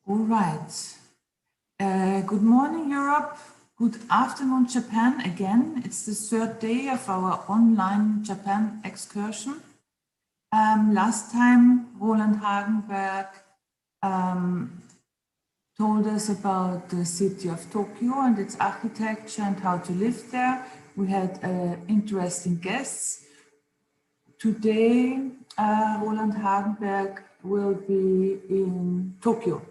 All right. Good morning, Europe. Good afternoon, Japan. Again, it's the third day of our online Japan excursion. Last time, Roland Hagenberg told us about the city of Tokyo and its architecture and how to live there. We had interesting guests. Today, Roland Hagenberg will be in Tokyo.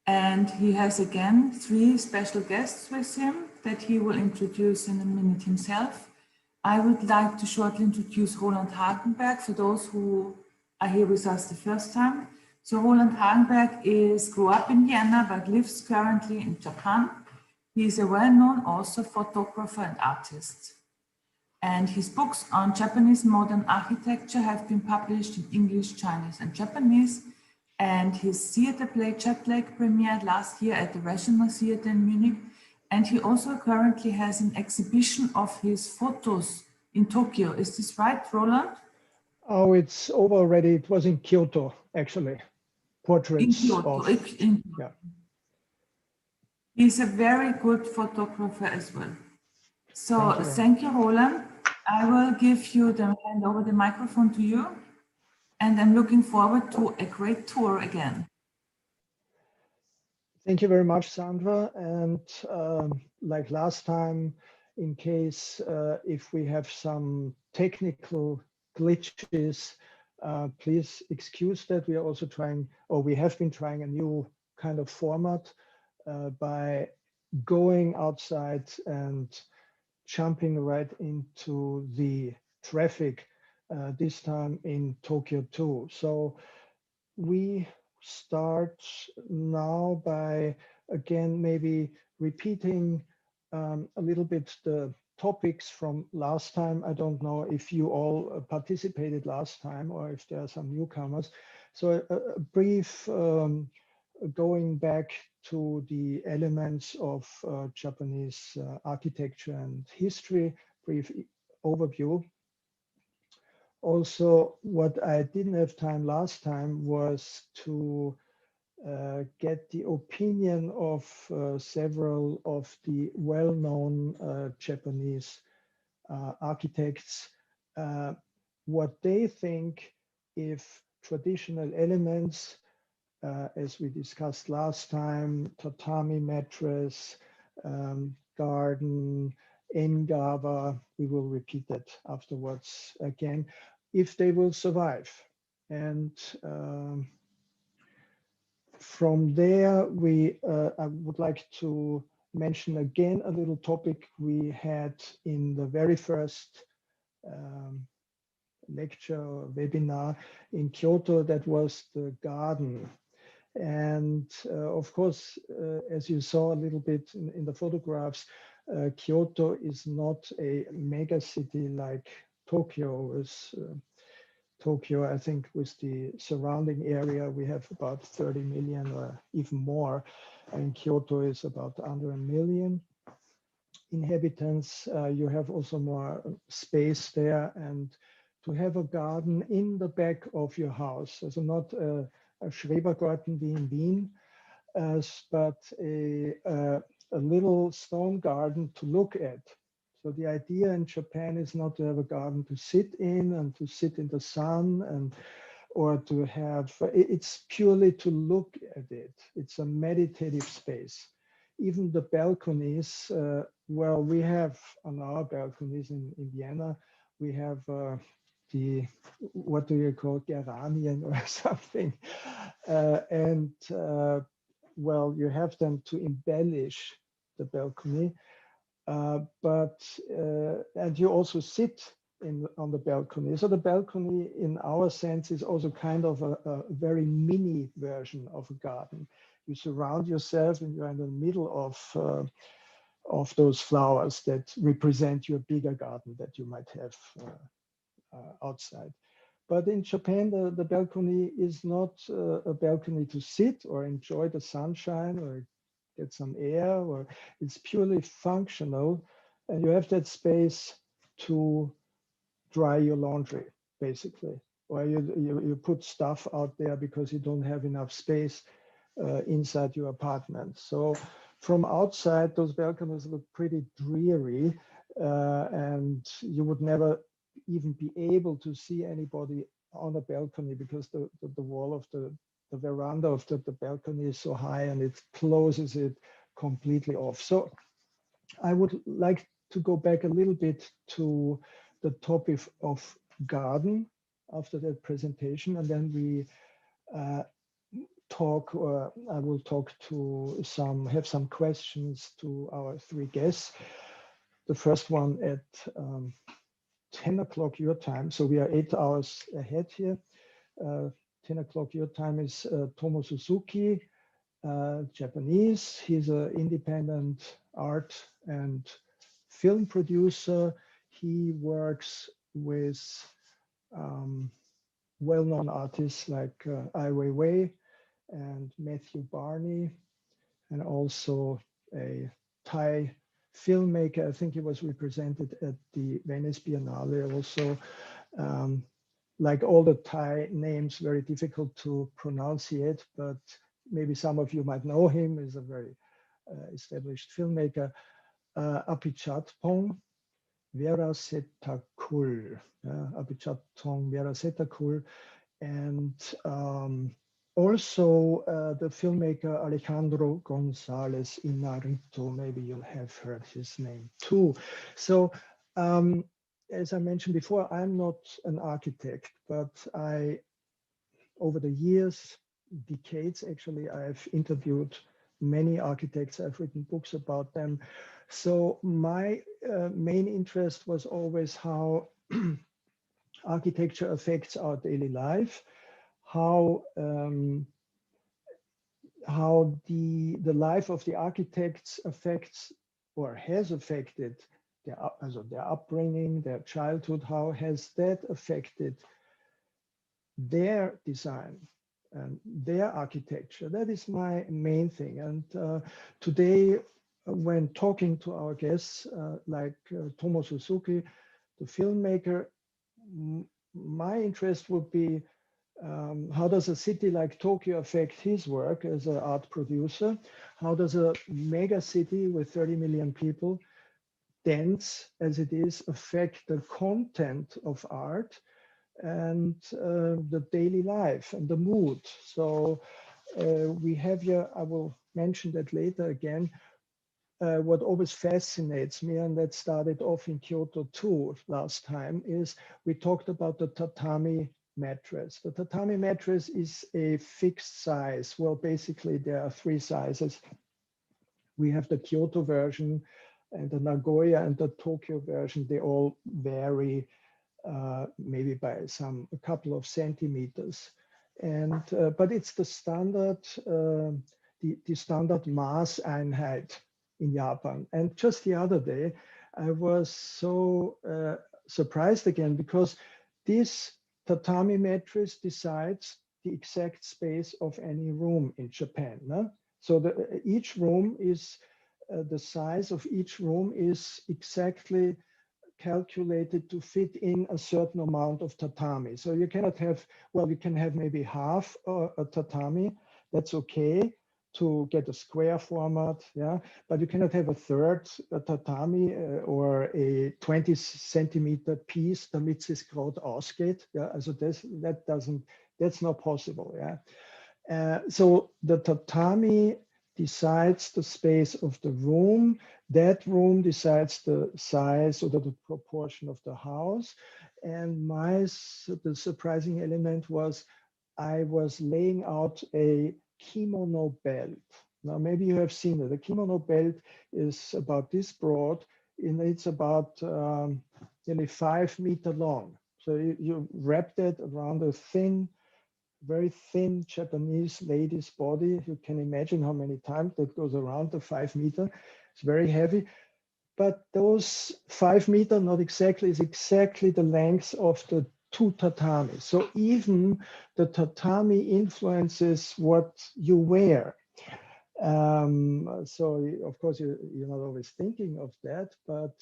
And he has again 3 special guests with him that he will introduce in a minute himself. I would like to shortly introduce Roland Hagenberg for those who are here with us the first time. So Roland Hagenberg grew up in Vienna but lives currently in Japan. He is a well-known author, photographer and artist. And his books on Japanese modern architecture have been published in English, Chinese and Japanese. And his theater play Jetlag premiered last year at the National Theater in Munich. And he also currently has an exhibition of his photos in Tokyo. Is this right, Roland? Oh, it's over already. It was in Kyoto, actually. Portraits in Kyoto. Yeah. He's a very good photographer as well. So thank you, Roland. I will hand over the microphone to you. And I'm looking forward to a great tour again. Thank you very much, Sandra. And like last time, in case if we have some technical glitches, please excuse that. We are also trying, or we have been trying a new kind of format by going outside and jumping right into the traffic, this time in Tokyo too. So we start now by, again, maybe repeating a little bit the topics from last time. I don't know if you all participated last time or if there are some newcomers. So a brief going back to the elements of Japanese architecture and history, brief overview. Also, what I didn't have time last time was to get the opinion of several of the well-known Japanese architects, what they think if traditional elements, as we discussed last time, tatami mattress, garden, engava, we will repeat that afterwards again, if they will survive. And from there, I would like to mention again a little topic we had in the very first lecture or webinar in Kyoto, that was the garden. And of course, as you saw a little bit in the photographs, Kyoto is not a mega city like Tokyo is. Tokyo, I think, with the surrounding area, we have about 30 million or even more. And Kyoto is about under 1 million inhabitants. You have also more space there, and to have a garden in the back of your house, so not a Schrebergarten in Wien, but a little stone garden to look at. So the idea in Japan is not to have a garden to sit in and to sit in the sun and or to have, it's purely to look at it. It's a meditative space. Even the balconies, well, we have on our balconies in Vienna, we have the, what do you call, geranien or something. Well, you have them to embellish the balcony. And you also sit on the balcony. So the balcony, in our sense, is also kind of a very mini version of a garden. You surround yourself and you're in the middle of those flowers that represent your bigger garden that you might have outside. But in Japan, the balcony is not a balcony to sit or enjoy the sunshine or get some air, or it's purely functional, and you have that space to dry your laundry, basically, or you put stuff out there because you don't have enough space inside your apartment. So from outside, those balconies look pretty dreary, and you would never even be able to see anybody on a balcony because the wall of the veranda of the balcony is so high and it closes it completely off. So I would like to go back a little bit to the topic of garden after that presentation, and then we talk, or I will talk to have some questions to our three guests. The first one at 10 o'clock your time. So we are 8 hours ahead here. 10 o'clock your time is Tomo Suzuki, Japanese. He's an independent art and film producer. He works with well-known artists like Ai Weiwei and Matthew Barney, and also a Thai filmmaker. I think he was represented at the Venice Biennale also. Like all the Thai names, very difficult to pronunciate, but maybe some of you might know him. He's a very established filmmaker. Apichatpong Verasetakul. Apichatpong Verasetakul. And also the filmmaker Alejandro González Inarritu. Maybe you'll have heard his name too. So as I mentioned before, I'm not an architect, but over the years, decades actually, I've interviewed many architects. I've written books about them. So my main interest was always how architecture affects our daily life, how the life of the architects affects or has affected their upbringing, their childhood. How has that affected their design and their architecture? That is my main thing. And today, when talking to our guests, like Tomo Suzuki, the filmmaker, my interest would be how does a city like Tokyo affect his work as an art producer? How does a mega city with 30 million people, dense as it is, affect the content of art and the daily life and the mood? So we have here, I will mention that later again, what always fascinates me, and that started off in Kyoto too last time, is we talked about the tatami mattress. The tatami mattress is a fixed size. Well, basically there are three sizes. We have the Kyoto version and the Nagoya and the Tokyo version. They all vary maybe by a couple of centimeters. And but it's the standard, the standard Maßeinheit in Japan. And just the other day, I was so surprised again, because this tatami mattress decides the exact space of any room in Japan. No? So each room is, the size of each room is exactly calculated to fit in a certain amount of tatami. So you cannot have, well, you can have maybe half a tatami, that's okay, to get a square format, yeah, but you cannot have a third tatami or a 20 centimeter piece, damit es gerade ausgeht. Yeah, also that's not possible. Yeah, so the tatami decides the space of the room. That room decides the size or the proportion of the house. And the surprising element was I was laying out a kimono belt. Now, maybe you have seen it. The kimono belt is about this broad, and it's about nearly 5 meters long. So you wrap that around a thin, very thin Japanese lady's body. You can imagine how many times that goes around the 5 meter. It's very heavy. But those 5 meters, not exactly, is exactly the length of the 2 tatami. So even the tatami influences what you wear. So of course you're not always thinking of that, but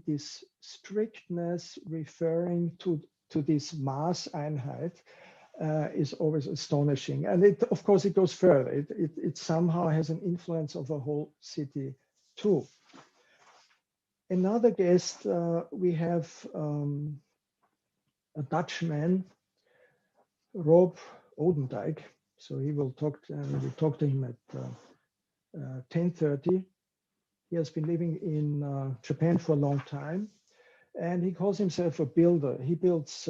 this strictness referring to to this Maß Einheit is always astonishing. And it, of course, it goes further. It somehow has an influence of a whole city too. Another guest, we have a Dutchman, Rob Odendyk. So he will talk, we talk to him at 10:30. He has been living in Japan for a long time, and he calls himself a builder. He builds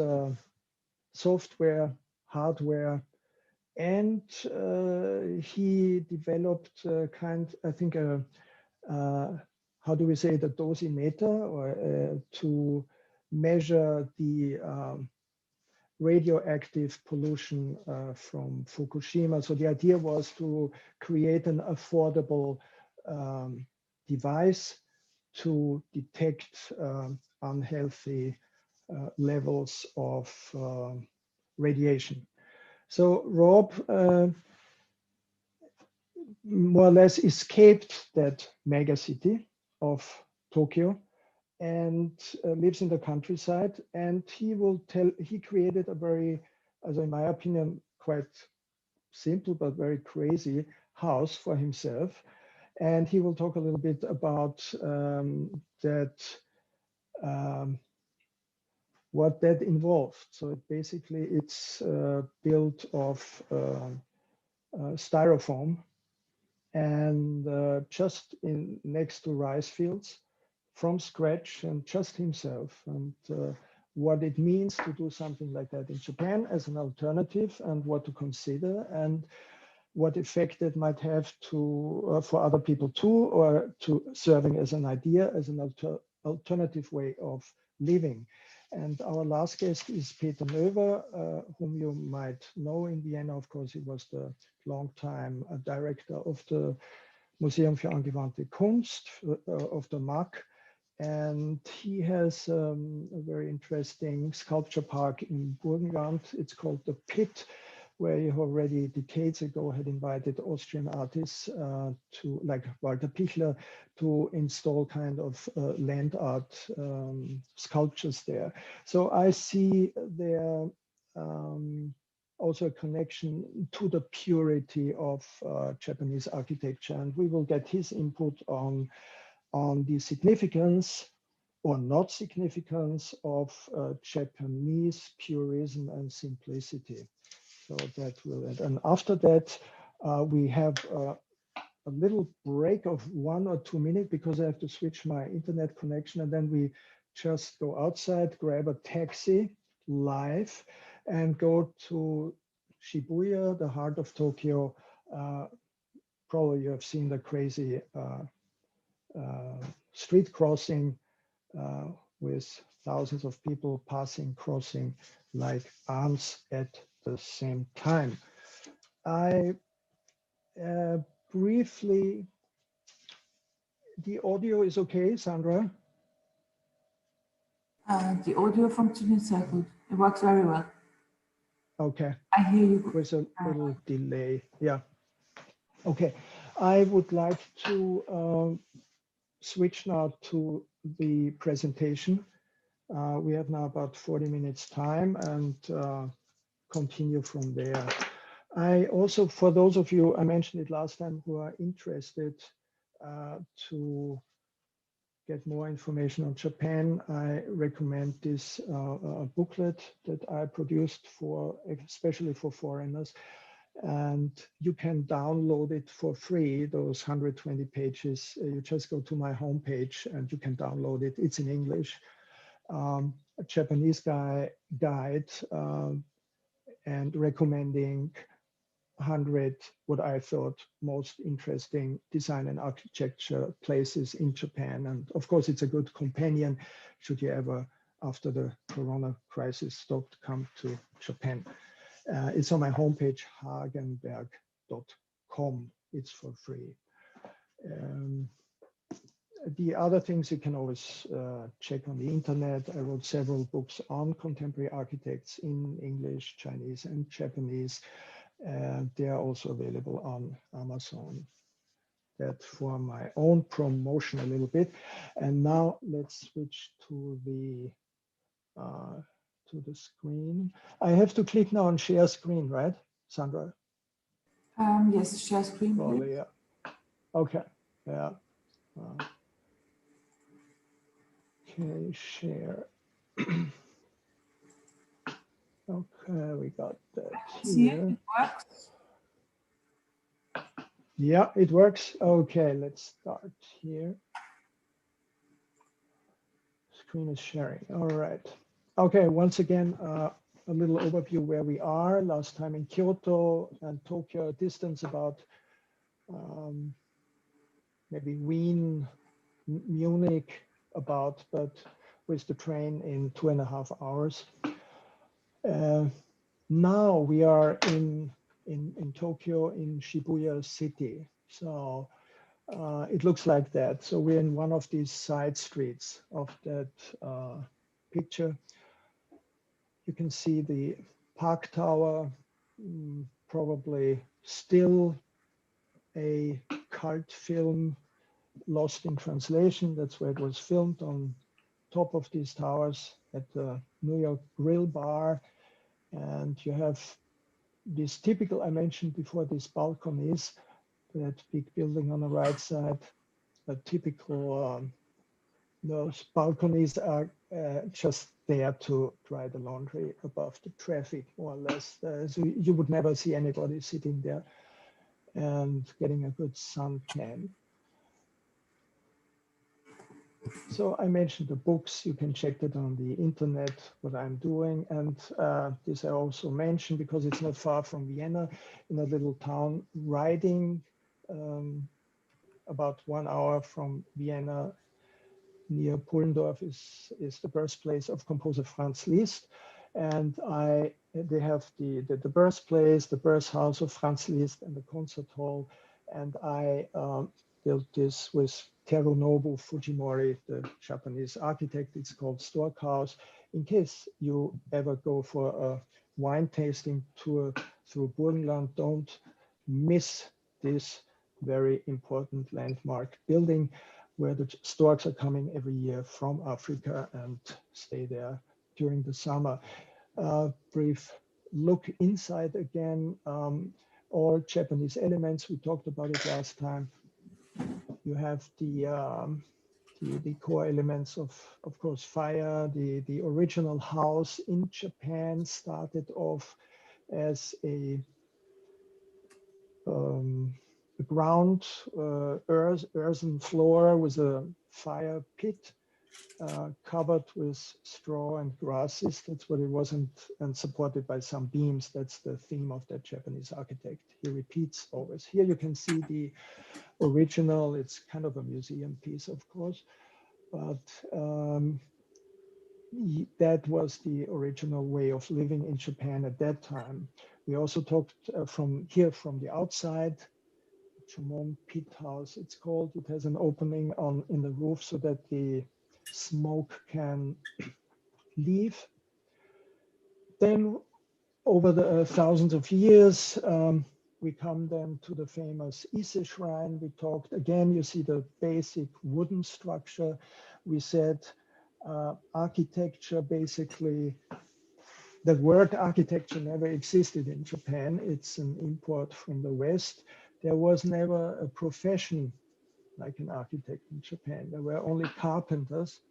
software, hardware, and he developed I think, how do we say, the dosimeter, or to measure the radioactive pollution from Fukushima. So the idea was to create an affordable device to detect unhealthy levels of radiation. So Rob more or less escaped that mega city of Tokyo and lives in the countryside. And he will tell, he created a very, as in my opinion, quite simple but very crazy house for himself. And he will talk a little bit about that, what that involved. So basically it's built of styrofoam, and just in next to rice fields from scratch, and just himself, and what it means to do something like that in Japan as an alternative, and what to consider, and what effect it might have to for other people too, or to serving as an idea, as an alternative way of living. And our last guest is Peter Noever, whom you might know in Vienna. Of course, he was the longtime director of the Museum für angewandte Kunst, of the MAK. And he has a very interesting sculpture park in Burgenland. It's called the Pit, where he already decades ago had invited Austrian artists to, like Walter Pichler, to install kind of land art sculptures there. So I see there also a connection to the purity of Japanese architecture, and we will get his input on the significance or not significance of Japanese purism and simplicity. So that will end. And after that, we have a little break of 1 or 2 minutes because I have to switch my internet connection, and then we just go outside, grab a taxi live, and go to Shibuya, the heart of Tokyo. Probably you have seen the crazy street crossing with thousands of people passing, crossing like ants at the same time. I briefly, the audio is okay, Sandra? The audio functions are good. It works very well. Okay. I hear you. With a little delay. Yeah. Okay. I would like to switch now to the presentation. We have now about 40 minutes time, and continue from there. I also, for those of you, I mentioned it last time, who are interested to get more information on Japan, I recommend this booklet that I produced for, especially for foreigners. And you can download it for free, those 120 pages. You just go to my homepage and you can download it. It's in English. A Japanese guide and recommending 100 what I thought most interesting design and architecture places in Japan. And of course, it's a good companion should you ever, after the Corona crisis, stop to come to Japan. It's on my homepage, hagenberg.com. It's for free. The other things you can always check on the internet. I wrote several books on contemporary architects in English, Chinese, and Japanese. They are also available on Amazon. That for my own promotion a little bit. And now let's switch to to the screen. I have to click now on share screen, right, Sandra? Yes, share screen. Probably, yeah. Okay, yeah. Okay, share. Okay, we got that See it? here. It works. Yeah, it works. Okay, let's start here. Screen is sharing. All right. Okay, once again, a little overview where we are. Last time in Kyoto and Tokyo, distance about maybe Wien, Munich about, but with the train in 2.5 hours. Now we are in Tokyo, in Shibuya city. So it looks like that. So we're in one of these side streets of that picture. You can see the Park Tower, probably still a cult film, Lost in Translation. That's where it was filmed, on top of these towers at the New York Grill Bar. And you have this typical, I mentioned before, these balconies, that big building on the right side, a typical, those balconies are just there to dry the laundry above the traffic, more or less. So you would never see anybody sitting there and getting a good suntan. So I mentioned the books. You can check that on the internet, what I'm doing. And this I also mentioned because it's not far from Vienna, in a little town, riding about 1 hour from Vienna, near Pullendorf is the birthplace of composer Franz Liszt. And they have the birthplace, the birth house of Franz Liszt, and the concert hall. And I built this with Terunobu Fujimori, the Japanese architect. It's called Stork House. In case you ever go for a wine tasting tour through Burgenland, don't miss this very important landmark building, where the storks are coming every year from Africa and stay there during the summer. Brief look inside again, all Japanese elements. We talked about it last time. You have the core elements of course, fire. The original house in Japan started off as a ground earthen floor with a fire pit covered with straw and grasses. That's what it was, and supported by some beams. That's the theme of that Japanese architect. He repeats always. Here you can see the original. It's kind of a museum piece, of course, but that was the original way of living in Japan at that time. We also talked from the outside. Chumon Pit House, it's called. It has an opening in the roof so that the smoke can leave. Then over the thousands of years, we come then to the famous Ise Shrine. We talked again, you see the basic wooden structure. We said architecture, basically, the word architecture never existed in Japan. It's an import from the West. There was never a profession like an architect in Japan. There were only carpenters,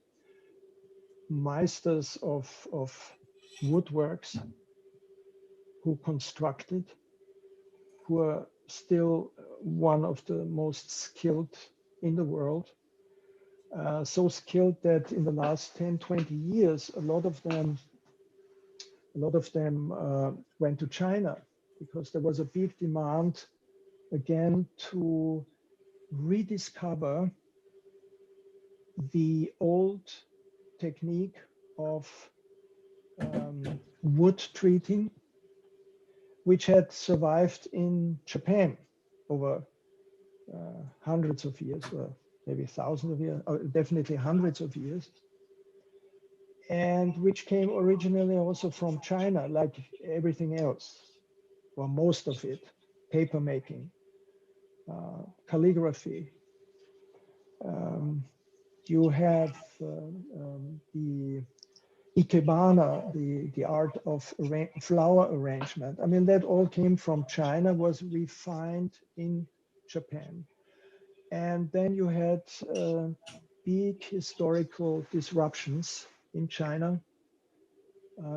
meisters of woodworks, who constructed, who are still one of the most skilled in the world. So skilled that in the last 10, 20 years, a lot of them went to China, because there was a big demand again to rediscover the old technique of wood treating, which had survived in Japan over hundreds of years, or maybe thousands of years, or definitely hundreds of years, and which came originally also from China, like everything else, or most of it: paper making, calligraphy. You have the ikebana, the art of flower arrangement. I mean, that all came from China, was refined in Japan. And then you had big historical disruptions in China.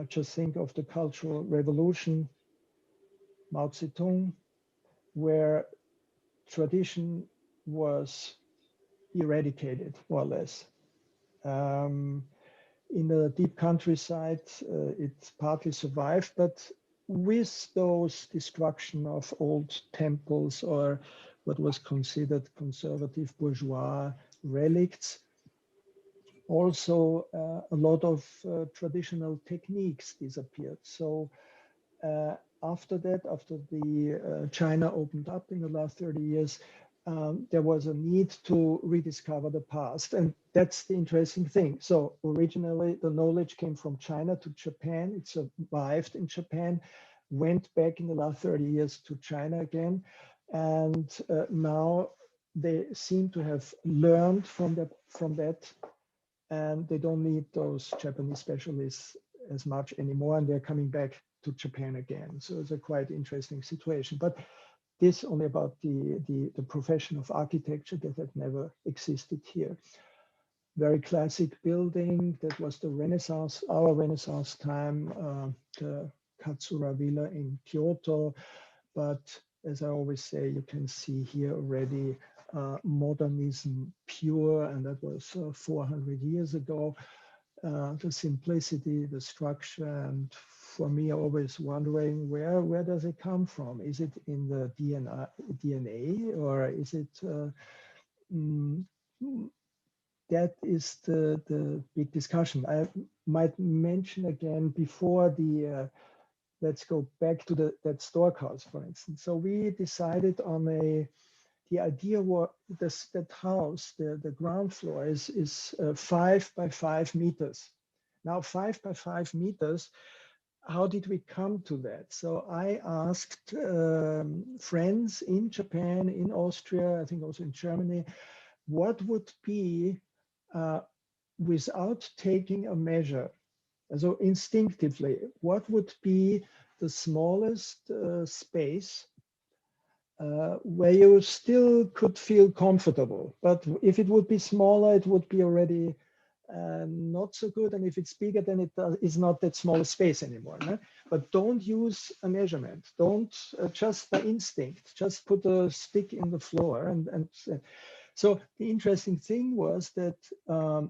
Just think of the Cultural Revolution, Mao Zedong, where tradition was eradicated, more or less. In the deep countryside, it partly survived, but with those destruction of old temples or what was considered conservative bourgeois relicts, also a lot of traditional techniques disappeared. So after that, after the China opened up in the last 30 years, there was a need to rediscover the past. And that's the interesting thing. So originally the knowledge came from China to Japan. It survived in Japan, went back in the last 30 years to China again. And now they seem to have learned from that. And they don't need those Japanese specialists as much anymore. And they're coming back to Japan again. So it's a quite interesting situation. But this only about the profession of architecture that had never existed here. Very classic building. That was the Renaissance, our Renaissance time, the Katsura Villa in Kyoto. But as I always say, you can see here already modernism pure, and that was 400 years ago. The simplicity, the structure, and for me, always wondering where does it come from? Is it in the DNA or is it? That is the big discussion. I might mention again before the. Let's go back to that storehouse, for instance. So we decided on the idea was that house, the ground floor is 5 by 5 meters. Now 5 by 5 meters, how did we come to that? So I asked friends in Japan, in Austria, I think also in Germany, what would be, without taking a measure, so instinctively, what would be the smallest space where you still could feel comfortable? But if it would be smaller, it would be already not so good. And if it's bigger, then it is not that small a space anymore. No? But don't use a measurement. Don't just by instinct, just put a stick in the floor. So the interesting thing was that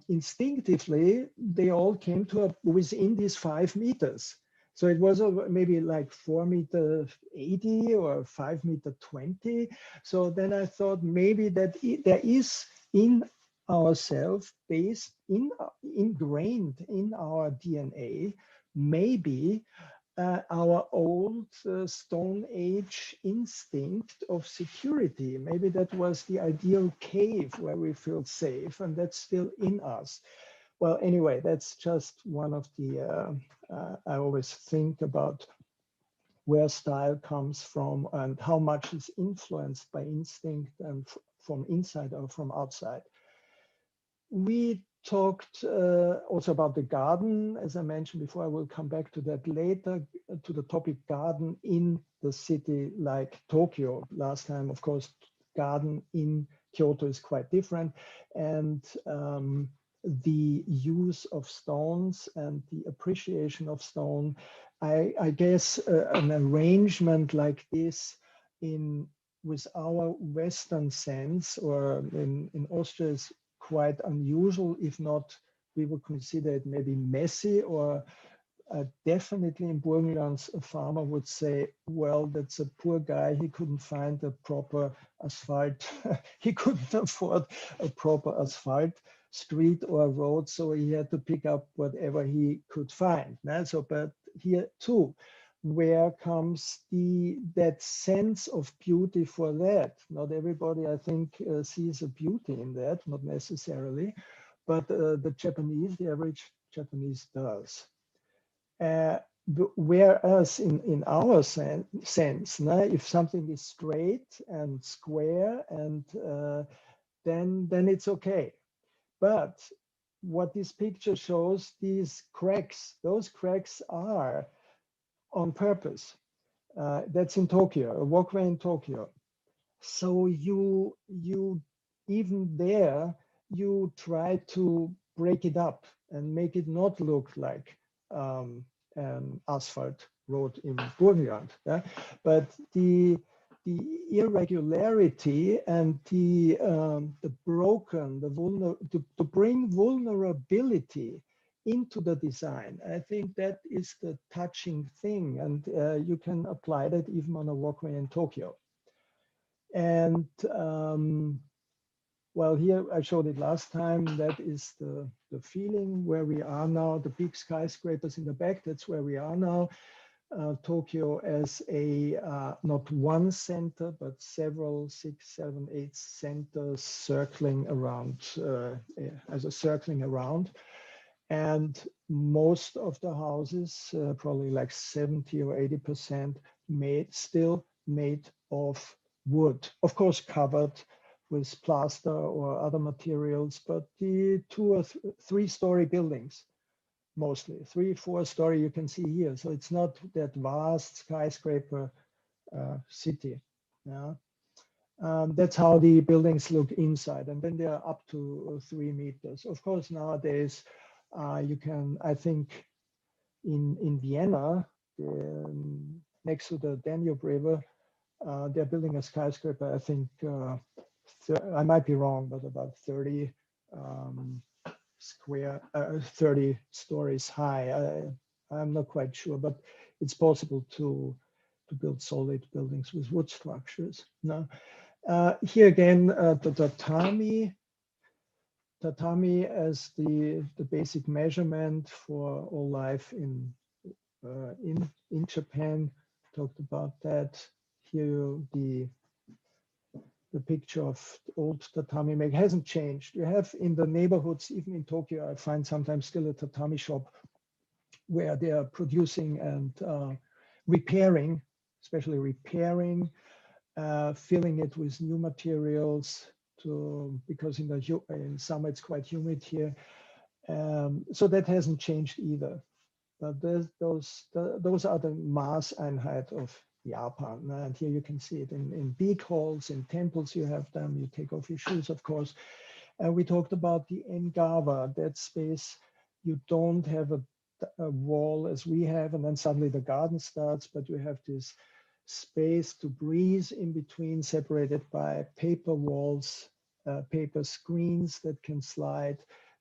instinctively, they all came to within these 5 meters. So it was maybe like 4.80 meters or 5.20 meters. So then I thought maybe that there is in ourselves, based ingrained in our DNA, maybe our old Stone Age instinct of security. Maybe that was the ideal cave where we feel safe, and that's still in us. Well, anyway, that's just one of the, I always think about where style comes from and how much is influenced by instinct and from inside or from outside. We talked also about the garden. As I mentioned before, I will come back to that later, to the topic garden in the city like Tokyo. Last time, of course, garden in Kyoto is quite different. And the use of stones and the appreciation of stone, I guess an arrangement like this with our Western sense, or in Austria is quite unusual. If not, we would consider it maybe messy, or definitely in Burgenland, a farmer would say, well, that's a poor guy. He couldn't find a proper asphalt. He couldn't afford a proper asphalt street or road, so he had to pick up whatever he could find. So, but here too, where comes that sense of beauty for that? Not everybody, I think, sees a beauty in that, not necessarily, but the Japanese, the average Japanese does. Whereas in our sense, if something is straight and square, and then it's okay. But what this picture shows, these cracks, those cracks are on purpose. That's in Tokyo, a walkway in Tokyo. So you even there, you try to break it up and make it not look like an asphalt road in Burgenland. Yeah? But the irregularity and the broken, to bring vulnerability into the design, I think that is the touching thing, and you can apply that even on a walkway in Tokyo. And well, here I showed it last time. That is the feeling where we are now. The big skyscrapers in the back, that's where we are now. Tokyo as a not one center, but several, 6, 7, 8 centers circling around, as a circling around. And most of the houses, probably like 70 or 80%, still made of wood, of course covered with plaster or other materials, but the 2 or 3 story buildings, mostly 3, 4 story you can see here. So it's not that vast skyscraper city. Yeah. That's how the buildings look inside, and then they're up to 3 meters. Of course, nowadays you can, I think, in Vienna, next to the Danube River, they're building a skyscraper. I think I might be wrong, but about 30 30 stories high. I'm not quite sure, but it's possible to build solid buildings with wood structures. No. Here again, the tatami as the basic measurement for all life in Japan. Talked about that. Here the picture of old tatami make hasn't changed. You have in the neighborhoods, even in Tokyo, I find sometimes still a tatami shop where they are producing and repairing, especially repairing, filling it with new materials because in summer it's quite humid here. So that hasn't changed either. But those are the Maßeinheit of Japan. And here you can see it in big halls, in temples you have them. You take off your shoes, of course. And we talked about the Engawa, that space. You don't have a wall as we have, and then suddenly the garden starts, but you have this space to breathe in between, separated by paper walls, paper screens that can slide,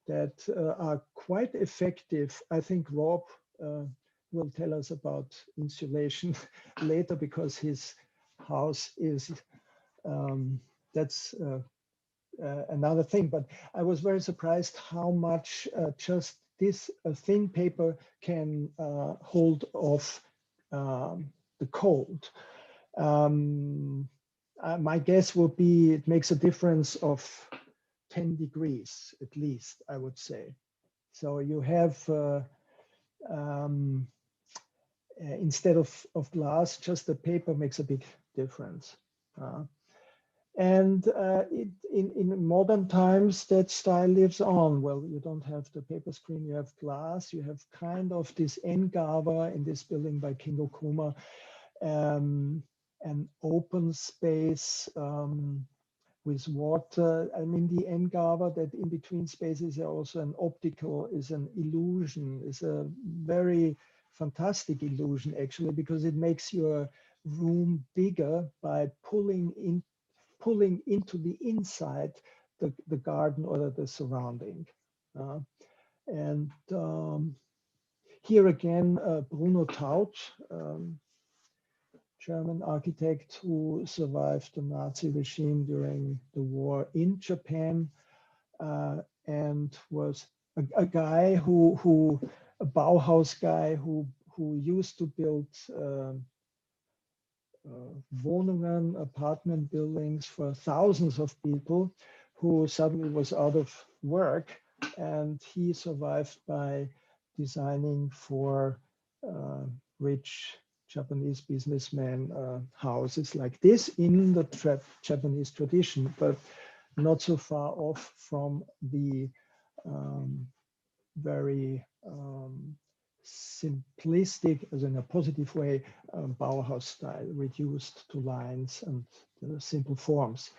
that are quite effective. I think Rob will tell us about insulation later, because his house is, that's another thing. But I was very surprised how much just this thin paper can hold off the cold. My guess would be it makes a difference of 10 degrees at least, I would say. So you have, instead of glass, just the paper makes a big difference. And in modern times, that style lives on. Well, you don't have the paper screen, you have glass, you have kind of this Engawa in this building by King Okuma, an open space with water. I mean, the Engawa, that in between spaces are also is an illusion, is a very fantastic illusion actually, because it makes your room bigger by pulling into the inside the garden or the surrounding. And here again, Bruno Taut, German architect who survived the Nazi regime during the war in Japan, and was a guy a Bauhaus guy who used to build Wohnungen, apartment buildings for thousands of people, who suddenly was out of work, and he survived by designing for rich Japanese businessmen houses like this in the Japanese tradition, but not so far off from the very simplistic, as in a positive way, Bauhaus style, reduced to lines and simple forms.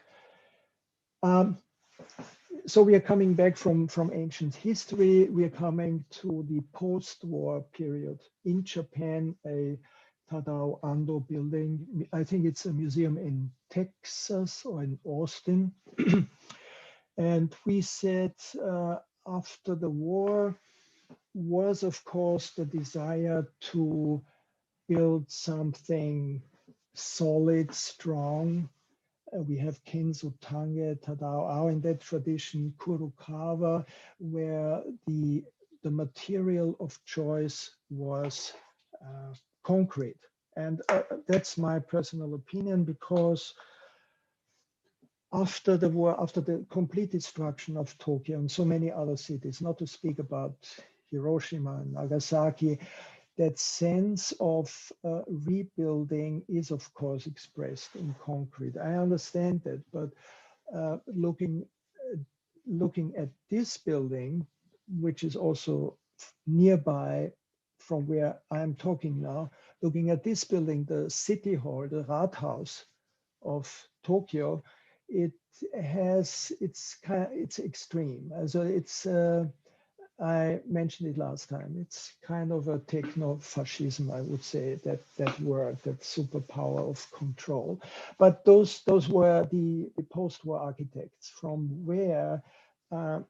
So we are coming back from ancient history. We are coming to the post-war period. In Japan, a Tadao Ando building, I think it's a museum in Texas or in Austin. And we said after the war was, of course, the desire to build something solid, strong. We have Kenzo Tange, Tadao Ao in that tradition, Kurokawa, where the material of choice was concrete. And that's my personal opinion, because after the war, after the complete destruction of Tokyo and so many other cities, not to speak about Hiroshima and Nagasaki, that sense of rebuilding is, of course, expressed in concrete. I understand that, but looking at this building, which is also nearby from where I'm talking now, looking at this building, the city hall, the Rathaus of Tokyo, it's extreme. So it's I mentioned it last time. It's kind of a techno-fascism, I would say, that word, that superpower of control. But those were the post-war architects from where the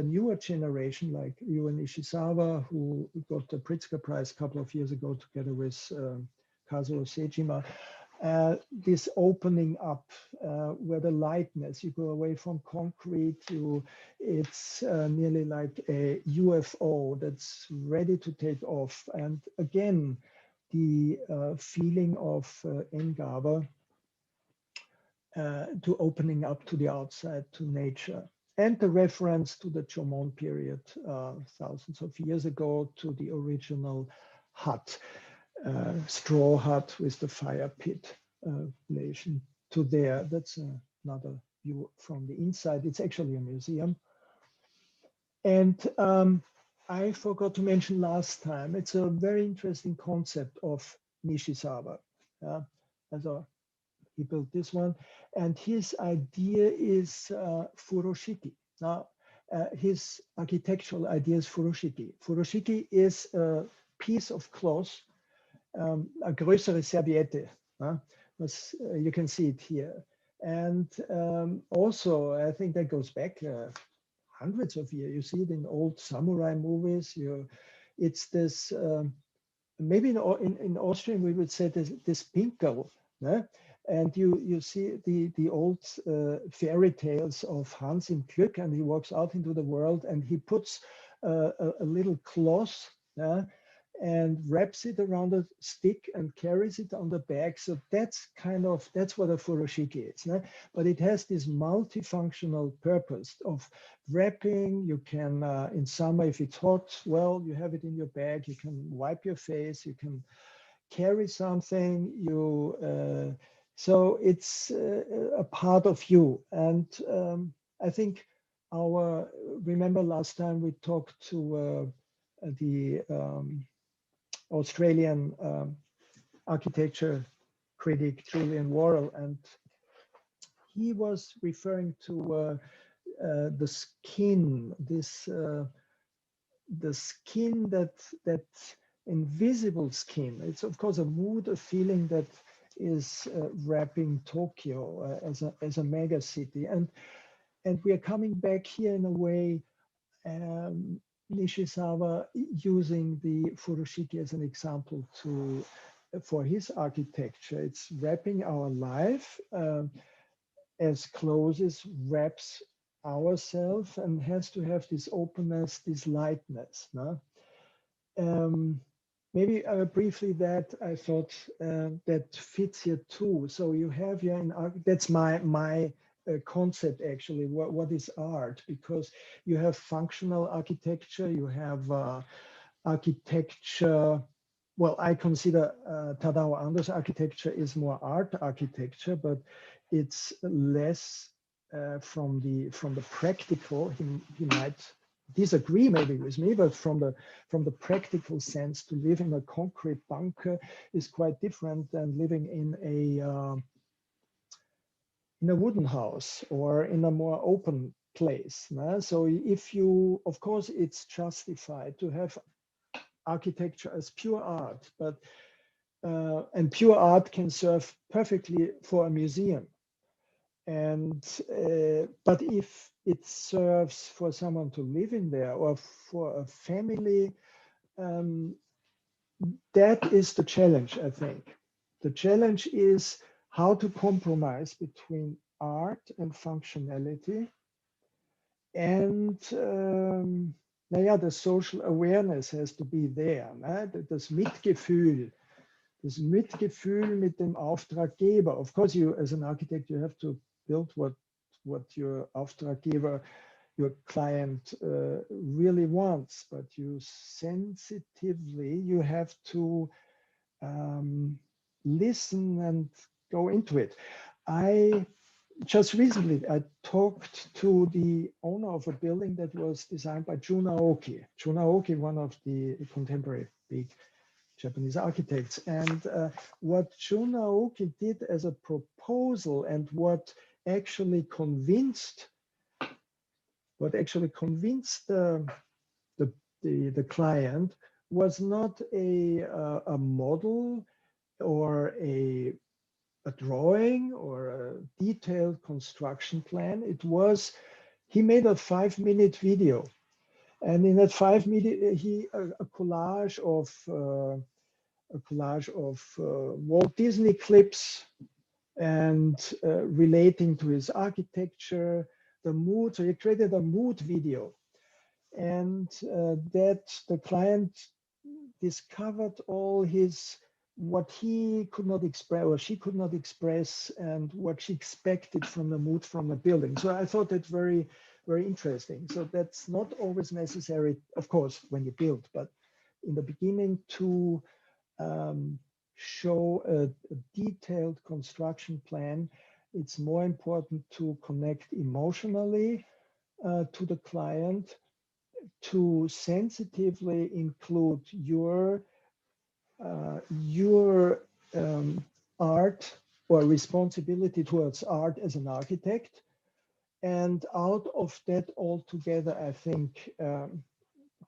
newer generation, like Yuan Ishizawa, who got the Pritzker Prize a couple of years ago together with Kazuo Sejima, this opening up where the lightness, you go away from concrete to, it's nearly like a UFO that's ready to take off. And again, the feeling of Engawa to opening up to the outside, to nature. And the reference to the Jomon period, thousands of years ago, to the original hut. Straw hut with the fire pit relation to there. That's another view from the inside. It's actually a museum. And I forgot to mention last time, it's a very interesting concept of Nishizawa. He built this one, and his idea is furoshiki. Now, his architectural idea is furoshiki. Furoshiki is a piece of cloth, a größere Serviette. You can see it here. And also, I think that goes back hundreds of years. You see it in old samurai movies. It's this, maybe in Austrian, we would say this pinkel. And you see the old fairy tales of Hans im Glück, and he walks out into the world and he puts a little cloth and wraps it around a stick and carries it on the back. So that's what a furoshiki is. But it has this multifunctional purpose of wrapping. You can, in summer, if it's hot, well, you have it in your bag. You can wipe your face. You can carry something. So it's a part of you. And I think remember last time we talked to the Australian architecture critic Julian Worrell, and he was referring to the skin, the skin that invisible skin. It's of course a mood, a feeling that is wrapping Tokyo as a mega city, and we are coming back here in a way. Nishizawa using the furoshiki as an example for his architecture. It's wrapping our life as close as wraps ourselves, and has to have this openness, this lightness. Maybe briefly that I thought that fits here too. So you have here that's my concept actually. What is art? Because you have functional architecture, you have architecture. Well, I consider Tadao Ando's architecture is more art architecture, but it's less from the practical. He might disagree maybe with me, but from the practical sense, to live in a concrete bunker is quite different than living in a wooden house or in a more open place. No? So if you, of course, it's justified to have architecture as pure art, but and pure art can serve perfectly for a museum. And but if it serves for someone to live in there or for a family, that is the challenge, I think. The challenge is how to compromise between art and functionality, and naja, the social awareness has to be there. Ne? Das Mitgefühl mit dem Auftraggeber. Of course, you as an architect, you have to build what your Auftraggeber, your client really wants, but you sensitively, you have to listen and go into it. Just recently, I talked to the owner of a building that was designed by Jun Aoki. Jun Aoki, one of the contemporary big Japanese architects. And what Jun Aoki did as a proposal, and what actually convinced the client, was not a model or a drawing or a detailed construction plan. It was, he made a 5-minute video, and in that 5 minute, a collage of Walt Disney clips, and relating to his architecture, the mood. So he created a mood video, and that the client discovered all his, what he could not express or she could not express, and what she expected from the mood from the building. So I thought that very, very interesting. So that's not always necessary, of course, when you build, but in the beginning to show a detailed construction plan. It's more important to connect emotionally to the client, to sensitively include your art or responsibility towards art as an architect. And out of that altogether, I think,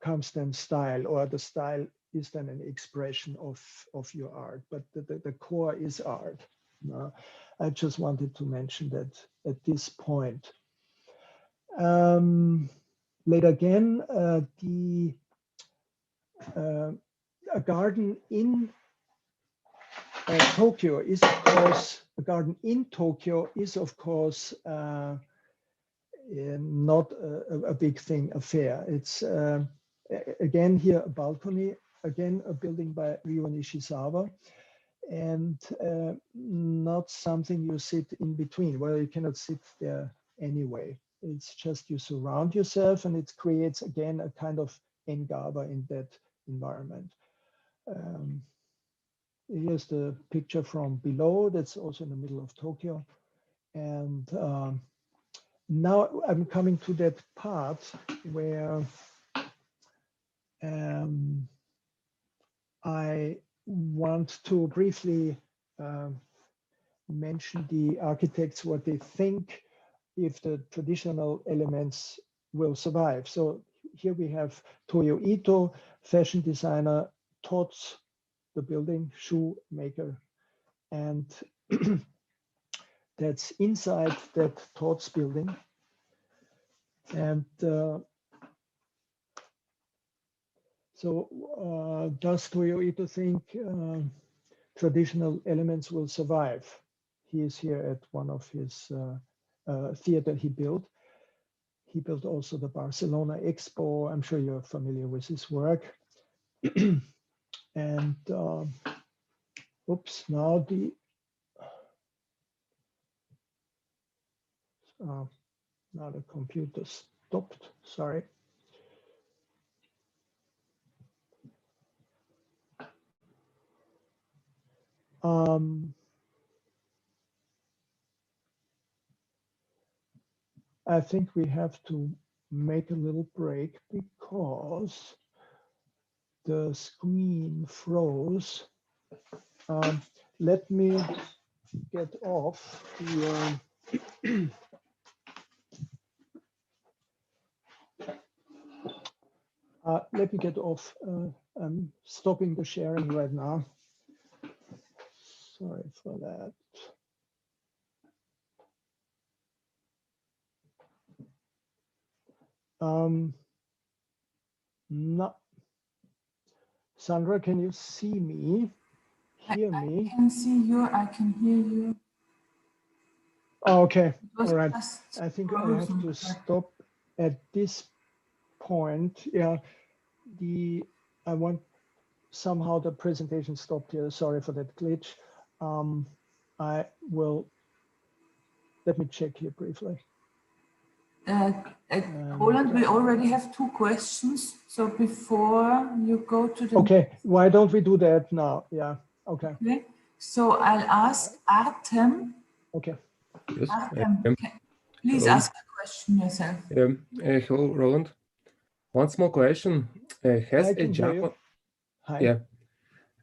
comes then style, or the style is then an expression of your art, but the core is art. I just wanted to mention that at this point. Later again, a garden in Tokyo is, of course, a garden in Tokyo is, of course, not a big thing affair. It's again here a balcony, again a building by Ryo Nishizawa, and not something you sit in between. Well, you cannot sit there anyway. It's just you surround yourself, and it creates again a kind of engaba in that environment. Here's the picture from below. That's also in the middle of Tokyo. And now I'm coming to that part where I want to briefly mention the architects, what they think if the traditional elements will survive. So here we have Toyo Ito, fashion designer, taught the building, shoemaker, and that's inside that Todd's building. And so does Toyo Ito think traditional elements will survive? He is here at one of his theater he built. He built also the Barcelona Expo. I'm sure you're familiar with his work. And oops, now the computer stopped, sorry. I think we have to make a little break because the screen froze. Let me get off the let me get off. I'm stopping the sharing right now. Sorry for that. No. Sandra, can you see me? Hear me? I can see you, I can hear you. Oh, okay, All all right. I think I have to stop at this point. Yeah, I want somehow the presentation stopped here. Sorry for that glitch. I will, let me check here briefly. Roland, we already have 2 questions. So before you go to the... Okay, why don't we do that now? Yeah, okay. Okay. So I'll ask Artem. Okay. Yes. Artem, please Hello. ask a question yourself. Hello, Roland. One small question. Has a Japan... Hi.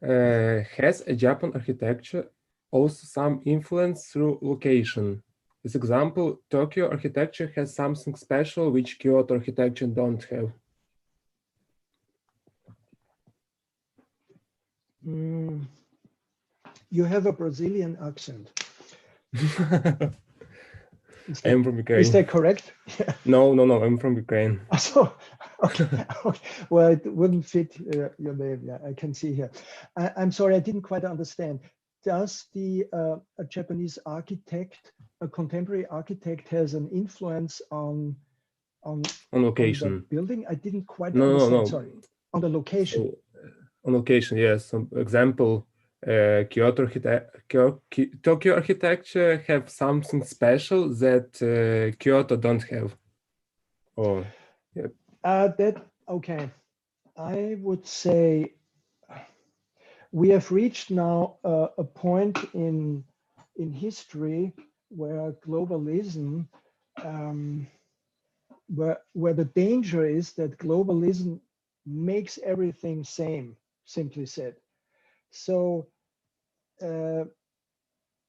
Has a Japan architecture also some influence through location? As example, Tokyo architecture has something special which Kyoto architecture don't have. You have a Brazilian accent. I'm from Ukraine. Is that correct? No, I'm from Ukraine. So, okay. Well, it wouldn't fit your name. Yeah, I can see here. I'm sorry, I didn't quite understand. Does a Japanese architect, a contemporary architect, has an influence on location? On the building? I didn't quite understand. No. Sorry, on the location. So, on location, yes. Some example. Tokyo architecture have something special that Kyoto don't have. Oh, yeah. Okay. I would say we have reached now a point in history where globalism, where the danger is that globalism makes everything same, simply said. So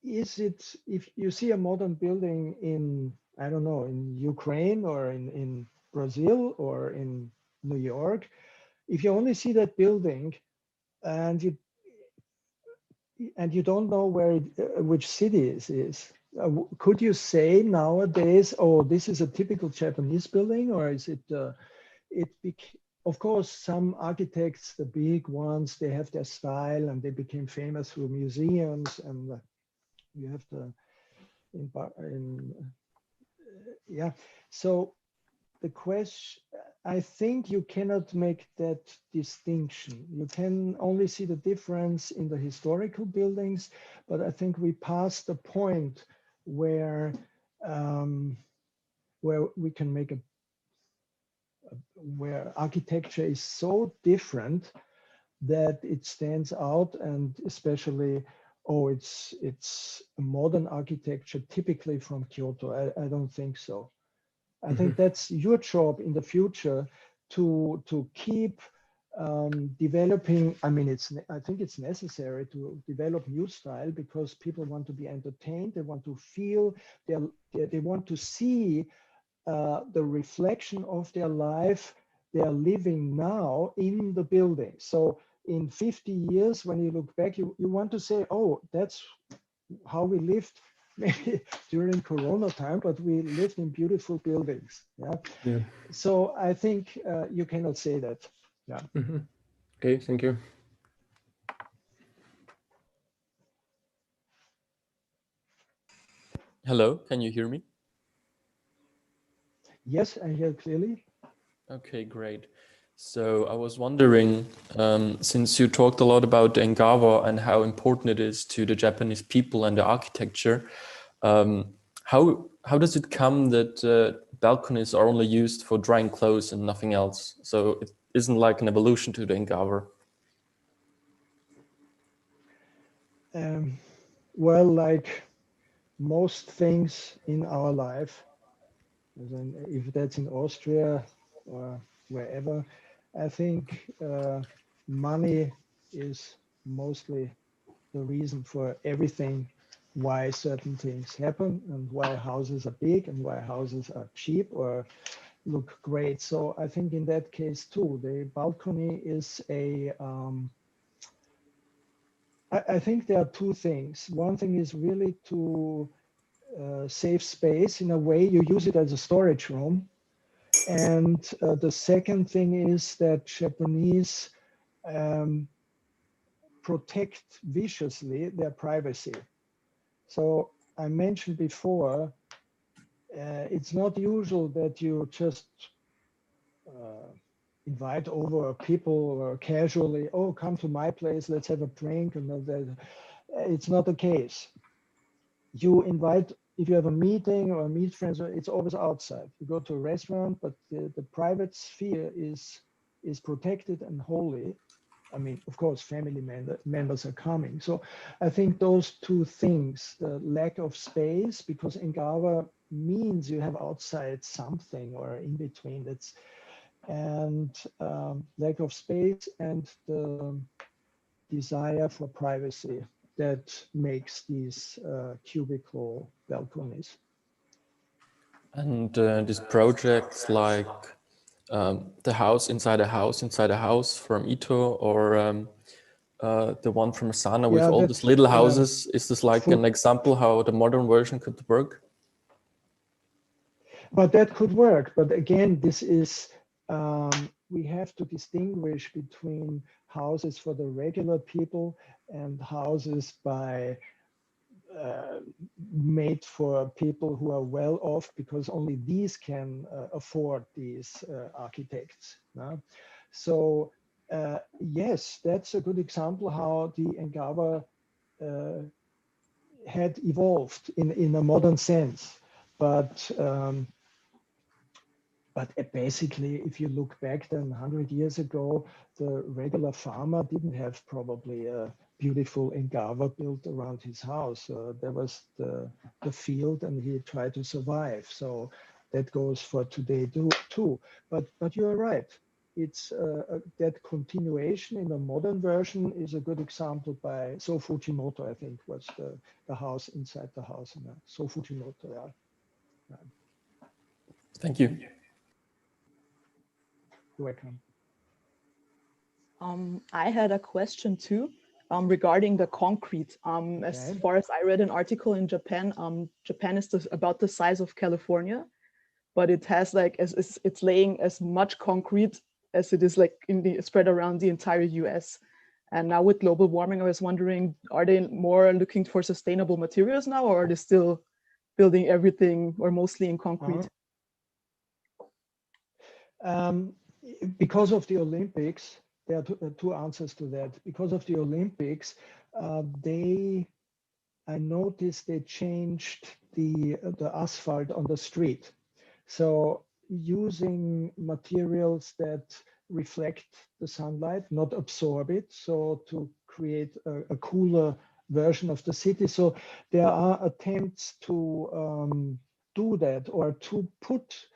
is it, if you see a modern building in, I don't know, in Ukraine or in Brazil or in New York, if you only see that building and you don't know where which city it is, could you say nowadays, oh, this is a typical Japanese building, or is it of course, some architects, the big ones, they have their style and they became famous through museums, and you have yeah. So the question, I think you cannot make that distinction. You can only see the difference in the historical buildings, but I think we passed the point where we can make where architecture is so different that it stands out, and especially, oh, it's a modern architecture typically from Kyoto. I don't think so. I think that's your job in the future to keep developing. I mean, I think it's necessary to develop new style because people want to be entertained. They want to feel, they want to see the reflection of their life they are living now in the building. So in 50 years, when you look back, you want to say, oh, that's how we lived maybe during Corona time, but we lived in beautiful buildings. Yeah. So I think you cannot say that. Yeah. Okay, thank you. Hello, can you hear me? Yes, I hear clearly. Okay, great. So I was wondering, since you talked a lot about Engawa and how important it is to the Japanese people and the architecture, how does it come that balconies are only used for drying clothes and nothing else? So it isn't like an evolution to the Engawa. Well, like most things in our life, If that's in Austria or wherever, I think money is mostly the reason for everything, why certain things happen and why houses are big and why houses are cheap or look great. So I think in that case too, the balcony is I think there are two things. One thing is really to save space. In a way, you use it as a storage room. And the second thing is that Japanese protect viciously their privacy. So I mentioned before, it's not usual that you just invite over people or casually, oh, come to my place, let's have a drink. And it's not the case. You invite, if you have a meeting or meet friends, it's always outside. You go to a restaurant, but the private sphere is protected and holy. I mean, of course, family members are coming. So I think those two things, the lack of space, because Engawa means you have outside something or in between, that's, and lack of space and the desire for privacy that makes these cubicle balconies. And these projects like the house inside a house inside a house from Ito, or the one from Sana with all these little houses, is this like an example how the modern version could work? But that could work. But again, this is, we have to distinguish between houses for the regular people and houses by made for people who are well off, because only these can afford these architects. So yes, that's a good example how the Engawa had evolved in a modern sense. But basically, if you look back then 100 years ago, the regular farmer didn't have probably a beautiful Engawa built around his house. There was the field and he tried to survive. So that goes for today too. But you're right. It's that continuation in the modern version is a good example by So Fujimoto, I think, was the house inside the house. So Fujimoto, yeah. Thank you. You're welcome. I had a question too regarding the concrete. Okay. As far as I read an article in Japan, Japan is about the size of California, but it has like it's laying as much concrete as it is like spread around the entire US. And now with global warming, I was wondering, are they more looking for sustainable materials now, or are they still building everything or mostly in concrete? Because of the Olympics, there are two answers to that. Because of the Olympics, I noticed they changed the asphalt on the street. So using materials that reflect the sunlight, not absorb it, so to create a cooler version of the city. So there are attempts to do that, or to put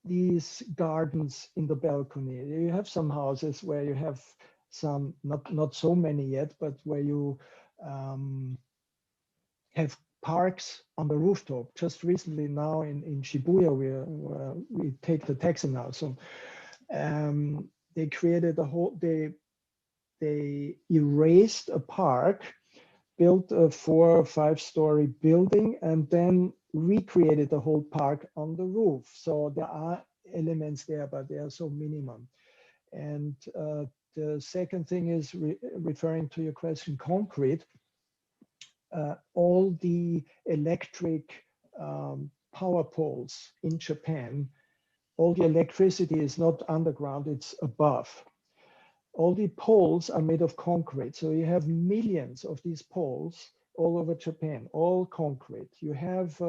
these gardens in the balcony. You have some houses where you have some, not so many yet, but where you have parks on the rooftop. Just recently now in Shibuya, we take the taxi now. So they created a whole, they erased a park, built a 4 or 5 story building, and then recreated the whole park on the roof. So there are elements there, but they are so minimum. And the second thing is referring to your question, concrete. All the electric power poles in Japan, all the electricity is not underground, it's above. All the poles are made of concrete. So you have millions of these poles all over Japan, all concrete. You have,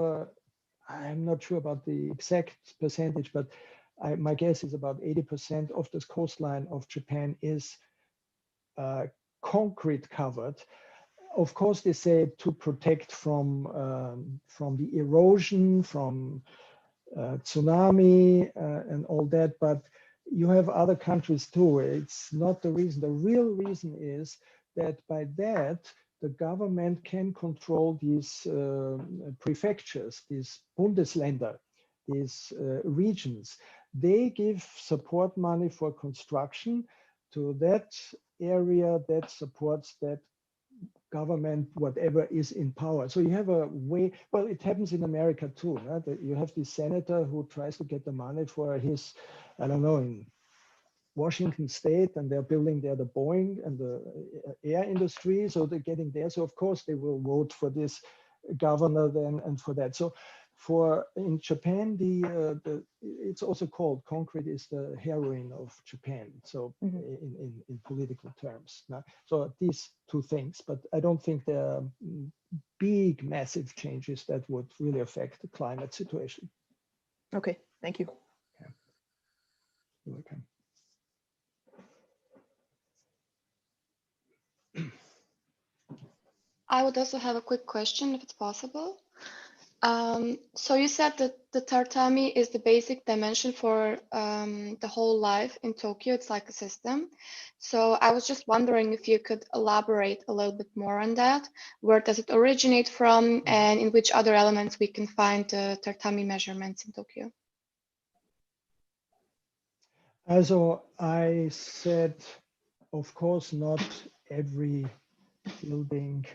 I'm not sure about the exact percentage, but my guess is about 80% of this coastline of Japan is concrete covered. Of course, they say to protect from the erosion, from tsunami and all that, but you have other countries too. It's not the reason. The real reason is that by that, the government can control these prefectures, these Bundesländer, these regions. They give support money for construction to that area that supports that government, whatever is in power. So you have a way, well, it happens in America too. Right? You have this senator who tries to get the money for his, I don't know, in Washington State, and they're building there the Boeing and the air industry. So they're getting there. So of course they will vote for this governor then and for that. So in Japan, it's also called concrete is the heroin of Japan. So in political terms. So these two things, but I don't think there are big, massive changes that would really affect the climate situation. Okay, thank you. Yeah. You're welcome. I would also have a quick question, if it's possible. So you said that the tatami is the basic dimension for the whole life in Tokyo. It's like a system. So I was just wondering if you could elaborate a little bit more on that. Where does it originate from, and in which other elements we can find the tatami measurements in Tokyo? Also, I said, of course, not every building.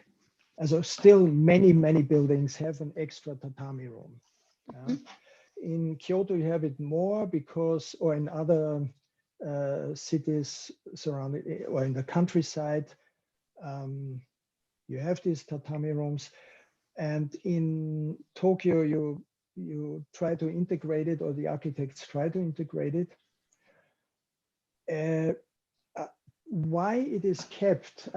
Also, still many buildings have an extra tatami room. In Kyoto, you have it more because, or in other cities surrounding, or in the countryside, you have these tatami rooms. And in Tokyo, you try to integrate it, or the architects try to integrate it. Why it is kept,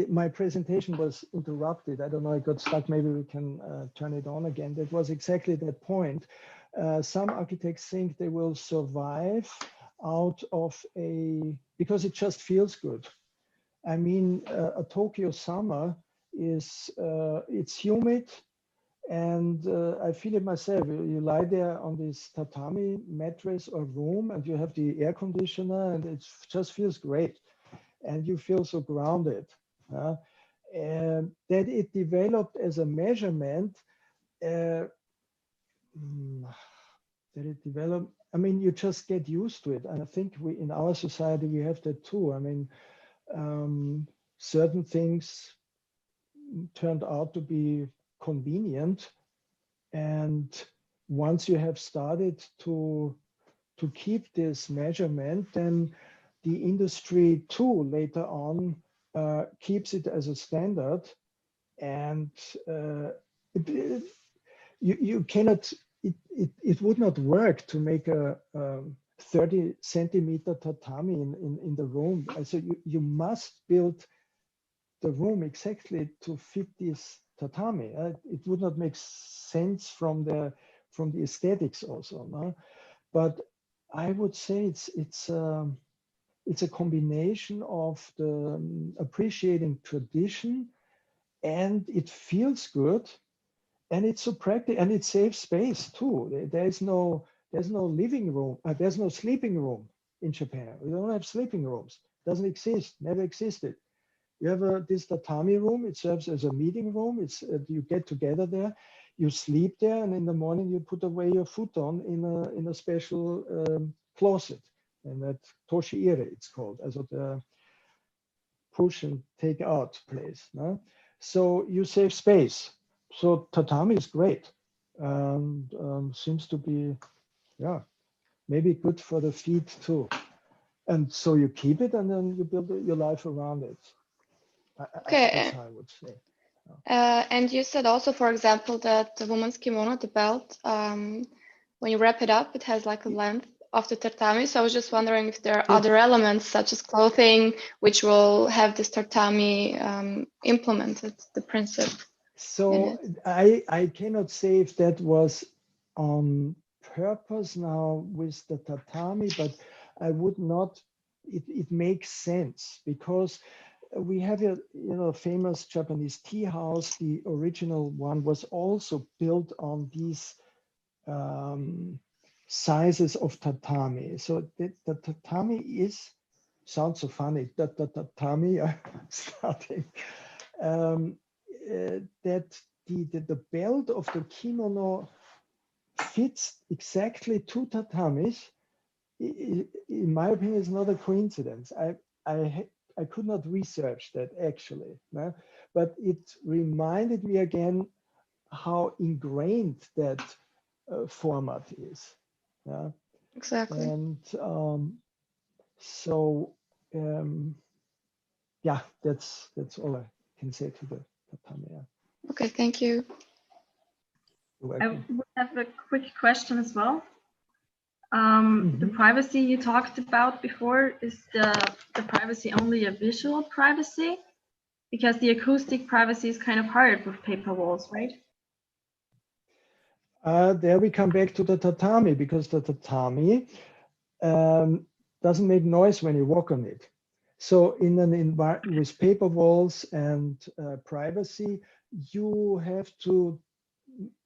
my presentation was interrupted. I don't know, it got stuck. Maybe we can turn it on again. That was exactly that point. Some architects think they will survive out of because it just feels good. I mean, a Tokyo summer is, it's humid, and I feel it myself. You lie there on this tatami mattress or room, and you have the air conditioner, and it just feels great. And you feel so grounded. And that it developed as a measurement, I mean, you just get used to it. And I think in our society, we have that too. I mean, certain things turned out to be convenient. And once you have started to keep this measurement, then the industry too later on keeps it as a standard, and you cannot. It would not work to make a 30 centimeter tatami in the room. So you must build the room exactly to fit this tatami. It would not make sense from the aesthetics also. No? But I would say it's a combination of the appreciating tradition, and it feels good, and it's so practical, and it saves space too. There's no living room, there's no sleeping room in Japan. We don't have sleeping rooms. Doesn't exist, never existed. You have this tatami room. It serves as a meeting room. It's you get together there, you sleep there, and in the morning you put away your futon in a special closet. And that toshiire, it's called, as of the push and take out place. No? So you save space. So tatami is great, and seems to be, yeah, maybe good for the feet too. And so you keep it, and then you build your life around it. Okay. That's how I would say. And you said also, for example, that the woman's kimono, the belt, when you wrap it up, it has like a length of the tatami. So I was just wondering if there are other elements such as clothing, which will have this tatami implemented, the principle. So I cannot say if that was on purpose now with the tatami, but I would not, it makes sense because we have a famous Japanese tea house. The original one was also built on these sizes of tatami. So the tatami is, sounds so funny, that the tatami, starting, that the belt of the kimono fits exactly 2 tatamis. In my opinion, is not a coincidence. I could not research that actually, no? But it reminded me again how ingrained that format is. Yeah? Exactly. And yeah, that's all I can say to the tatami. Yeah. Okay, thank you. You're I welcome. would have a quick question as well. The Mhm. privacy you talked about before, is the privacy only a visual privacy? Because the acoustic privacy is kind of hard with paper walls, right? There we come back to the tatami, because the tatami doesn't make noise when you walk on it. So in an environment with paper walls and privacy, you have to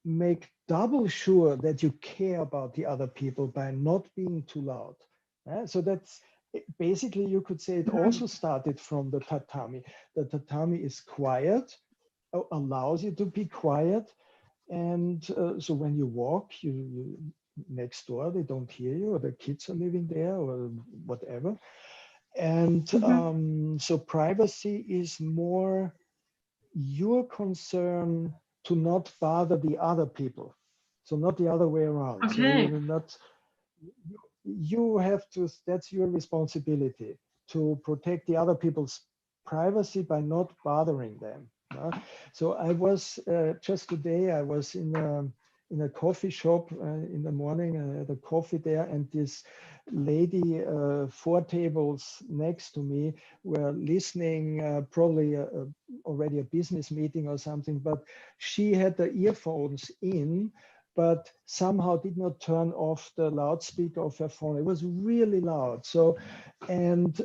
make double sure that you care about the other people by not being too loud. So that's basically, you could say it also started from the tatami. The tatami is quiet, allows you to be quiet. And so when you walk, you next door, they don't hear you, or the kids are living there, or whatever. And so privacy is more your concern to not bother the other people. So not the other way around. So Okay. you have to, that's your responsibility, to protect the other people's privacy by not bothering them. So I was just today, I was in a coffee shop in the morning. I had a coffee there, and this lady 4 tables next to me were listening, probably already a business meeting or something, but she had the earphones in, but somehow did not turn off the loudspeaker of her phone. It was really loud. So, and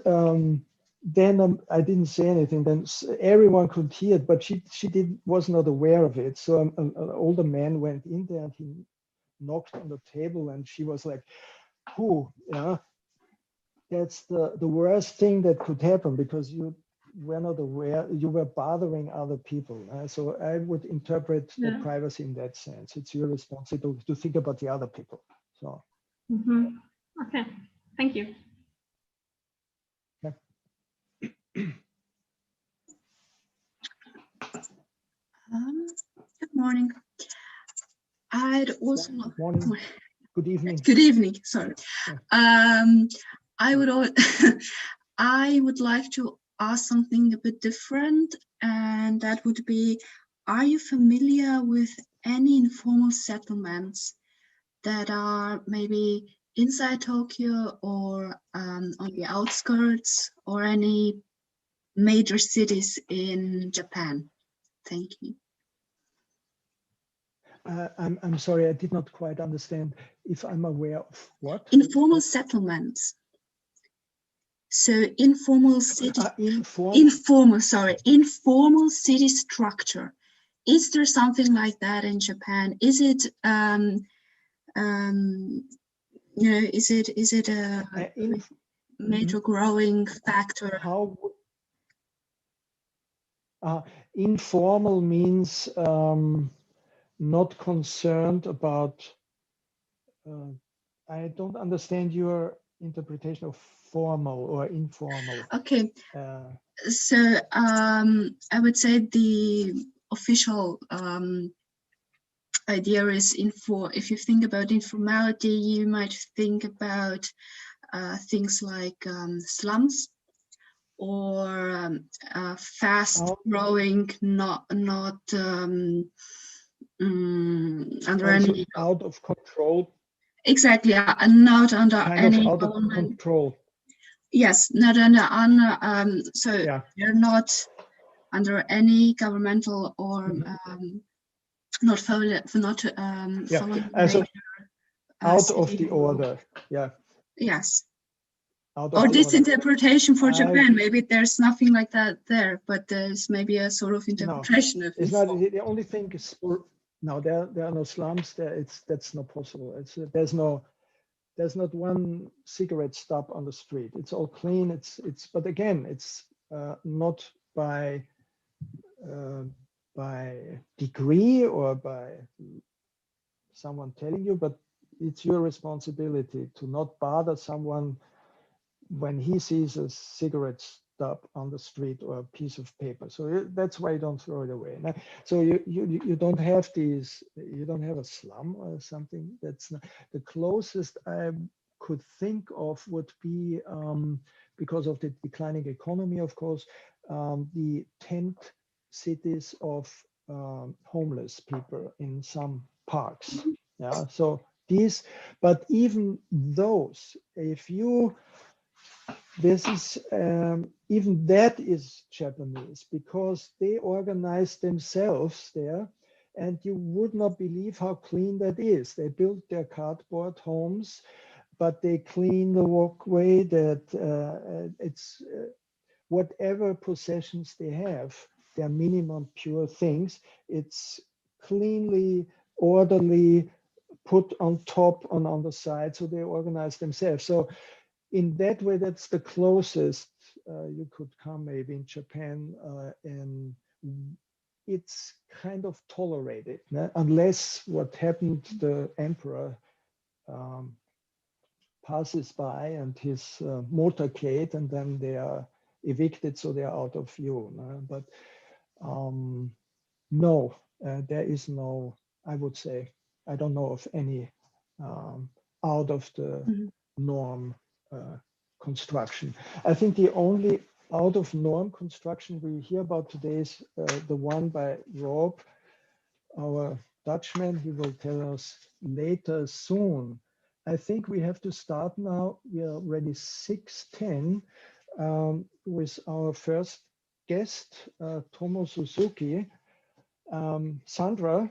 then I didn't say anything. Then everyone could hear it, but she was not aware of it. So an older man went in there and he knocked on the table, and she was like, "Who? Yeah, that's the worst thing that could happen, because you were not aware, you were bothering other people." So I would interpret the privacy in that sense. It's your responsibility to think about the other people. So. Okay, thank you. Yeah. Good morning. I'd also morning. Good evening. Good evening. Sorry. Yeah. I would like to ask something a bit different, and that would be: are you familiar with any informal settlements that are maybe inside Tokyo or on the outskirts, or any major cities in Japan? Thank you. I'm sorry, I did not quite understand. If I'm aware of what? Informal settlements. So informal city, informal city structure. Is there something like that in Japan? Is it, is it a major growing factor? How informal means not concerned about. I don't understand your interpretation of formal or informal. Okay, so I would say the official idea is if you think about informality, you might think about things like slums, or fast growing, not under any out of control. Exactly, not under any out of control. Yes, not under so yeah. They're not under any governmental or not following so out of the order. Yeah. Yes. Or this interpretation for Japan, maybe there's nothing like that there, but there's maybe a sort of interpretation of it's not. The only thing is Now there are no slums there. That's not possible. There's not one cigarette stop on the street. It's all clean. But again, it's not by degree or by someone telling you, but it's your responsibility to not bother someone when he sees a cigarette stub on the street or a piece of paper. So that's why you don't throw it away. So you don't have these, you don't have a slum or something. That's not, the closest I could think of would be, because of the declining economy, of course, the tent cities of homeless people in some parks. Yeah, so these, but even those, if you, this is, even that is Japanese, because they organize themselves there, and you would not believe how clean that is. They built their cardboard homes, but they clean the walkway, that it's whatever possessions they have, they're minimum pure things. It's cleanly, orderly, put on top and on the side, so they organize themselves. So in that way, that's the closest you could come maybe in Japan, and it's kind of tolerated, unless what happened, the emperor passes by and his motorcade, and then they are evicted, so they are out of view. But no, there is no, I would say, I don't know of any out of the norm construction. I think the only out of norm construction we hear about today is the one by Rob, our Dutchman. He will tell us later soon. I think we have to start now. We are already 6:10 with our first guest, Tomo Suzuki. Sandra?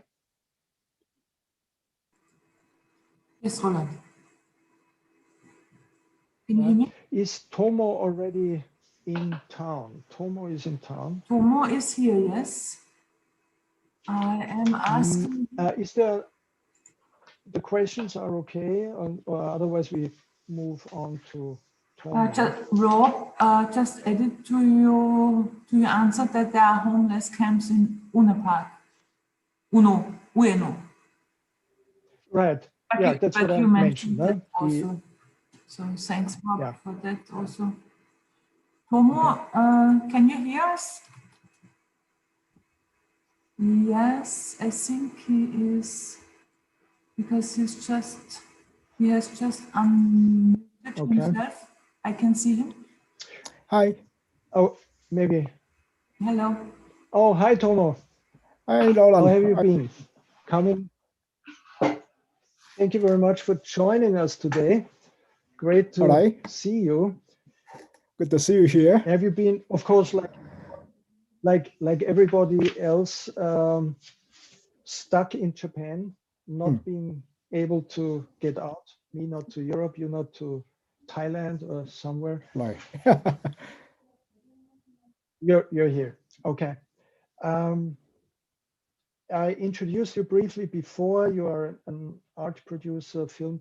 Yes, Roland. Can you hear me? Is Tomo already in town? Tomo is in town. Tomo is here, yes. I am asking. Is there, the questions are okay, or otherwise we move on to Tomo? Rob just added to your answer that there are homeless camps in Ueno. Right. But That's what I you mentioned. that also. So thanks, Rob, for that also. Tomo, can you hear us? Yes, I think he is, because he has just unmuted himself. I can see him. Hi. Oh, maybe. Hello. Oh, hi, Tomo. Hi, Roland. How have you been? Coming. Thank you very much for joining us today. Great to see you. Good to see you here. Have you been, of course, like everybody else, stuck in Japan, not being able to get out? Me not to Europe, you not to Thailand or somewhere. Right. You're here. Okay. I introduced you briefly before. You are an art producer, film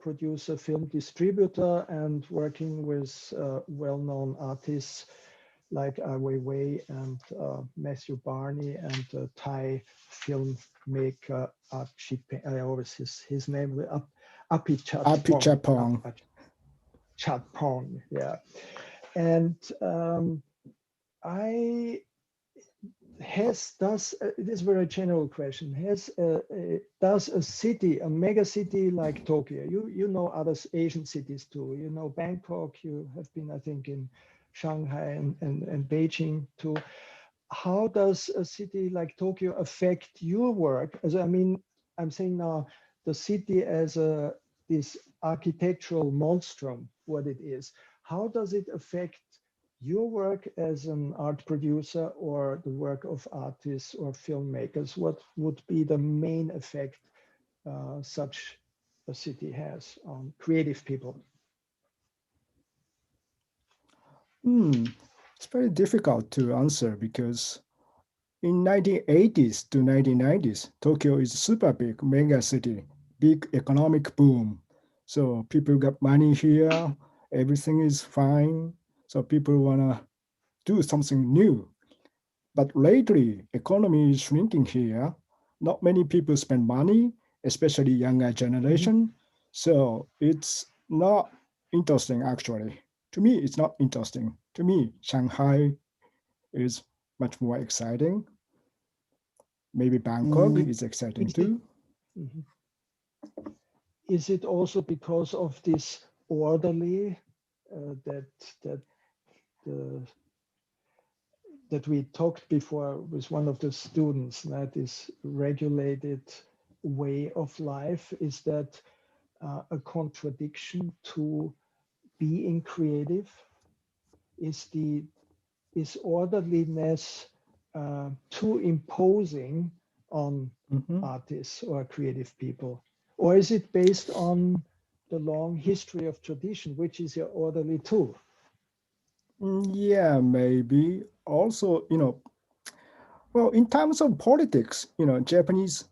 distributor, and working with well-known artists like Ai Weiwei and Matthew Barney, and Thai filmmaker I always his name Apichatpong. Chatpong, yeah. And it is a very general question. Does a city, a mega city like Tokyo, you know other Asian cities too, you know Bangkok, you have been, I think, in Shanghai and Beijing too. How does a city like Tokyo affect your work? I'm saying now the city as this architectural monstrum, what it is. How does it affect your work as an art producer or the work of artists or filmmakers? What would be the main effect such a city has on creative people? It's very difficult to answer because in 1980s to 1990s, Tokyo is super big mega city, big economic boom. So people got money here, everything is fine. So people wanna do something new. But lately, economy is shrinking here. Not many people spend money, especially younger generation. So it's not interesting actually. To me, it's not interesting. To me, Shanghai is much more exciting. Maybe Bangkok is exciting too. Is it also because of this orderly that we talked before with one of the students, that is regulated way of life? Is that a contradiction to being creative? Is orderliness too imposing on artists or creative people? Or is it based on the long history of tradition, which is orderly too? Yeah, maybe. Also, well, in terms of politics, Japanese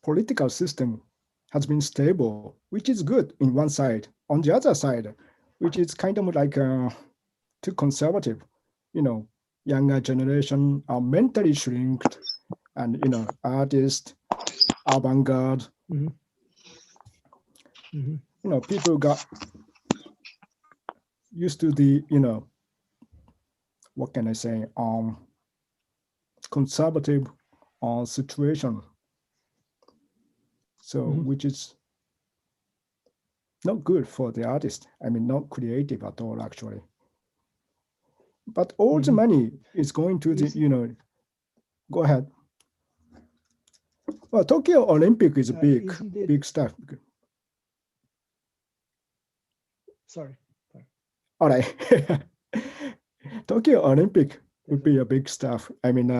political system has been stable, which is good in one side. On the other side, which is kind of like too conservative, younger generation are mentally shrinked, and artists, avant-garde, people got used to the, what can I say, conservative situation. So which is not good for the artist. I mean, not creative at all, actually. But all the money is going to the, go ahead. Well, Tokyo Olympic is big stuff. Sorry. All right. Tokyo Olympic would be a big stuff. I mean,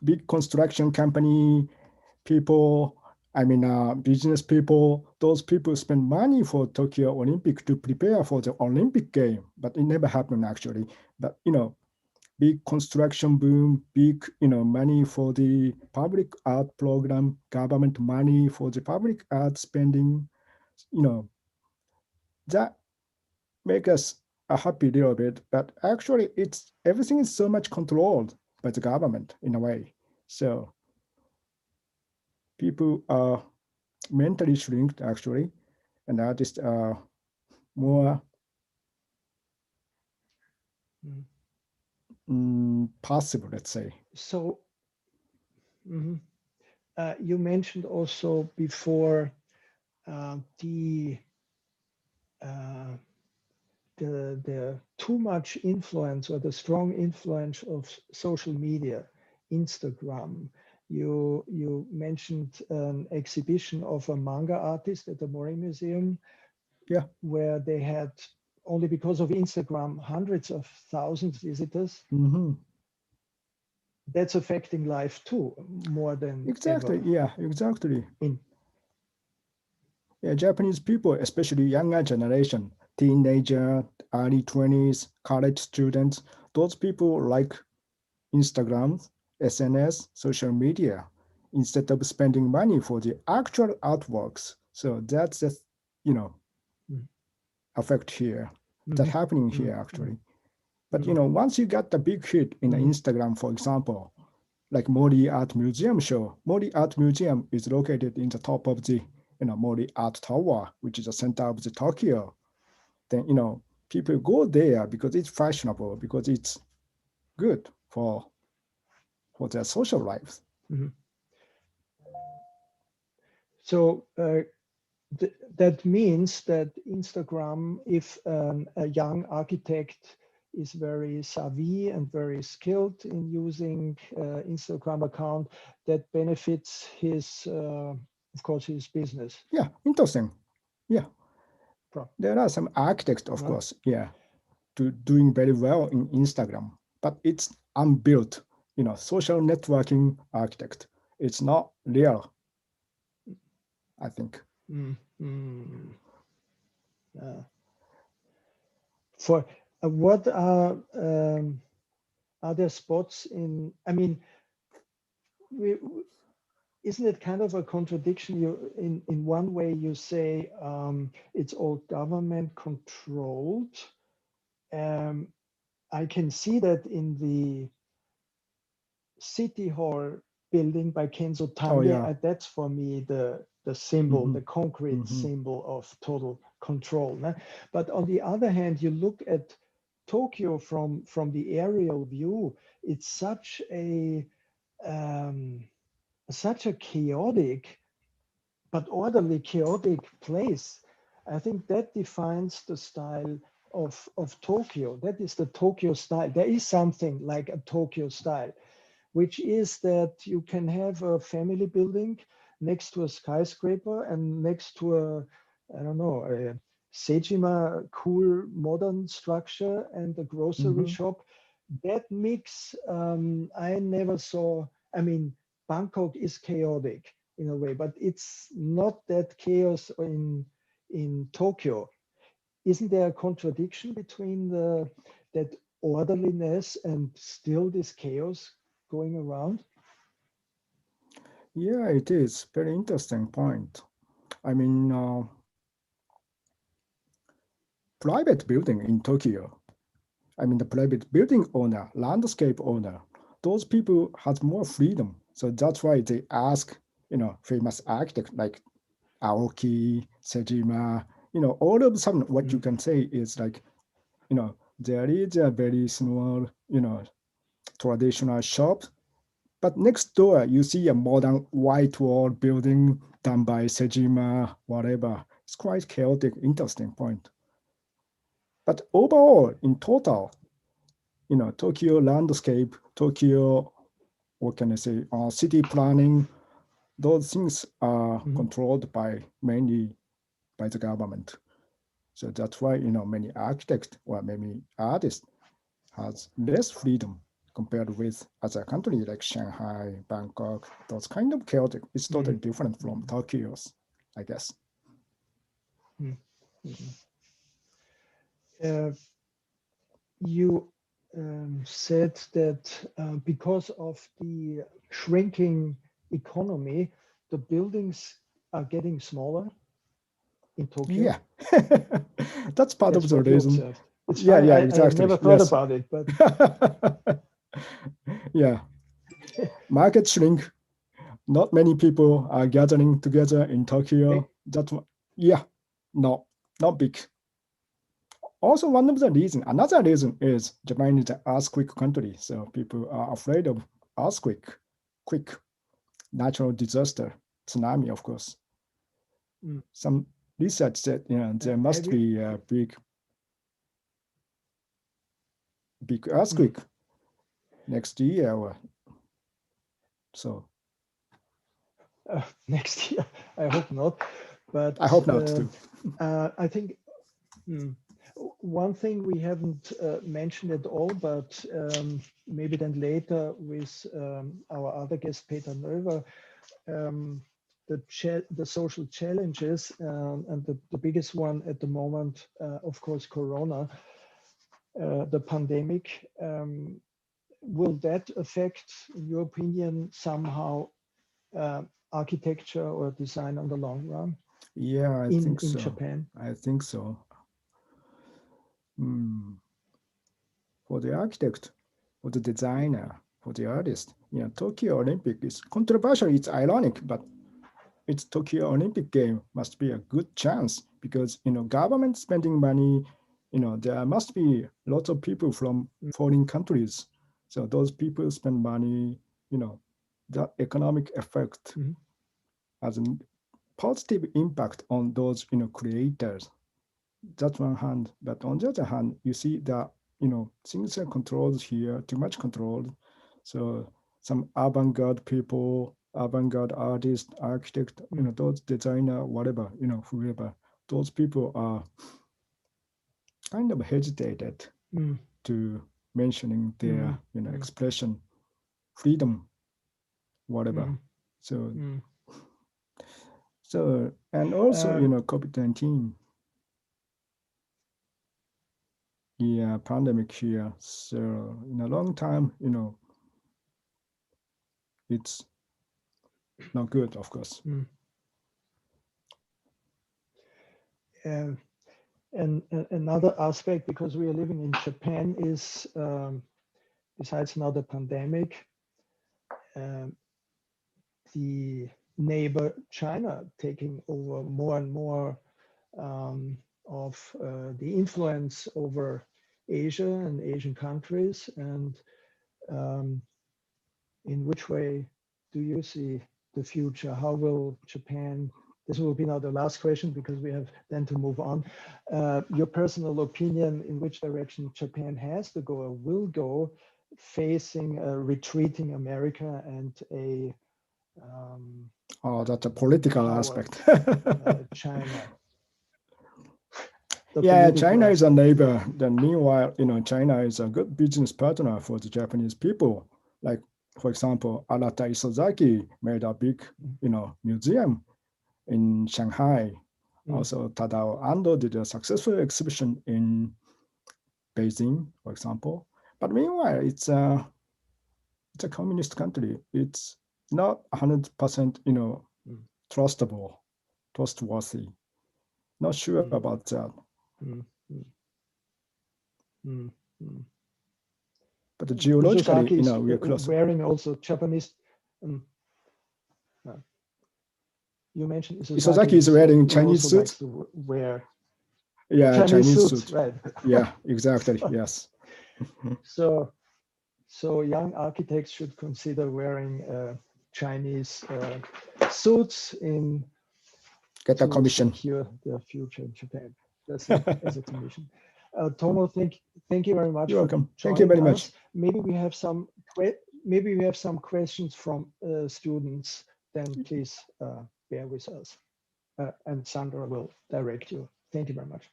big construction company people, business people, those people spend money for Tokyo Olympic to prepare for the Olympic game, but it never happened actually. But, big construction boom, big, money for the public art program, government money for the public art spending, that make us a happy little bit, but actually everything is so much controlled by the government in a way. So people are mentally shrinked actually, and artists are more possible, let's say. So you mentioned also before the too much influence or the strong influence of social media, Instagram. You mentioned an exhibition of a manga artist at the Mori Museum, where they had, only because of Instagram, hundreds of thousands of visitors. That's affecting life too, more than exactly ever. Yeah, exactly. Japanese people, especially younger generation, teenager, early 20s, college students, those people like Instagram, SNS, social media, instead of spending money for the actual artworks. So that's just, effect here. That's happening here actually. But once you get the big hit in Instagram, for example, like Mori Art Museum show, Mori Art Museum is located in the top of the Mori Art Tower, which is the center of the Tokyo. Then people go there because it's fashionable, because it's good for their social lives. So that means that Instagram, if a young architect is very savvy and very skilled in using Instagram account, that benefits his, of course, his business. Yeah, interesting. Yeah, there are some architects, of course, doing very well in Instagram, but it's unbuilt, social networking architect. It's not real, I think. For what are are there spots in, I mean, isn't it kind of a contradiction? You, in one way, you say it's all government controlled. I can see that in the City Hall building by Kenzo Tame. Oh, yeah. That's for me the symbol, the concrete symbol of total control. Né? But on the other hand, you look at Tokyo from the aerial view, it's such a chaotic but orderly chaotic place. I think that defines the style of Tokyo. That is the Tokyo style. There is something like a Tokyo style, which is that you can have a family building next to a skyscraper and next to a, I don't know, a Sejima cool modern structure and a grocery shop. That mix, I never saw. I mean, Bangkok is chaotic in a way, but it's not that chaos in Tokyo. Isn't there a contradiction between that orderliness and still this chaos going around? Yeah, it is very interesting point. I mean, private building in Tokyo, I mean, the private building owner, landscape owner, those people has more freedom. So that's why they ask, famous architects like Aoki, Sejima, all of a sudden what you can say is like, there is a very small, traditional shop, but next door you see a modern white wall building done by Sejima, whatever. It's quite chaotic, interesting point. But overall, in total, Tokyo landscape, Tokyo, what can I say, city planning, those things are controlled mainly by the government. So that's why, many architects or many artists has less freedom compared with other countries like Shanghai, Bangkok, those kind of chaotic. It's totally different from Tokyo's, I guess. You said that because of the shrinking economy, the buildings are getting smaller in Tokyo. Yeah, that's part of the what you reason. observed. It's Yeah, funny. yeah, I exactly. never thought Yes. about it, but yeah, market shrink. Not many people are gathering together in Tokyo. That's what, yeah, no, not big. Also, one of the reasons, another reason is Japan is an earthquake country, so people are afraid of earthquake, quick natural disaster, tsunami, of course. Some research said, there must be a big earthquake next year or so. Next year, I hope not. But I hope not too. I think one thing we haven't mentioned at all, but maybe then later with our other guest, Peter Noever, the social challenges and the biggest one at the moment, of course, Corona, the pandemic. Will that affect, in your opinion, somehow architecture or design on the long run? Yeah, I think so. In Japan? I think so. For the architect, for the designer, for the artist, Tokyo Olympic is controversial. It's ironic, but it's Tokyo Olympic game must be a good chance because government spending money. There must be lots of people from foreign countries. So those people spend money. The economic effect has a positive impact on those creators. That's one hand, but on the other hand, you see that things are controlled here, too much controlled. So some avant-garde people, avant-garde artists, architect, those designer, whatever, whoever, those people are kind of hesitated to mentioning their expression, freedom, whatever. So and also COVID-19. yeah, pandemic here. So in a long time, you know, it's not good, of course. And another aspect, because we are living in Japan, is besides now the pandemic, the neighbor China taking over more and more of the influence over Asia and Asian countries. And in which way do you see the future? How will Japan, this will be now the last question because we have then to move on. Your personal opinion in which direction Japan has to go or will go, facing a retreating America and a Oh, that's a political power, aspect. China. Yeah, China is a neighbor. Then meanwhile, you know, China is a good business partner for the Japanese people. Like, for example, Arata Isozaki made a big, you know, museum in Shanghai. Also, Tadao Ando did a successful exhibition in Beijing, for example. But meanwhile, it's a communist country. It's not 100%, you know, trustworthy. Not sure about that. But geologically, you know, we are close. Wearing also Japanese. You mentioned Isozaki is wearing Chinese suits. Likes to wear Chinese suits, right? Yeah, exactly. Yes. So young architects should consider wearing Chinese suits in get a commission. Secure their future in Japan. That's as a commission. Tomo, thank you very much. You're welcome. Thank you very much. Maybe we have some questions from students. Then please bear with us, and Sandra will direct you. Thank you very much.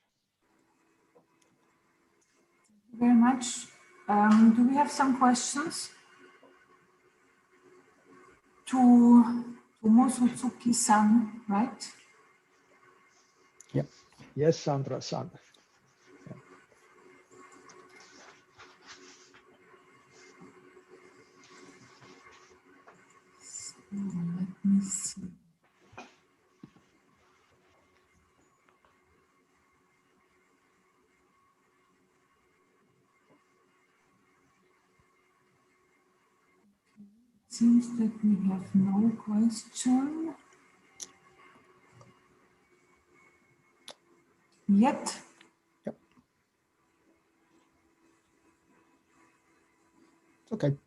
Very much. Do we have some questions to Tomo Suzuki-san, right? Yeah. Yes, Sandra. Let me see. Seems that we have no question yet. Yep. It's okay.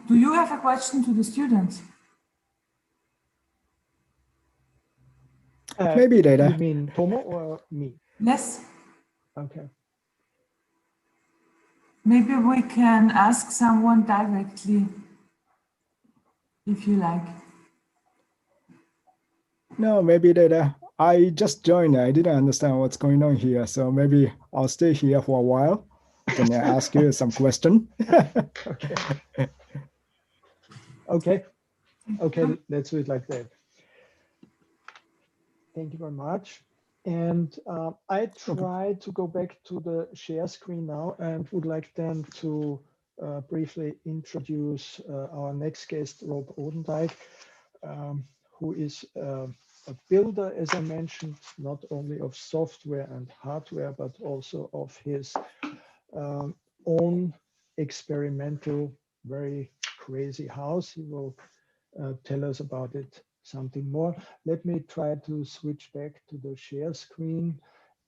Do you have a question to the students? Maybe later. You mean Tomo or me? Yes. Okay. Maybe we can ask someone directly, if you like. No, maybe later. I just joined. I didn't understand what's going on here. So maybe I'll stay here for a while. Then I ask you some question. Okay, let's do it like that. Thank you very much. And I try to go back to the share screen now and would like then to briefly introduce our next guest, Rob Odendyk, who is a builder, as I mentioned, not only of software and hardware, but also of his own experimental, very crazy house. He will tell us about it something more. Let me try to switch back to the share screen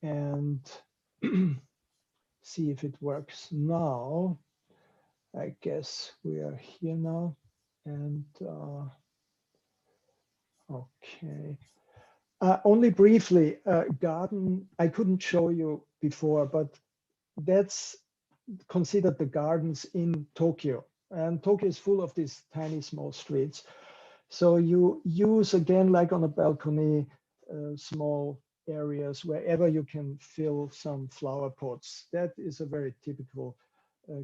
and see if it works now. I guess we are here now. And okay. Only briefly, garden, I couldn't show you before, but that's considered the gardens in Tokyo. And Tokyo is full of these tiny, small streets. So you use, again, like on a balcony, small areas wherever you can fill some flower pots. That is a very typical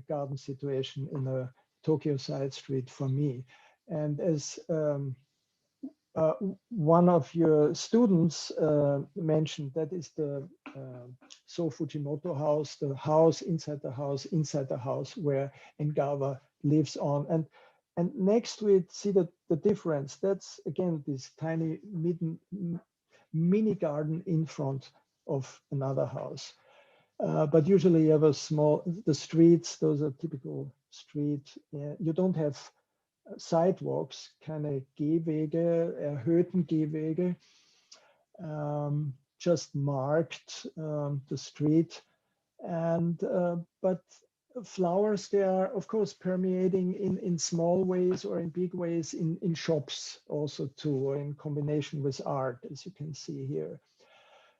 garden situation in a Tokyo side street for me. And as one of your students mentioned, that is the So Fujimoto house, the house inside the house where Engawa lives on. And next to it, see the difference. That's again this tiny mini garden in front of another house. But usually you have a small, the streets, those are typical street. You don't have sidewalks, keine Gehwege, erhöhten Gehwege, just marked the street. And but flowers, they are of course permeating in small ways or in big ways in shops also too, or in combination with art, as you can see here.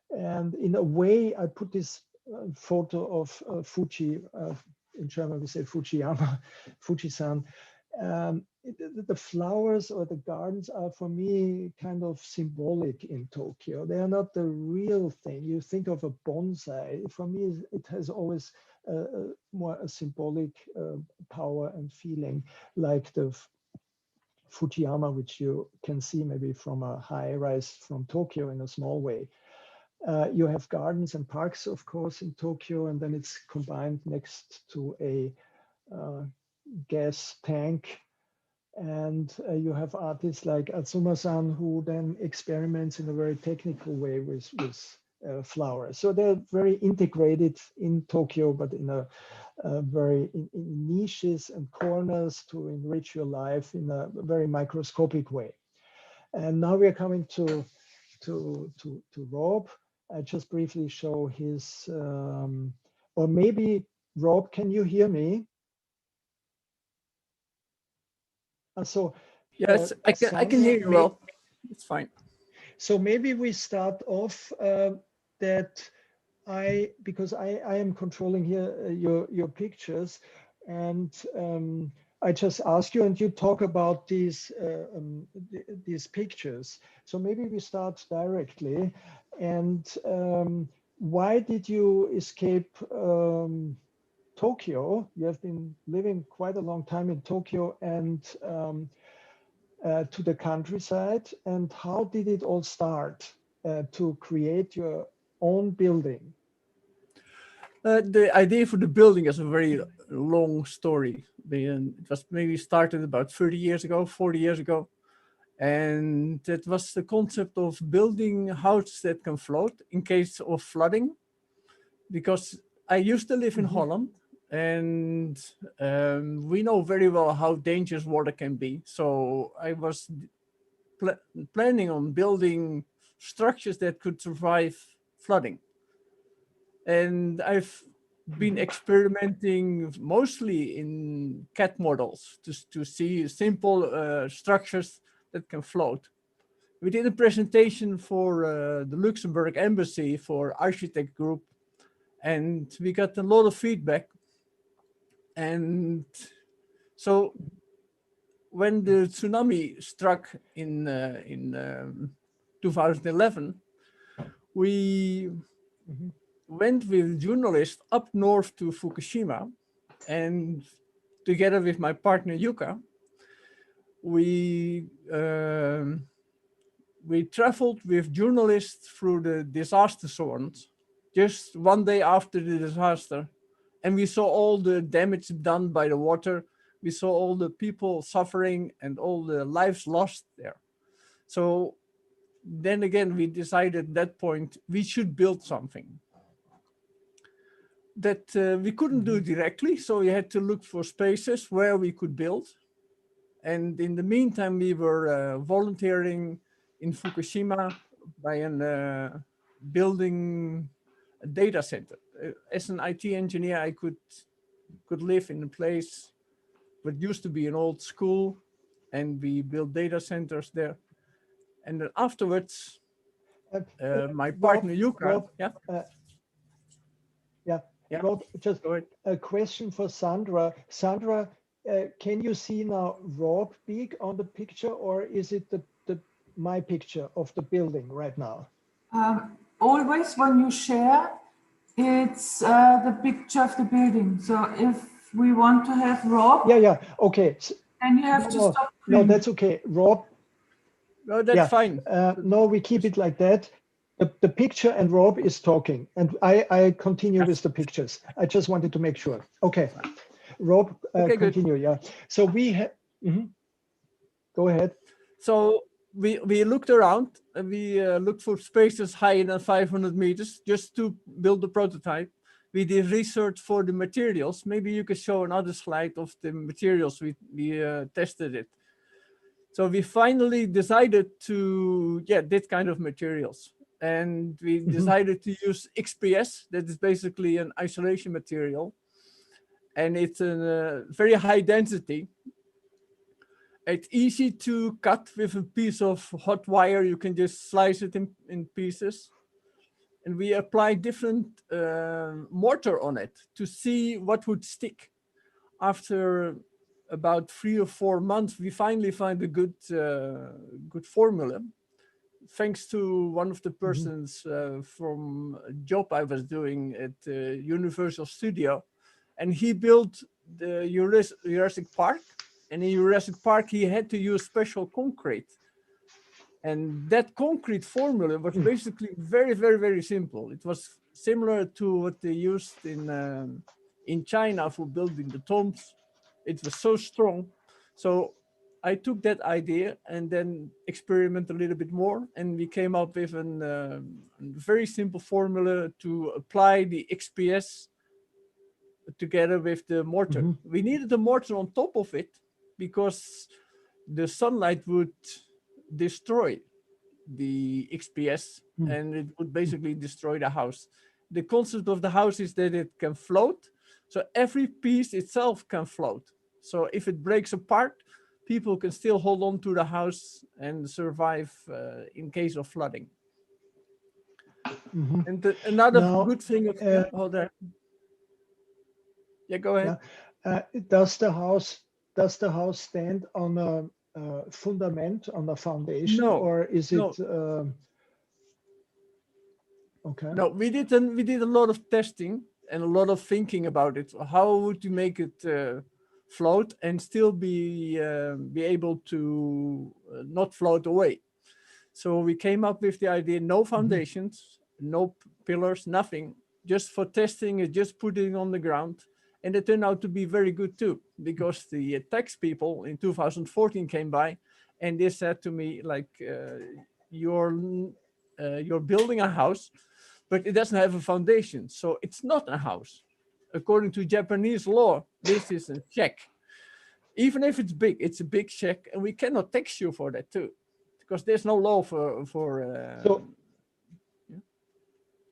And in a way, I put this photo of Fuji, in German we say Fujiyama, Fuji-san. The flowers or the gardens are for me kind of symbolic in Tokyo. They are not the real thing. You think of a bonsai. For me, it has always more a symbolic power and feeling, like the Fujiyama, which you can see maybe from a high rise from Tokyo in a small way. You have gardens and parks, of course, in Tokyo, and then it's combined next to a gas tank. And you have artists like Atsuma-san, who then experiments in a very technical way with flowers. So they're very integrated in Tokyo, but in a very in niches and corners to enrich your life in a very microscopic way. And now we are coming to Rob. I just briefly show his, or maybe Rob, can you hear me? So yes, I can hear you well. It's fine. So maybe we start off that because I am controlling here your pictures, and I just ask you, and you talk about these pictures. So maybe we start directly. And why did you escape Tokyo? You have been living quite a long time in Tokyo and to the countryside. And how did it all start to create your own building? The idea for the building is a very long story. It was maybe started about 30 years ago, 40 years ago. And it was the concept of building houses that can float in case of flooding. Because I used to live in Holland, and we know very well how dangerous water can be. So I was planning on building structures that could survive flooding. And I've been experimenting mostly in CAD models to see simple structures that can float. We did a presentation for the Luxembourg embassy for architect group, and we got a lot of feedback. And so when the tsunami struck in 2011, we went with journalists up north to Fukushima, and together with my partner Yuka, we traveled with journalists through the disaster zones just one day after the disaster, and we saw all the damage done by the water. We saw all the people suffering and all the lives lost there. So then again, we decided at that point we should build something that we couldn't do directly. So we had to look for spaces where we could build. And in the meantime, we were volunteering in Fukushima by building a data center. As an IT engineer, I could live in a place that used to be an old school, and we built data centers there. And then afterwards, my partner Yuka, Rob, just a question for Sandra. Sandra, can you see now Rob big on the picture, or is it my picture of the building right now? Always when you share, it's the picture of the building. So if we want to have Rob, Yeah. Okay. then you have to No, stop. no, screen. that's okay. Rob, No, that's yeah, fine. no, we keep it like that. The picture and Rob is talking, and I continue with the pictures. I just wanted to make sure. Okay, Rob, Okay, good. continue. Yeah. So we have. Go ahead. So we looked around and we looked for spaces higher than 500 meters just to build the prototype. We did research for the materials. Maybe you could show another slide of the materials we tested it. So we finally decided to get this kind of materials. And we decided to use XPS, that is basically an isolation material. And it's a very high density. It's easy to cut with a piece of hot wire. You can just slice it in pieces. And we applied different mortar on it to see what would stick. After about 3 or 4 months, we finally find a good formula. Thanks to one of the persons from a job I was doing at Universal Studio. And he built the Jurassic Park. And in Jurassic Park, he had to use special concrete. And that concrete formula was basically very, very, very simple. It was similar to what they used in China for building the tombs. It was so strong. So I took that idea and then experimented a little bit more. And we came up with a very simple formula to apply the XPS together with the mortar. We needed the mortar on top of it because the sunlight would destroy the XPS and it would basically destroy the house. The concept of the house is that it can float. So every piece itself can float. So if it breaks apart, people can still hold on to the house and survive in case of flooding. And another good thing of hold on. Yeah, go ahead. Does the house stand on a fundament, on a foundation, or is it? Okay. No, we did a lot of testing and a lot of thinking about it. How would you make it float and still be able to not float away? So we came up with the idea: no foundations, no pillars, nothing. Just for testing it, just putting it on the ground. And it turned out to be very good too, because the tax people in 2014 came by and they said to me, like, you're building a house, but it doesn't have a foundation. So it's not a house. According to Japanese law, this is a shack. Even if it's big, it's a big shack, and we cannot tax you for that too, because there's no law for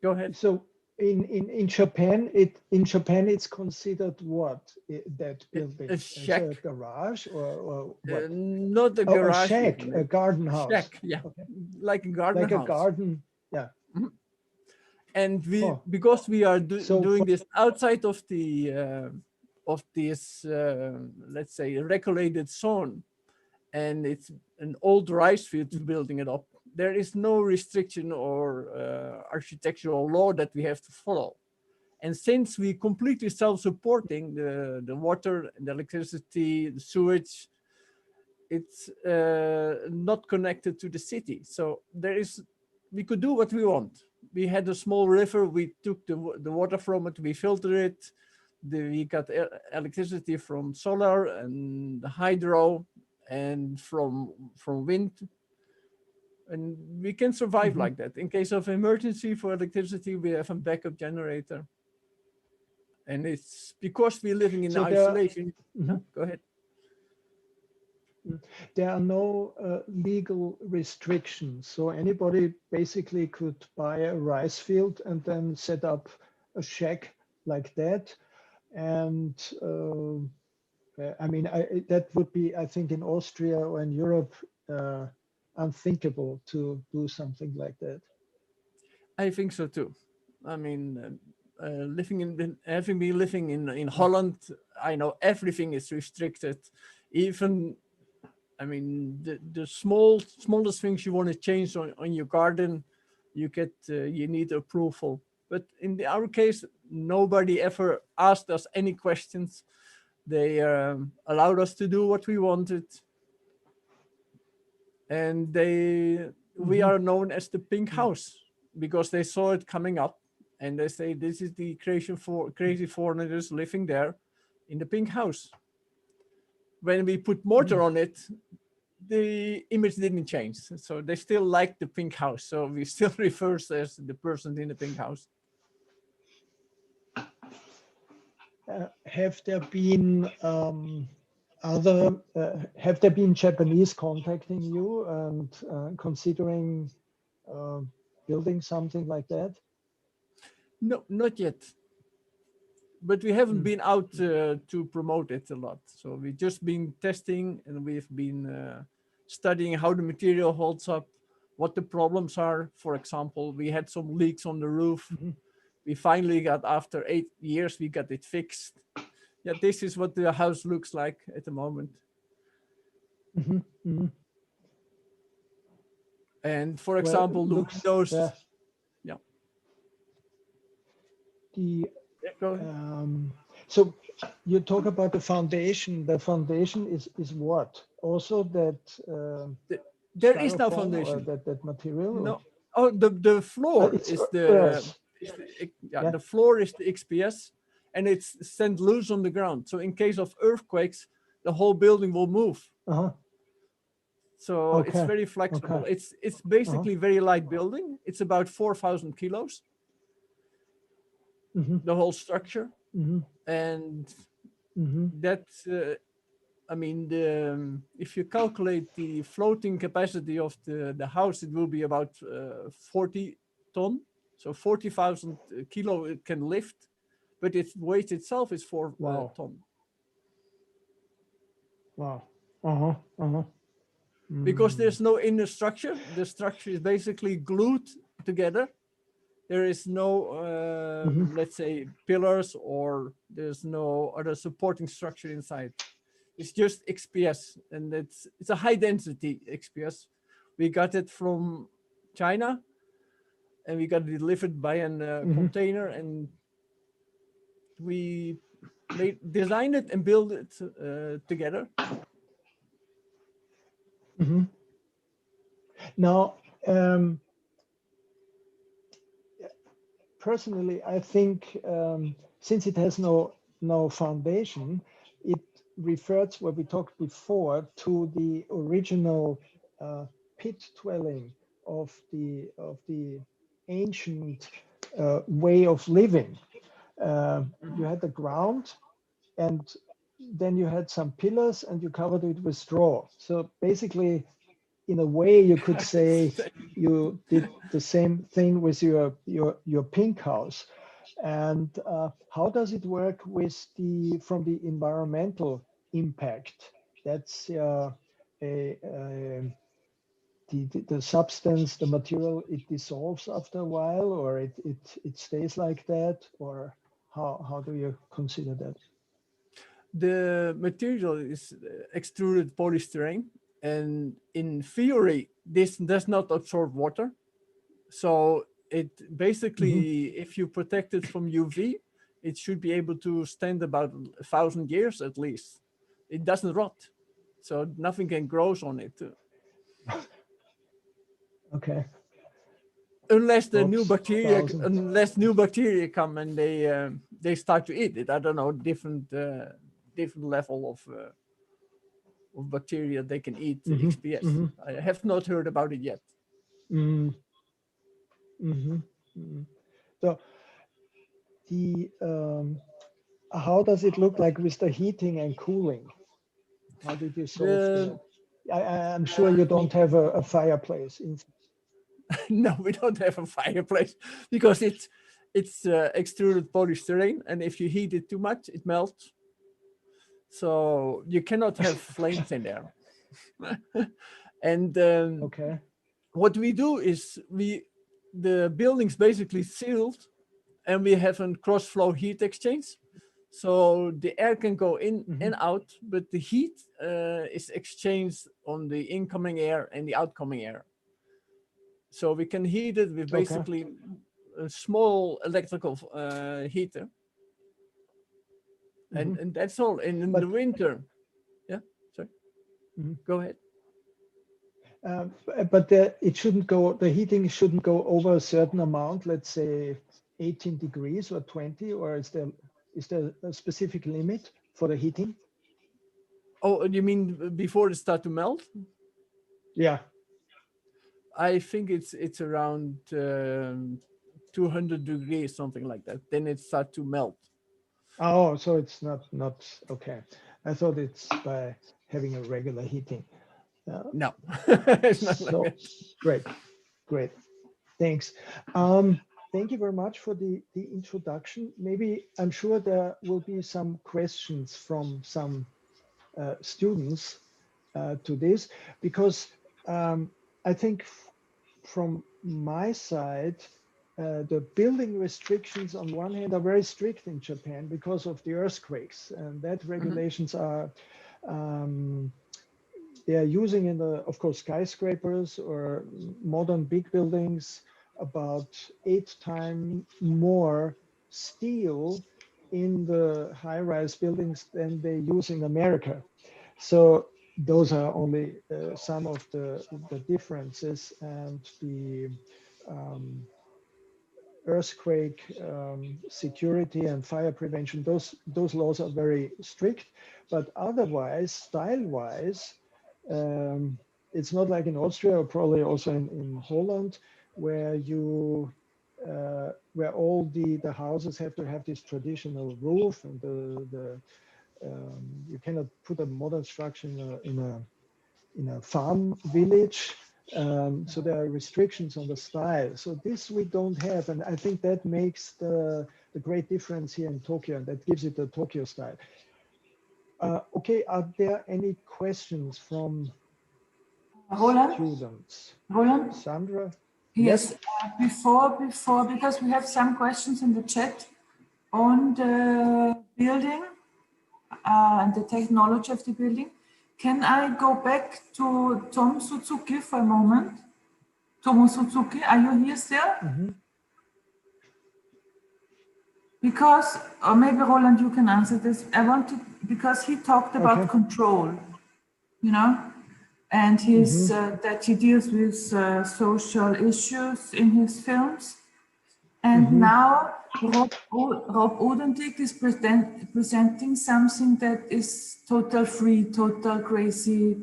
Go ahead. So in Japan, it's considered what, that building? A shack. Is it a garage or what? Not a garage. A shack, a garden house. Shack, yeah, okay. Like a garden like house. Like a garden, yeah. And because we are doing this outside of the this let's say regulated zone, and it's an old rice field building it up, there is no restriction or architectural law that we have to follow. And since we completely self-supporting, the water, the electricity, the sewage, it's not connected to the city. So we could do what we want. We had a small river, we took the water from it, we filtered it, we got electricity from solar and hydro and from wind. And we can survive like that. In case of emergency for electricity, we have a backup generator. And it's because we're living in isolation. Go ahead. There are no legal restrictions. So anybody basically could buy a rice field and then set up a shack like that. And I mean, that would be, I think, in Austria or in Europe, unthinkable to do something like that. I think so too. I mean, having been living in Holland, I know everything is restricted. Even, I mean, the smallest things you want to change on your garden, you need approval. But in our case, nobody ever asked us any questions. They allowed us to do what we wanted. And we are known as the pink house because they saw it coming up and they say, this is the crazy foreigners living there in the pink house. When we put mortar on it, the image didn't change. So they still like the pink house. So we still refer as the person in the pink house. Have there been have there been Japanese contacting you and considering building something like that? No, not yet. But we haven't been out to promote it a lot. So we've just been testing and we've been studying how the material holds up, what the problems are. For example, we had some leaks on the roof. We finally got, after 8 years, we got it fixed. Yeah, this is what the house looks like at the moment. And for example, the windows. So you talk about the foundation. The foundation is what? Also that there is no foundation. That material? No. Oh, the floor is the the floor is the XPS, and it's sent loose on the ground. So in case of earthquakes, the whole building will move. So it's very flexible. It's basically very light building. It's about 4,000 kilos. The whole structure, and that's I mean, if you calculate the floating capacity of the house, it will be about 40 ton. So 40,000 kilo it can lift, but its weight itself is 4 ton. Wow. Because there's no inner structure. The structure is basically glued together. There is no, let's say, pillars, or there's no other supporting structure inside. It's just XPS, and it's a high density XPS. We got it from China, and we got it delivered by a container, and we designed it and built it together. Now, personally, I think since it has no foundation, it refers, what we talked before, to the original pit dwelling of the ancient way of living. You had the ground, and then you had some pillars, and you covered it with straw. So basically, in a way, you could say you did the same thing with your pink house. And how does it work with from the environmental impact? That's the substance, the material, it dissolves after a while, or it stays like that, or how do you consider that? The material is extruded polystyrene, and in theory, this does not absorb water. So it basically, if you protect it from UV, it should be able to stand about 1,000 years at least. It doesn't rot, so nothing can grow on it. Okay. Unless the new bacteria come and they start to eat it. I don't know, different level of bacteria they can eat XPS. I have not heard about it yet. So how does it look like with the heating and cooling? How did you solve that? I'm sure you don't have a fireplace. No, we don't have a fireplace because it's extruded polystyrene, and if you heat it too much, it melts. So you cannot have flames in there. And what we do is the building's basically sealed, and we have a cross-flow heat exchange. So the air can go in and out, but the heat is exchanged on the incoming air and the outgoing air. So we can heat it with basically a small electrical heater. And that's all. And in the winter, yeah, sorry, go ahead. But it shouldn't go, the heating shouldn't go over a certain amount, let's say 18 degrees or 20, or is there a specific limit for the heating? Oh, you mean before it starts to melt? Yeah. I think it's around 200 degrees, something like that. Then it starts to melt. Oh, so it's not okay. I thought it's by having a regular heating. No, it's not so like that. Great, thanks. Thank you very much for the introduction. Maybe I'm sure there will be some questions from some students to this, because I think from my side, the building restrictions on one hand are very strict in Japan because of the earthquakes, and that regulations are they are using in the, of course, skyscrapers or modern big buildings about 8 times more steel in the high-rise buildings than they use in America. So those are only some of the differences, and the earthquake security and fire prevention, those laws are very strict. But otherwise, style-wise, it's not like in Austria, or probably also in Holland, where you where all the houses have to have this traditional roof, and you cannot put a modern structure in a farm village. So there are restrictions on the style. So this we don't have, and I think that makes the great difference here in Tokyo, and that gives it the Tokyo style. Okay, are there any questions from Roland? students? Roland? Sandra? Yes, before, because we have some questions in the chat on the building and the technology of the building. Can I go back to Tomo Suzuki for a moment? Tomo Suzuki, are you here still? Because, or maybe Roland, you can answer this. I want to, because he talked about control, you know, and his that he deals with social issues in his films. And now Rob Odendyk is presenting something that is total free, total crazy,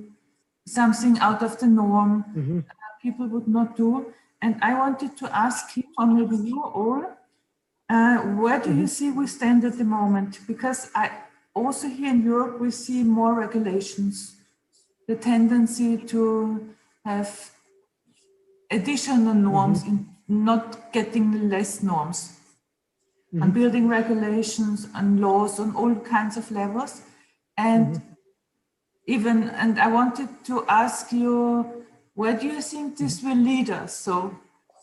something out of the norm people would not do. And I wanted to ask him, or maybe you all, where do you see we stand at the moment? Because I also here in Europe, we see more regulations, the tendency to have additional norms, in not getting less norms, and building regulations and laws on all kinds of levels. And and I wanted to ask you, where do you think this will lead us? So,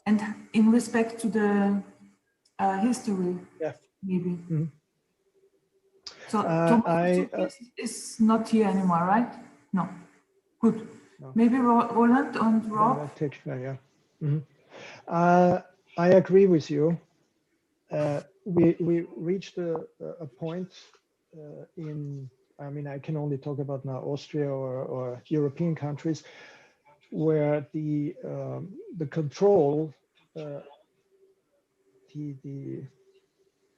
and in respect to the history, maybe. So Tomo is not here anymore, right? No. Good. No. Maybe Roland and Rob. I agree with you. We reached a point in, I mean, I can only talk about now Austria or European countries, where the control, the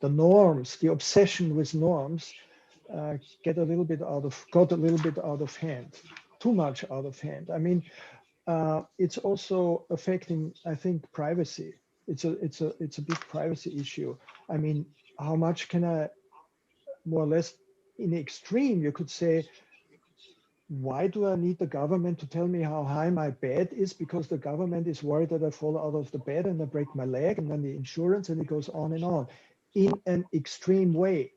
norms, the obsession with norms, got a little bit out of hand, too much out of hand. I mean, it's also affecting, I think, privacy. It's a big privacy issue. I mean, how much can I, more or less, in the extreme, you could say, why do I need the government to tell me how high my bed is? Because the government is worried that I fall out of the bed and I break my leg, and then the insurance, and it goes on and on in an extreme way.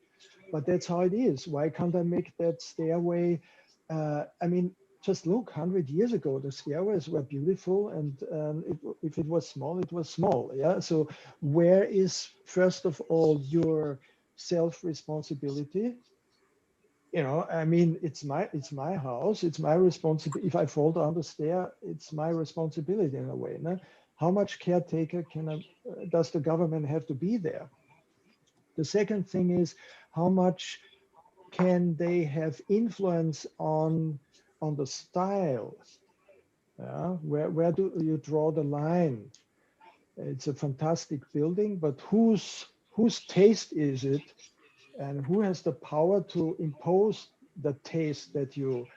But that's how it is. Why can't I make that stairway? I mean, just look, 100 years ago, the stairways were beautiful, and if it was small, it was small. Yeah. So where is, first of all, your self-responsibility? You know, I mean, it's my house, it's my responsibility. If I fall down the stair, it's my responsibility in a way. No? how much caretaker does the government have to be there? The second thing is, how much can they have influence on the style? Where do you draw the line? It's a fantastic building, but whose taste is it, and who has the power to impose the taste that you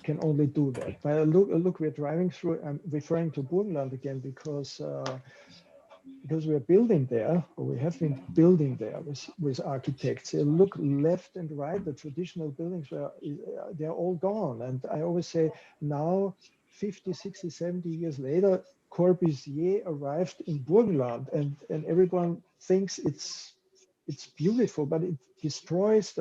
can only do that? But look, we're driving through. I'm referring to Burgenland again because we're building there, or we have been building there with architects. Look left and right, the traditional buildings they're all gone. And I always say now, 50, 60, 70 years later, Corbusier arrived in Burgenland, and everyone thinks it's beautiful, but it destroys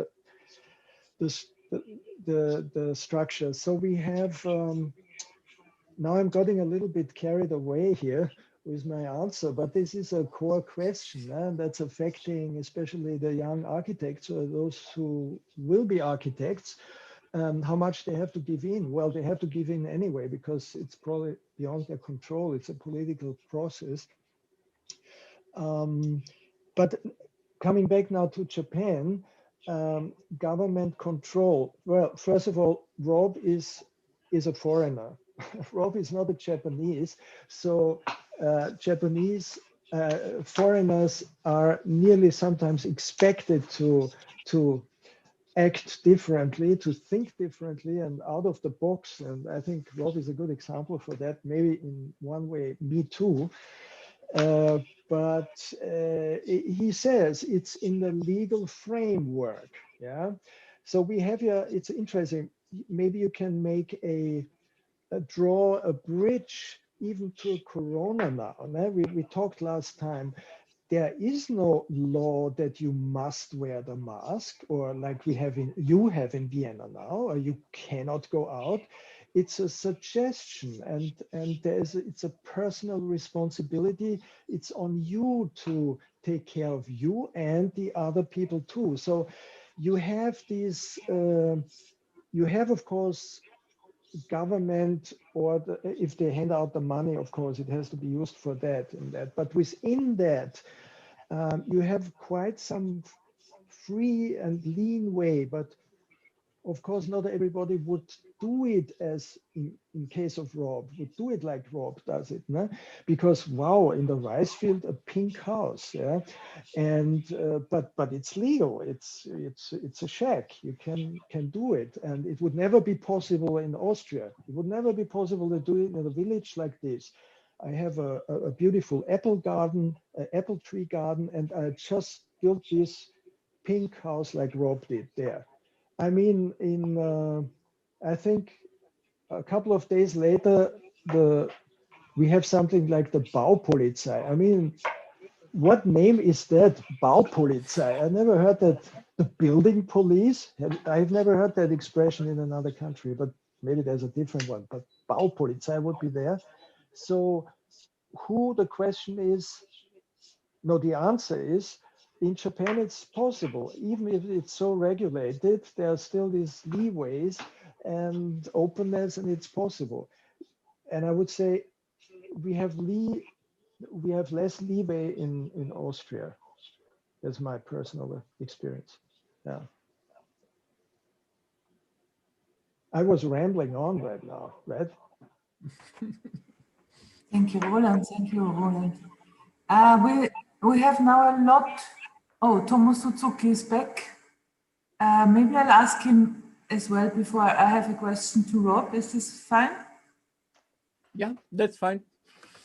the structure. So we have, now I'm getting a little bit carried away here with my answer, but this is a core question, and that's affecting especially the young architects, or those who will be architects, how much they have to give in. Well, they have to give in anyway, because it's probably beyond their control. It's a political process. But coming back now to Japan, government control. Well, first of all, Rob is a foreigner. Rob is not a Japanese. So Japanese foreigners are nearly sometimes expected to act differently, to think differently and out of the box. And I think Rob is a good example for that. Maybe in one way, me too. But he says it's in the legal framework. Yeah. So we have here, it's interesting. Maybe you can make draw a bridge even to Corona now. We talked last time. There is no law that you must wear the mask, or like you have in Vienna now, or you cannot go out. It's a suggestion, and it's a personal responsibility. It's on you to take care of you and the other people too. So you have these, you have, of course, government, or if they hand out the money, of course, it has to be used for that and that. But within that, you have quite some free and lean way. But of course, not everybody would do it as in case of Rob, would do it like Rob does it, no? Because wow, in the rice field, a pink house, yeah, and but it's legal. It's a shack. You can do it, and it would never be possible in Austria. It would never be possible to do it in a village like this. I have a beautiful apple garden, an apple tree garden, and I just built this pink house like Rob did there. I mean, I think a couple of days later, we have something like the Baupolizei. I mean, what name is that? Baupolizei. I never heard that. The building police. I've never heard that expression in another country, but maybe there's a different one. But Baupolizei would be there. So, the question is? No, the answer is, in Japan, it's possible. Even if it's so regulated, there are still these leeways and openness, and it's possible. And I would say we have less leeway in Austria. That's my personal experience. Yeah. I was rambling on right now, right? Thank you, Roland. Thank you, Roland. We have now a lot. Oh, Tomo Suzuki is back. Maybe I'll ask him as well before I have a question to Rob. Is this fine? Yeah, that's fine.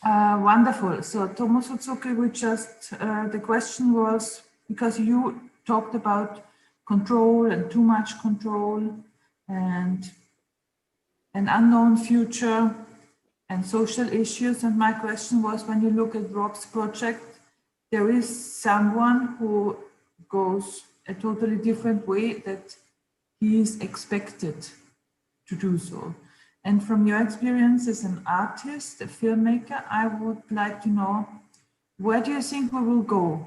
Wonderful. So Tomo Suzuki, the question was, because you talked about control and too much control and an unknown future and social issues. And my question was, when you look at Rob's project, there is someone who goes a totally different way that he is expected to do so. And from your experience as an artist, a filmmaker, I would like to know, where do you think we will go?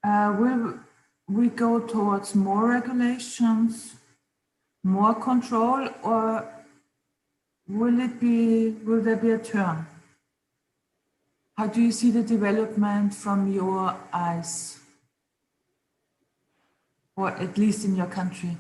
Will we go towards more regulations, more control, or will there be a turn? How do you see the development from your eyes? Or at least in your country?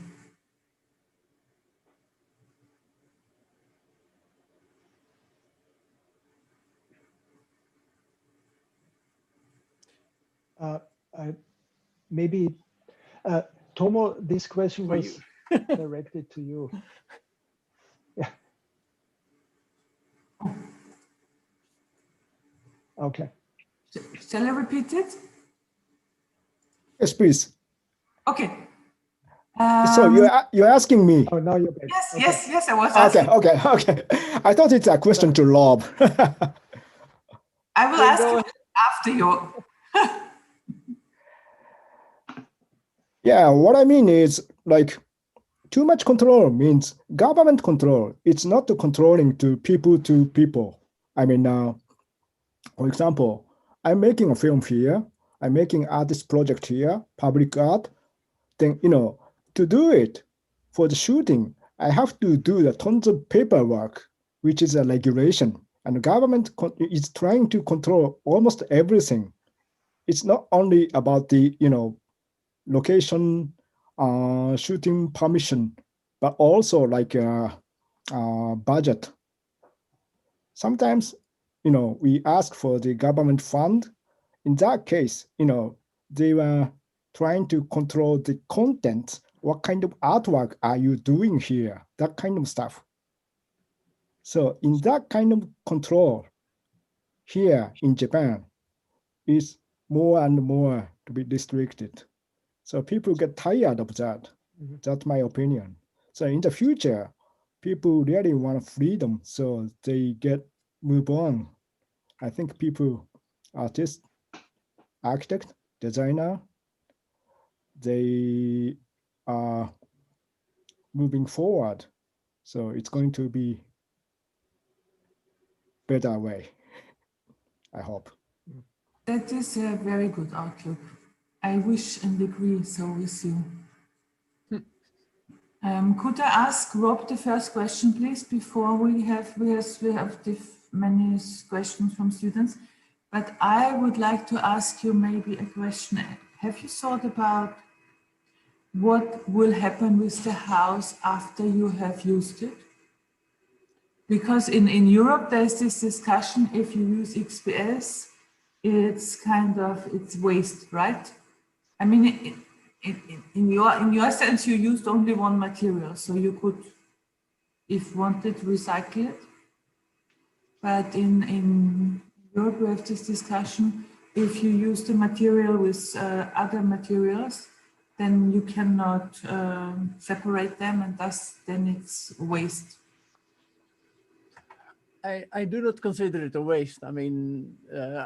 Maybe, Tomo, this question was directed to you. Yeah. Okay. Shall I repeat it? Yes, please. Okay. So you're asking me. Oh, now you're back. Yes, Okay. yes, I was asking. Okay. I thought it's a question to Rob. I will ask you after you. Yeah, what I mean is like too much control means government control. It's not controlling to people. I mean, for example, I'm making a film here. I'm making artist project here, public art. Then, to do it for the shooting, I have to do the tons of paperwork, which is a regulation. And the government is trying to control almost everything. It's not only about the, location, shooting permission, but also like budget. Sometimes, we ask for the government fund. In that case, they were trying to control the content. What kind of artwork are you doing here? That kind of stuff. So in that kind of control here in Japan is more and more to be restricted. So people get tired of that. Mhm. That's my opinion. So in the future, people really want freedom, so they move on. I think people, artists, architect, designer, they are moving forward. So it's going to be better way, I hope. That is a very good outlook. I wish and agree so with you. Could I ask Rob the first question, please, before we have many questions from students? But I would like to ask you maybe a question. Have you thought about what will happen with the house after you have used it? Because in Europe, there's this discussion, if you use XPS, it's waste, right? I mean, in your sense, you used only one material, so you could, if wanted, recycle it. But in Europe, we have this discussion, if you use the material with other materials, then you cannot separate them, and thus then it's waste. I do not consider it a waste. I mean,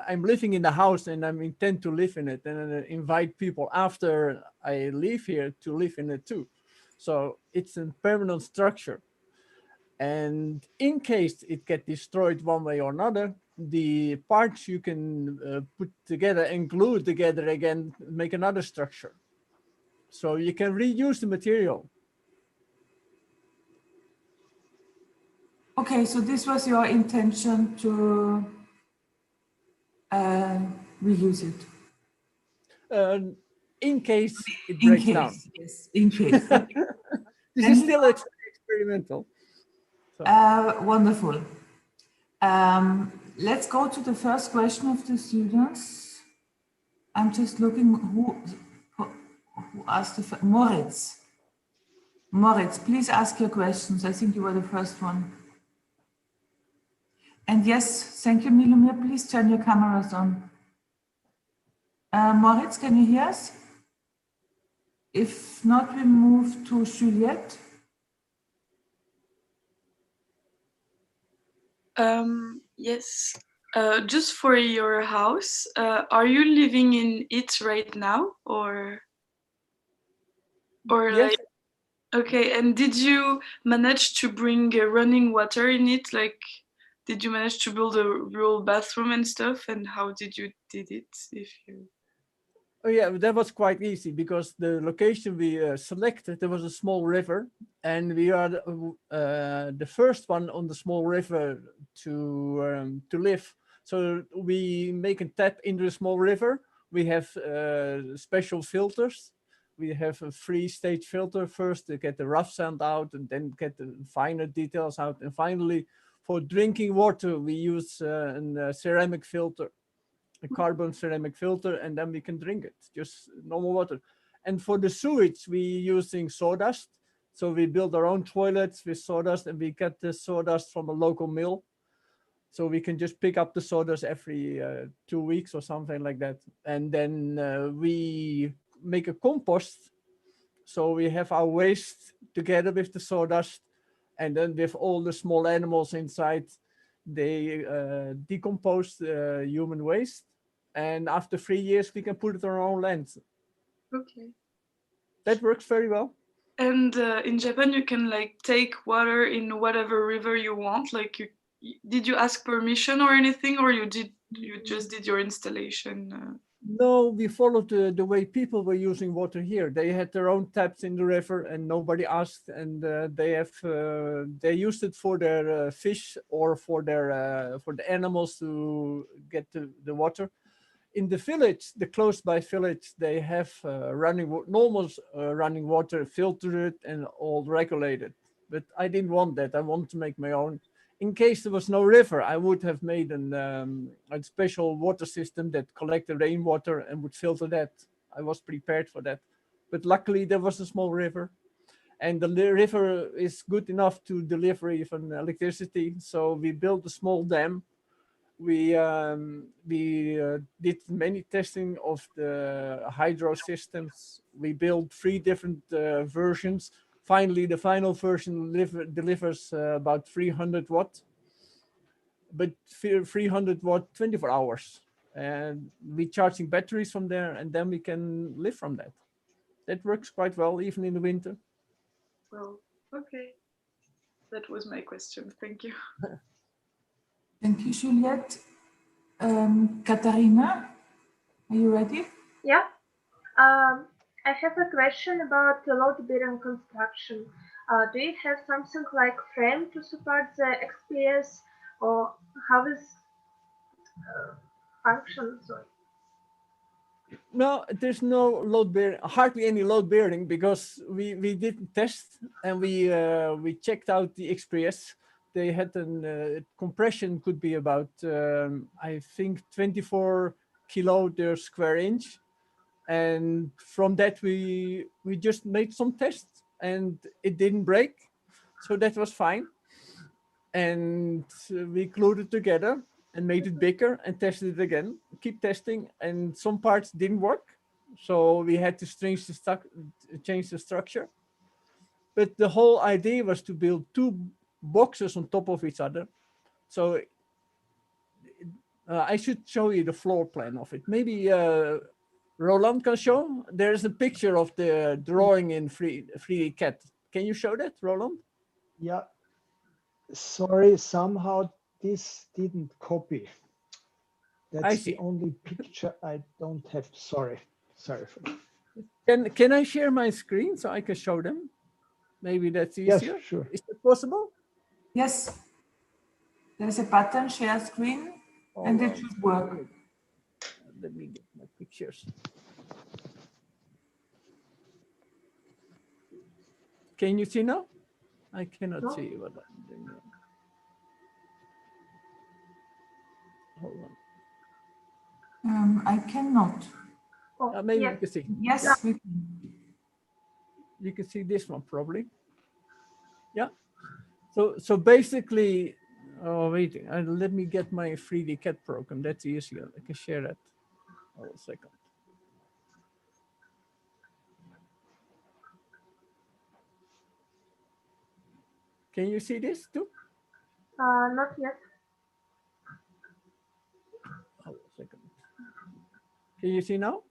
I'm living in the house and I intend to live in it, and invite people after I leave here to live in it too. So it's a permanent structure. And in case it gets destroyed one way or another, the parts you can put together and glue together again, make another structure. So you can reuse the material. Okay, so this was your intention to reuse it? In case it breaks down. Yes, in case. This is still experimental. So. Wonderful. Let's go to the first question of the students. I'm just looking who asked the first. Moritz. Moritz, please ask your questions. I think you were the first one. And yes, thank you, Milomir. Please turn your cameras on. Moritz, can you hear us? If not, we move to Juliette. Yes. Just for your house, are you living in it right now, or yes. like? Okay, and did you manage to bring running water in it? Like, did you manage to build a real bathroom and stuff? And how did you did it? If you. Oh yeah, that was quite easy because the location we selected, there was a small river, and we are the first one on the small river to live. So we make a tap into a small river. We have special filters. We have a 3-stage filter first to get the rough sand out and then get the finer details out. And finally, for drinking water, we use a ceramic filter, a carbon ceramic filter, and then we can drink it, just normal water. And for the sewage, we using sawdust. So we build our own toilets with sawdust, and we get the sawdust from a local mill. So we can just pick up the sawdust every 2 weeks or something like that. And then we make a compost. So we have our waste together with the sawdust, and then with all the small animals inside, they decompose the human waste. And after 3 years, we can put it on our own land. Okay. That works very well. And in Japan, you can like take water in whatever river you want. Like, did you ask permission or anything, or you just did your installation? No, we followed the way people were using water here. They had their own taps in the river, and nobody asked. And they used it for their fish or for the animals to get the water. In the village, the close by village, they have normal running water, filtered and all regulated. But I didn't want that. I wanted to make my own. In case there was no river, I would have made a special water system that collected rainwater and would filter that. I was prepared for that. But luckily, there was a small river. And the river is good enough to deliver even electricity. So we built a small dam. We did many testing of the hydro systems. We built 3 different versions. Finally, the final version delivers about 300 watt, but 300 watt 24 hours. And we're charging batteries from there, and then we can live from that. That works quite well, even in the winter. Well, okay. That was my question. Thank you. Thank you, Juliette. Katharina, are you ready? Yeah. I have a question about the load-bearing construction. Do you have something like frame to support the XPS, or how is function? Sorry. No, there's no load bearing, hardly any load bearing, because we didn't test, and we checked out the XPS. They had a compression could be about I think 24 kilo per square inch. And from that, we just made some tests, and it didn't break. So that was fine. And we glued it together and made it bigger and tested it again, keep testing. And some parts didn't work. So we had to change the structure. But the whole idea was to build 2 boxes on top of each other. So I should show you the floor plan of it. Maybe Roland can show. There's a picture of the drawing in 3D CAD. Can you show that, Roland? Yeah. Sorry, somehow this didn't copy. That's the only picture I don't have. Sorry for that. Can I share my screen so I can show them? Maybe that's easier. Yes, sure. Is that possible? Yes. There's a button, share screen, and it should work. Let me get my pictures. Can you see now? I cannot see what I'm doing now. Hold on. I cannot. Maybe you can see. Yes, we can. You can see this one probably. Yeah. So basically, oh wait, let me get my 3D CAD program. That's easier. I can share that. Hold a second. Can you see this too? Not yet. Hold a second. Can you see now?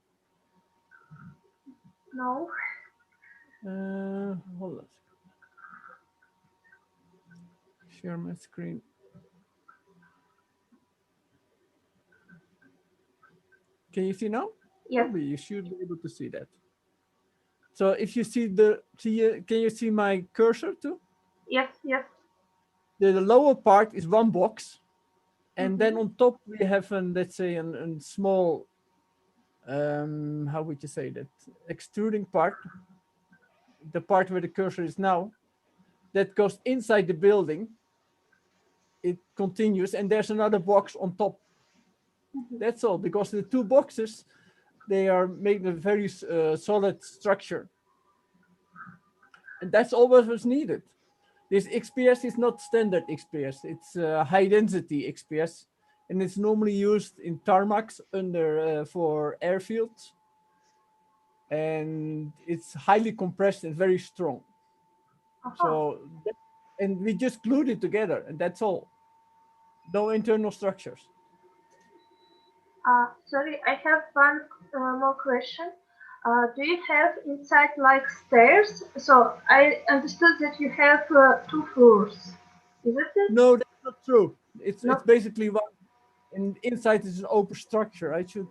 No. Hold on. Share my screen. Can you see now? Yes. Probably you should be able to see that. So if you see can you see my cursor too? Yes, yes. The lower part is 1 box, And then on top we have let's say a small, how would you say that, extruding part, the part where the cursor is now, that goes inside the building. It continues, and there's another box on top. That's all, because the two boxes, they are making a very solid structure. And that's all what was needed. This XPS is not standard XPS. It's high density XPS, and it's normally used in tarmacs for airfields. And it's highly compressed and very strong. So, and we just glued it together, and that's all. No internal structures. Sorry, I have one more question. Do you have inside like stairs? So I understood that you have 2 floors. Is it? No, that's not true. It's basically one. And inside is an open structure. I should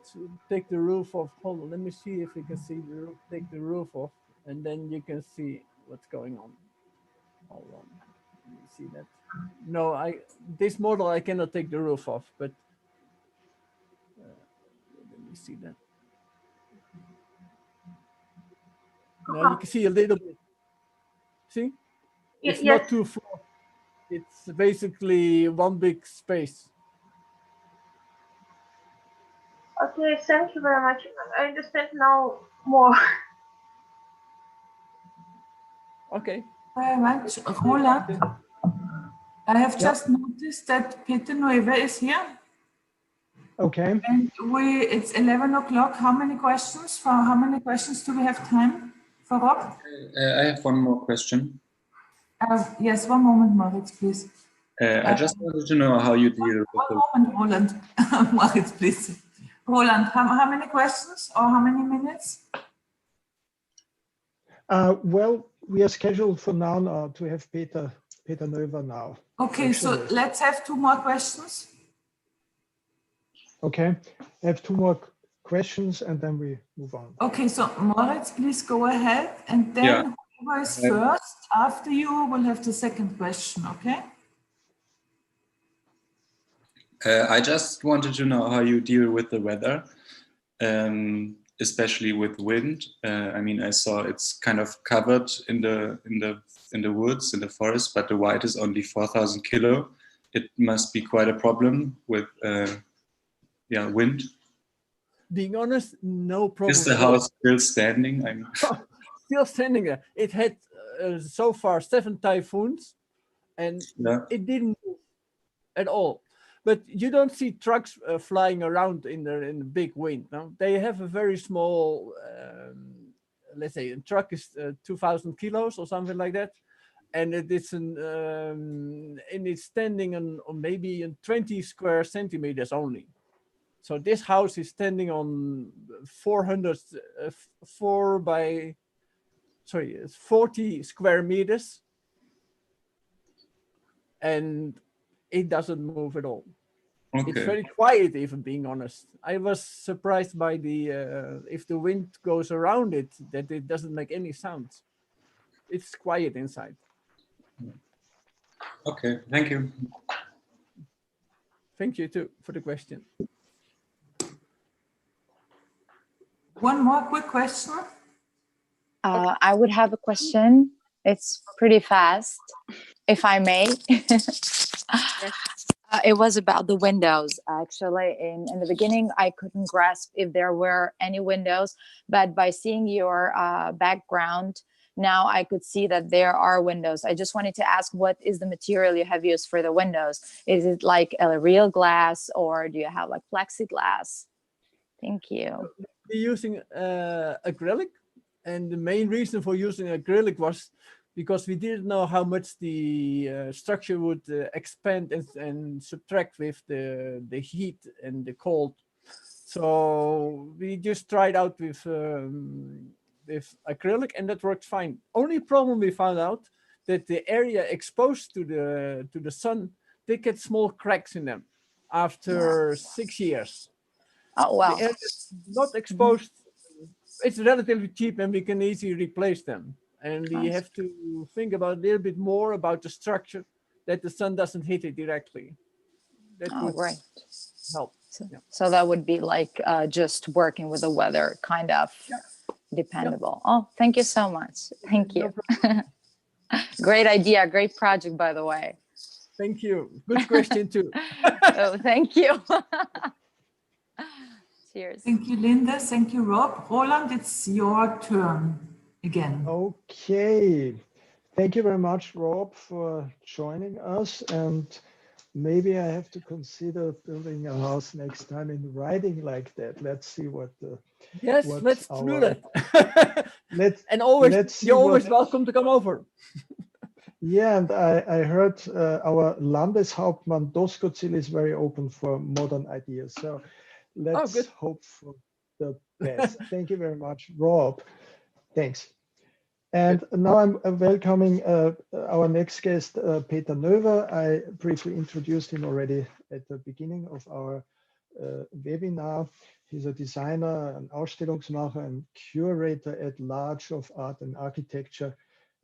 take the roof off. Hold on, let me see if you can see the roof. Take the roof off, and then you can see what's going on. Hold on, let me see that. No, this model I cannot take the roof off, but let me see that. Now you can see a little bit. See, it's not 2 floors. It's basically one big space. Okay, thank you very much. I understand now more. Okay. Very much. Roland, I have just noticed that Peter Noever is here. Okay. And it's 11 o'clock. How many questions do we have time for, Rob? I have one more question. Yes, one moment, Moritz, please. I just wanted to know how you deal with the... One moment, Roland. Moritz, please. Roland, how many questions or how many minutes? Well, we are scheduled for now to have Peter Noever now. Okay, so let's have 2 more questions. Okay, I have 2 more questions and then we move on. Okay, so Moritz, please go ahead, and then whoever is first after you will have the second question, okay? I just wanted to know how you deal with the weather, especially with wind. I mean, I saw it's kind of covered in the woods, in the forest, but the weight is only 4,000 kilo. It must be quite a problem with wind. Being honest, no problem. Is the house still standing? I mean, still standing there. It had so far 7 typhoons, and it didn't move at all. But you don't see trucks flying around in the big wind. No? They have a very small, let's say, a truck is 2,000 kilos or something like that, and it's and it's standing on maybe 20 square centimeters only. So this house is standing on 40 square meters, and it doesn't move at all. Okay. It's very quiet, even, being honest. I was surprised by if the wind goes around it, that it doesn't make any sounds. It's quiet inside. Okay, thank you. Thank you too for the question. One more quick question. I would have a question. It's pretty fast, if I may. It was about the windows, actually. In the beginning, I couldn't grasp if there were any windows, but by seeing your background, now I could see that there are windows. I just wanted to ask, what is the material you have used for the windows? Is it like a real glass, or do you have like plexiglass? Thank you. We're using acrylic, and the main reason for using acrylic was because we didn't know how much the structure would expand and subtract with the heat and the cold. So we just tried out with acrylic, and that worked fine. Only problem we found out that the area exposed to the sun, they get small cracks in them after 6 years. Oh wow! The area not exposed. It's relatively cheap, and we can easily replace them. And we have to think about a little bit more about the structure, that the sun doesn't hit it directly. that Oh, would right. help. So, Yeah. so that would be like just working with the weather, kind of dependable. Oh, thank you so much. Thank you. Great idea. Great project, by the way. Thank you. Good question too. Oh, thank you. Cheers. Thank you, Linda. Thank you, Rob. Roland, it's your turn again. Okay. Thank you very much, Rob, for joining us. And maybe I have to consider building a house next time in writing like that. Let's see what the Yes, let's do that. let's you're always welcome to come over. Yeah, and I heard our Landeshauptmann Doskozil is very open for modern ideas. So let's hope for the best. Thank you very much, Rob. Thanks. And now I'm welcoming our next guest, Peter Noever. I briefly introduced him already at the beginning of our webinar. He's a designer, an Ausstellungsmacher, and curator at large of art and architecture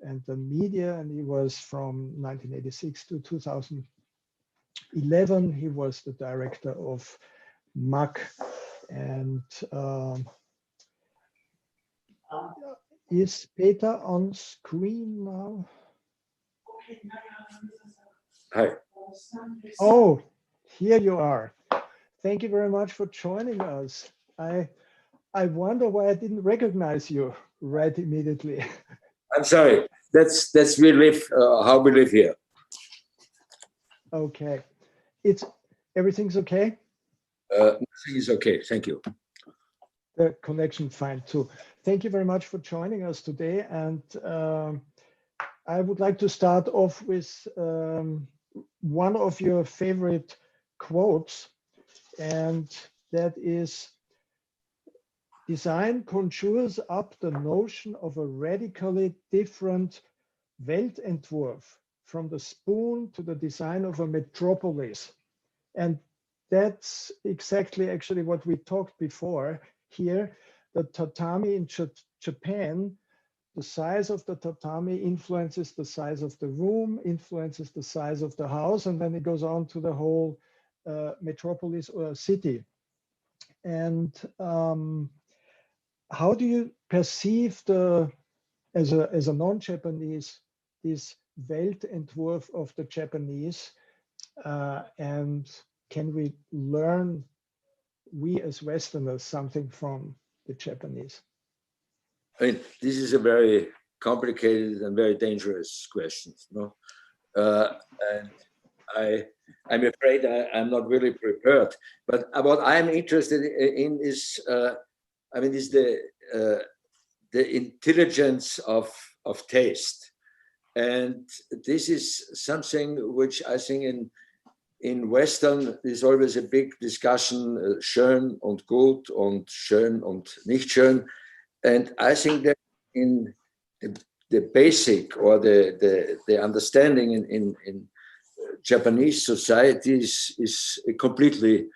and the media, and he was from 1986 to 2011. He was the director of MAC, and is Peter on screen now? Hi. Oh, here you are. Thank you very much for joining us. I wonder why I didn't recognize you right immediately. I'm sorry. That's we live how we live here. Okay, everything's okay. Nothing is okay. Thank you. The connection fine too. Thank you very much for joining us today. And I would like to start off with one of your favorite quotes, and that is, design conjures up the notion of a radically different Weltentwurf, from the spoon to the design of a metropolis. And that's exactly actually what we talked before here. The tatami in Japan, the size of the tatami influences the size of the room, influences the size of the house, and then it goes on to the whole metropolis or city. And how do you perceive as a non-Japanese, this Weltentwurf of the Japanese, and can we learn, we as Westerners, something from the Japanese? I mean, this is a very complicated and very dangerous question, no? And I'm afraid I'm not really prepared. But what I'm interested in is, is the intelligence of taste, and this is something which I think in Western is always a big discussion: schön und gut, und schön und nicht schön. And I think that in the basic or the understanding in Japanese society is completely,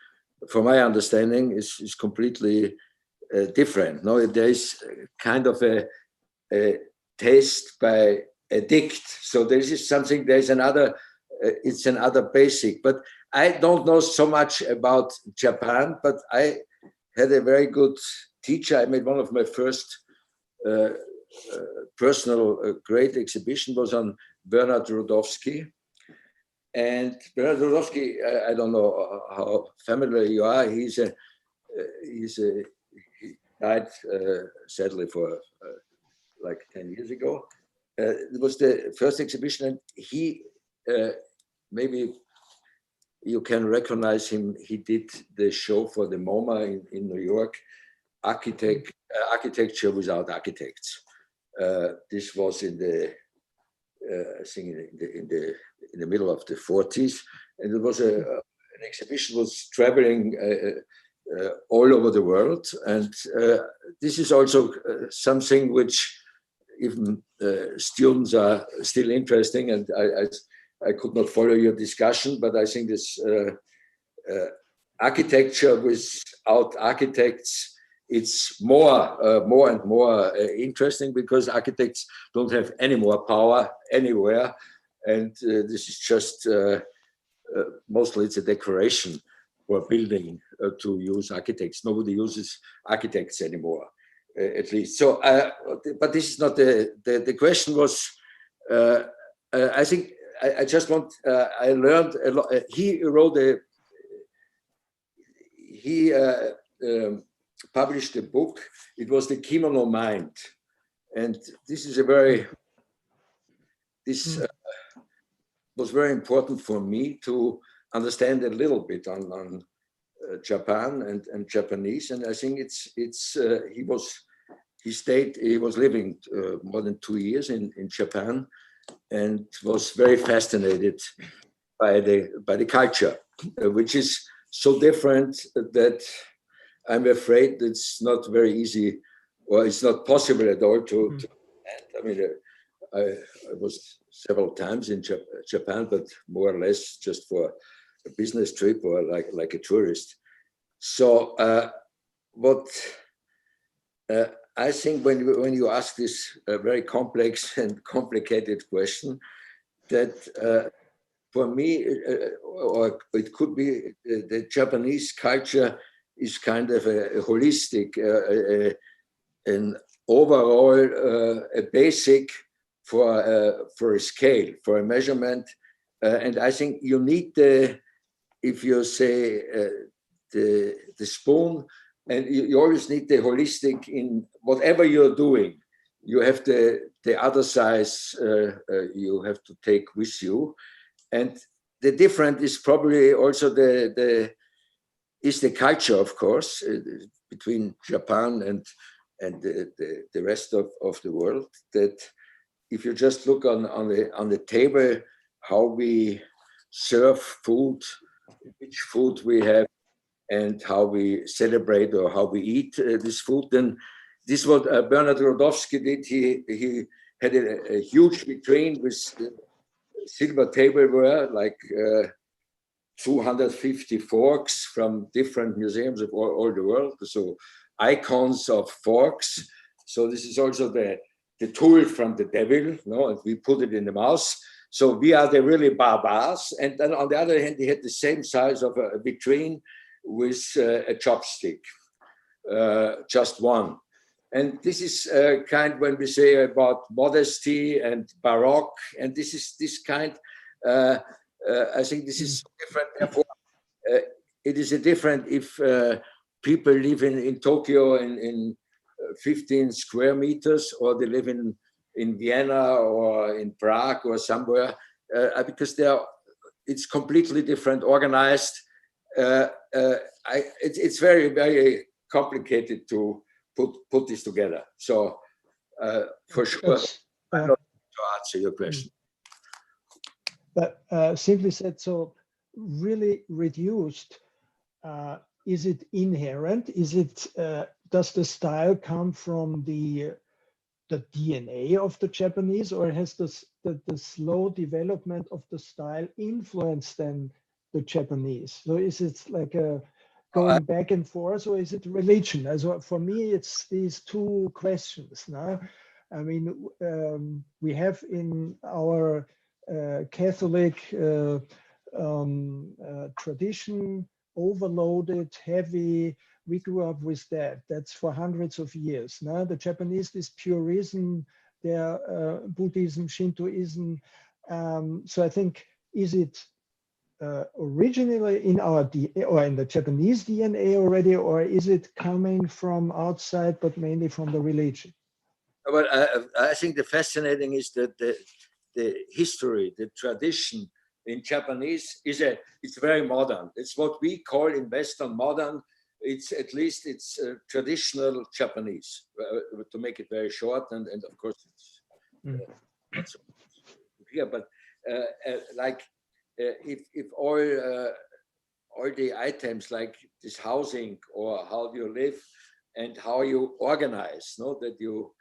from my understanding, is completely different. No, there is kind of a taste by addict. So there is something. There is another. It's another basic. But I don't know so much about Japan. But I had a very good teacher. I made one of my first personal great exhibition was on Bernard Rudowski. And Bernard Rudowski, I don't know how familiar you are. He died sadly for like 10 years ago. It was the first exhibition, and he maybe you can recognize him. He did the show for the MoMA in New York, Architecture Without Architects. This was in the I think in the middle of the 40s, and it was an exhibition was traveling all over the world, and this is also something which even students are still interesting, and I could not follow your discussion, but I think this architecture without architects, it's more and more interesting, because architects don't have any more power anywhere, and this is just mostly it's a decoration for building to use architects. Nobody uses architects anymore, at least. So, but this is not the question was, I think I just want, I learned a lot. He wrote he published a book. It was The Kimono Mind. And this is a very, was very important for me to understand a little bit on Japan and Japanese. And I think he was living more than 2 years in Japan and was very fascinated by the culture, which is so different that I'm afraid it's not very easy, or it's not possible at all to I mean, I was several times in Japan, but more or less just for a business trip or like a tourist. So what I think when you ask this very complex and complicated question, that for me, or it could be the Japanese culture is kind of a holistic, an overall, a basic for a scale, for a measurement. And I think you need if you say the spoon, and you always need the holistic in whatever you're doing. You have the other size you have to take with you. And the difference is probably also the culture, of course, between Japan and the rest of the world. That if you just look on the table, how we serve food, which food we have, and how we celebrate or how we eat this food, then this is what Bernard Rodowski did. He had a huge vitrine with silver tableware, like 250 forks from different museums of all the world. So icons of forks. So this is also the tool from the devil, no? And we put it in the mouth. So we are the really barbars. And then on the other hand, he had the same size of a vitrine with a chopstick, just one. And this is kind when we say about modesty and Baroque, and this is this kind, I think this is different. Therefore, it is a different if people live in Tokyo in 15 square meters, or they live in Vienna or in Prague or somewhere, because it's completely different, organized. It's very, very complicated to put this together. So for sure, I'm not to answer your question. But simply said, so really reduced, is it inherent? Is it, does the style come from the DNA of the Japanese, or has the slow development of the style influenced then the Japanese? So is it like a going back and forth, or is it religion? As for me, it's these two questions. Now, I mean, we have in our Catholic tradition, overloaded, heavy. We grew up with that. That's for hundreds of years. Now the Japanese, this purism, their Buddhism, Shintoism. So I think, is it originally in our or in the Japanese DNA already, or is it coming from outside, but mainly from the religion? Well, I think the fascinating is that the history, the tradition in Japanese it's very modern. It's what we call in Western modern. It's at least it's traditional Japanese, to make it very short, and of course it's not so here, but like if all the items like this housing or how you live and how you organize, no, that you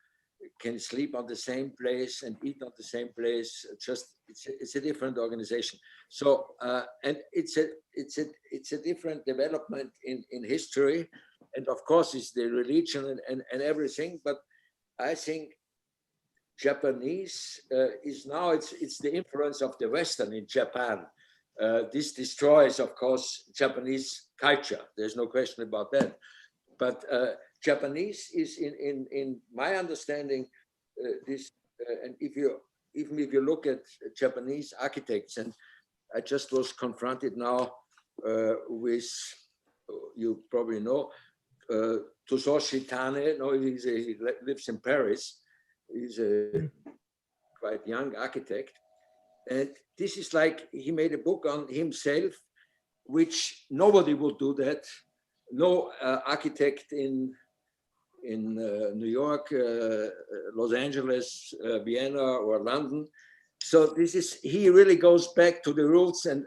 can sleep on the same place and eat on the same place. Just it's a different organization. So and it's a different development in history, and of course it's the religion and everything. But I think Japanese is now it's the influence of the Western in Japan This destroys, of course, Japanese culture. There's no question about that. But Japanese is, in my understanding, and even if you look at Japanese architects, and I just was confronted now with, you probably know, Tsuyoshi Tane. No, he lives in Paris. He's a quite young architect. And this is like, he made a book on himself, which nobody would do that. No architect in New York, Los Angeles, Vienna, or London. So this is, he really goes back to the roots and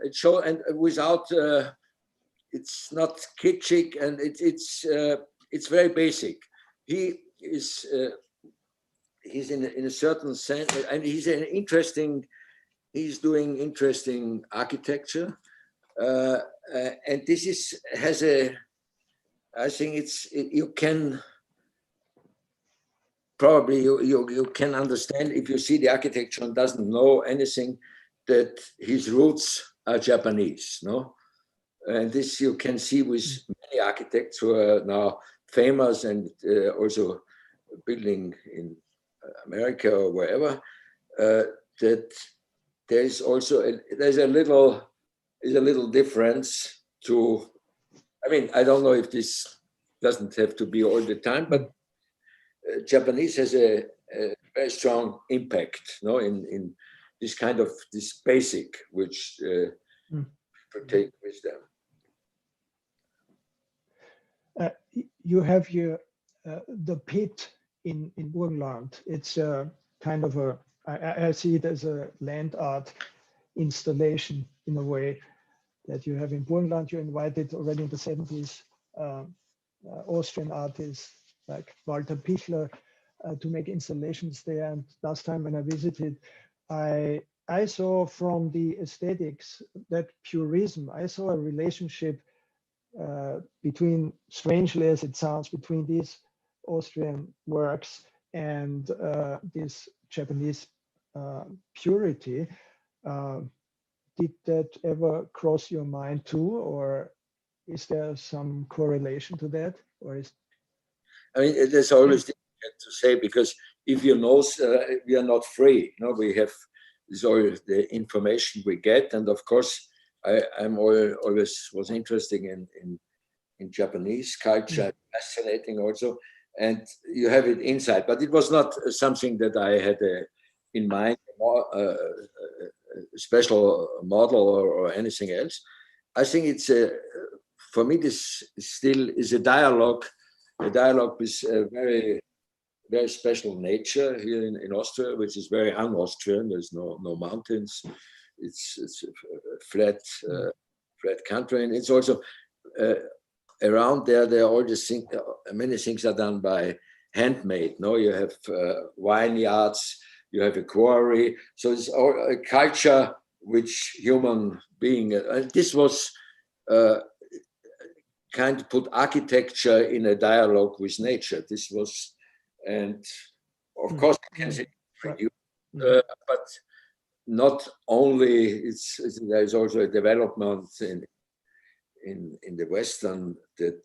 without, it's not kitschy, and it's very basic. He is, he's in a certain sense, and he's doing interesting architecture. And this has a, I think you can probably, you can understand if you see the architecture and doesn't know anything, that his roots are Japanese, no? And this you can see with many architects who are now famous and also building in America or wherever, that there's also there's a little difference to, I mean, I don't know if this doesn't have to be all the time, but Japanese has a very strong impact, no, in this kind of this basic which people take with them. You have your the pit in Burgenland. It's a kind of a, I see it as a land art installation in a way that you have in Burgenland. You invited already in the 70s Austrian artists like Walter Pichler to make installations there. And last time when I visited, I saw from the aesthetics, that purism, I saw a relationship between, strangely as it sounds, between these Austrian works and this Japanese purity. Did that ever cross your mind too, or is there some correlation to that? Or is, I mean, there's always difficult to say, because if you know, we are not free. No, we have this all the information we get, and of course, I'm always was interested in Japanese culture, fascinating also, and you have it inside. But it was not something that I had in mind, a special model or anything else. I think it's for me, this still is a dialogue with a very, very special nature here in Austria, which is very un-Austrian. There's no mountains. It's a flat country, and it's also around there. There are all these things. Many things are done by handmade. No, you have vineyards. You have a quarry. So it's all a culture which human being. This was kind of put architecture in a dialogue with nature. This was, and of course, you can say, but not only. There is also a development in the Western that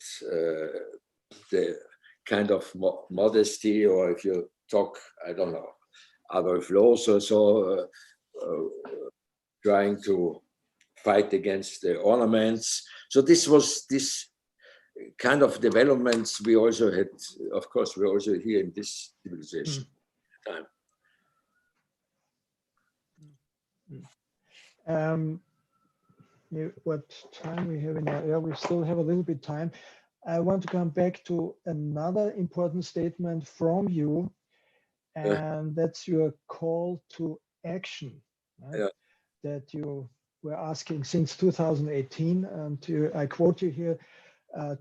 the kind of modesty, or if you talk, I don't know, Adolf Loos or so, trying to fight against the ornaments. So this was this kind of developments we also had. Of course, we're also here in this civilization time. What time we have in our, yeah, we still have a little bit time. I want to come back to another important statement from you, and that's your call to action, right? That you were asking since 2018, and I quote you here,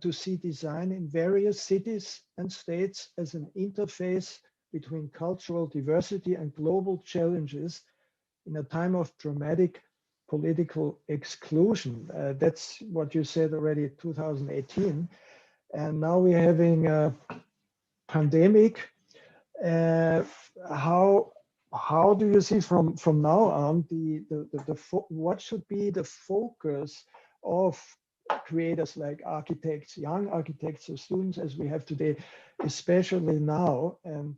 to see design in various cities and states as an interface between cultural diversity and global challenges in a time of dramatic political exclusion. That's what you said already in 2018. And now we're having a pandemic. How how do you see from now on what should be the focus of creators like architects, young architects or students as we have today, especially now, and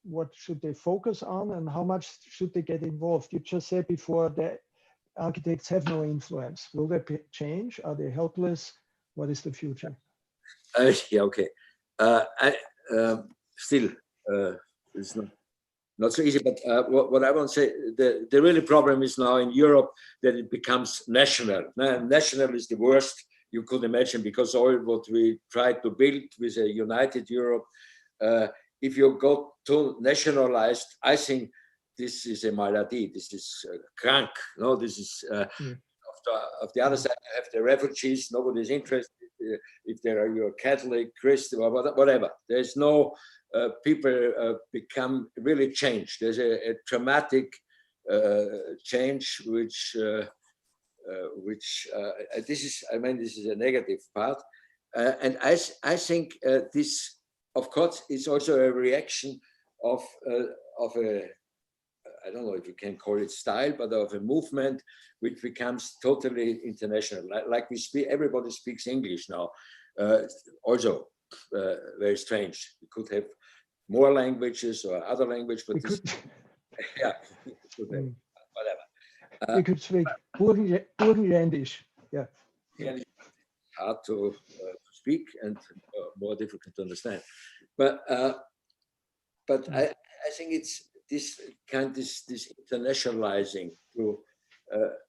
what should they focus on and how much should they get involved? You just said before that architects have no influence. Will they change? Are they helpless? What is the future? Yeah, okay. Still, it's not so easy, but what I want to say, the really problem is now in Europe that it becomes national. National is the worst you could imagine, because all what we tried to build with a united Europe, if you go to nationalized, I think this is a malady, this is krank. No, this is of the other side, you have the refugees, nobody's interested if you're Catholic, Christian, or whatever. There's no people become really changed. There's a dramatic change, which this is, I mean, this is a negative part, and I think this, of course, is also a reaction of a, I don't know if you can call it style, but of a movement which becomes totally international. Like we speak, everybody speaks English now. Also, very strange. We could have more languages or other language, but this, yeah, whatever. We could speak Burgenländisch. Yeah. Hard to speak and more difficult to understand. But I think it's this internationalizing to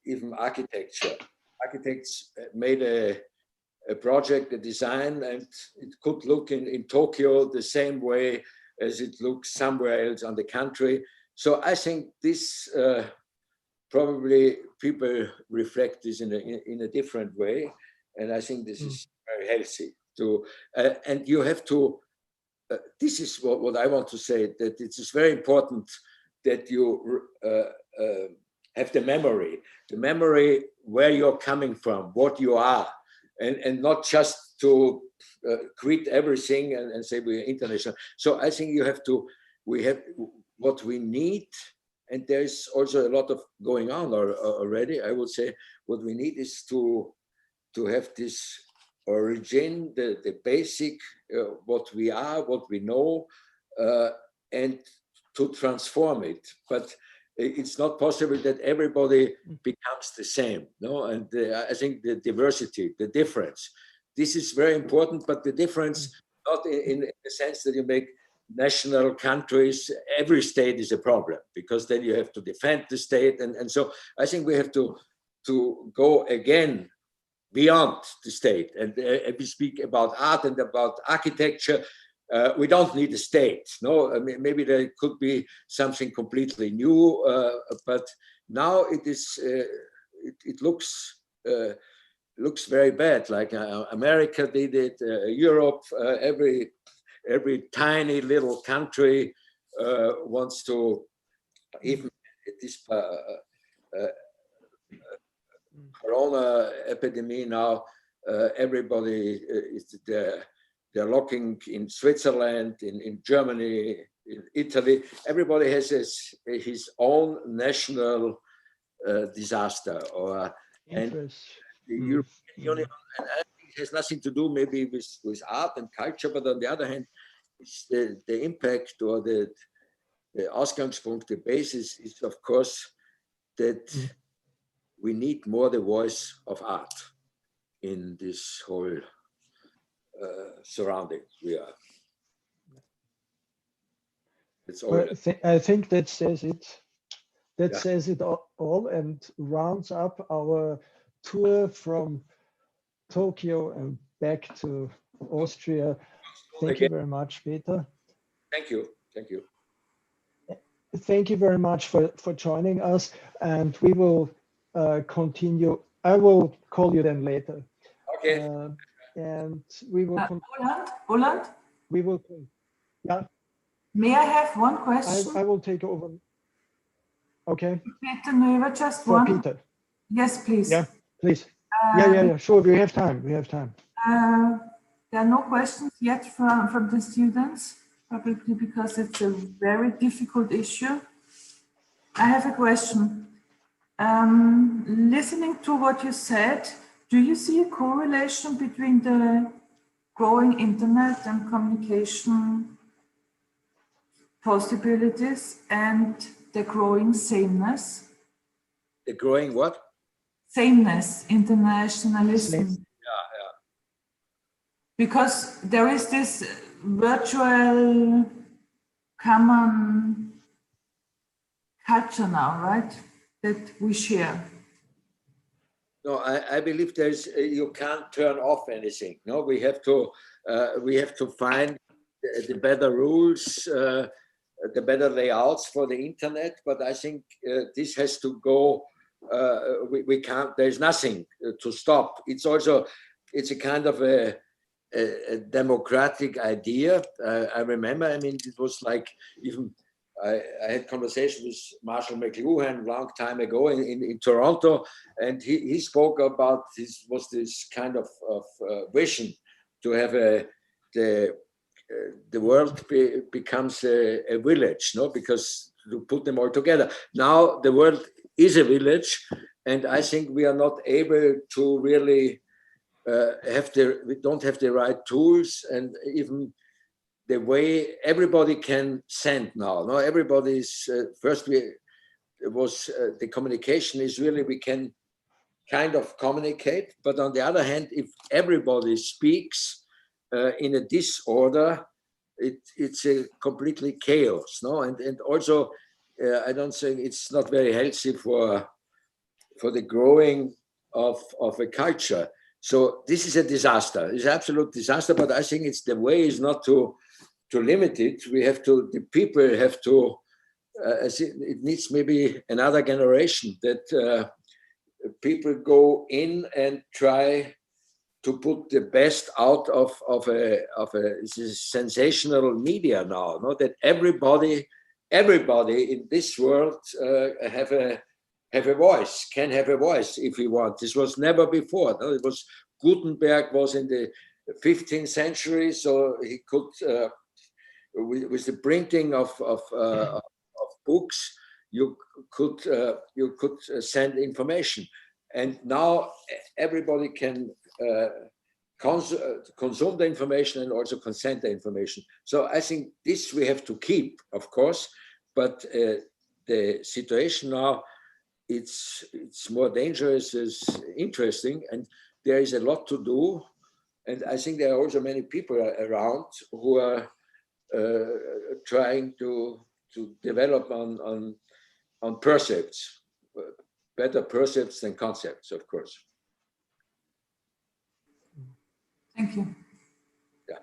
even architecture. Architects made a project, a design, and it could look in Tokyo the same way as it looks somewhere else on the country. So I think this probably people reflect this in a different way, and I think this is very healthy. And you have to. This is what I want to say, that it is very important that you have the memory where you're coming from, what you are, and not just to quit everything and say we're international. So I think we have what we need, and there's also a lot of going on already. I would say what we need is to have this origin, the basic, what we are, what we know, and to transform it. But it's not possible that everybody becomes the same, no? And I think the diversity, the difference, this is very important, but the difference, not in the sense that you make national countries, every state is a problem, because then you have to defend the state. And so I think we have to go again beyond the state. And if we speak about art and about architecture, we don't need a state. No, I mean, maybe there could be something completely new, but now it is. It looks very bad. Like America did it, Europe, every tiny little country wants to, even this Corona epidemic now, everybody they're looking in Switzerland, in Germany, in Italy. Everybody has his own national disaster, and the European Union, and I think it has nothing to do maybe with art and culture, but on the other hand, it's the impact or the Ausgangspunkt, the basis is of course that we need more the voice of art in this whole surroundings we are. It's all. Well, I think that says it. That says it all and rounds up our tour from Tokyo and back to Austria. Thank you very much, Peter. Thank you. Thank you. Thank you very much for joining us, and we will continue. I will call you then later. Okay. And we will. Roland? We will. Yeah. May I have one question? I will take over. Okay. Peter Noever, just for one. Peter. Yes, please. Yeah, please. Yeah. Sure. We have time. We have time. There are no questions yet from the students, probably because it's a very difficult issue. I have a question. Listening to what you said, do you see a correlation between the growing internet and communication possibilities and the growing sameness? The growing what? Sameness, internationalism. Yeah. Because there is this virtual common culture now, right? That we share. No, I believe there's you can't turn off anything. No, we have to find the better rules, the better layouts for the internet. But I think this has to go. We can't. There's nothing to stop. It's a kind of a democratic idea. I remember. I mean, it was like even. I had conversation with Marshall McLuhan a long time ago in Toronto, and he spoke about this kind of vision to have the world becomes a village, no? Because to put them all together. Now the world is a village, and I think we are not able to really we don't have the right tools, and even the way everybody can send now. No, everybody's first. The communication is really we can kind of communicate, but on the other hand, if everybody speaks in a disorder, it's a completely chaos. No, and also I don't think it's not very healthy for the growing of a culture. So this is a disaster. It's an absolute disaster. But I think it's the way is not to limit it. The people have to, it needs maybe another generation that people go in and try to put the best out of a sensational media now, no? That everybody in this world have a voice, can have a voice if he wants. This was never before. No? It was Gutenberg was in the 15th century, so he could with the printing of books, you could send information, and now everybody can consume the information and also consent the information. So I think this we have to keep, of course, but the situation now it's more dangerous, it's interesting, and there is a lot to do, and I think there are also many people around who are trying to develop on percepts, better percepts than concepts, of course. Thank you. Yeah.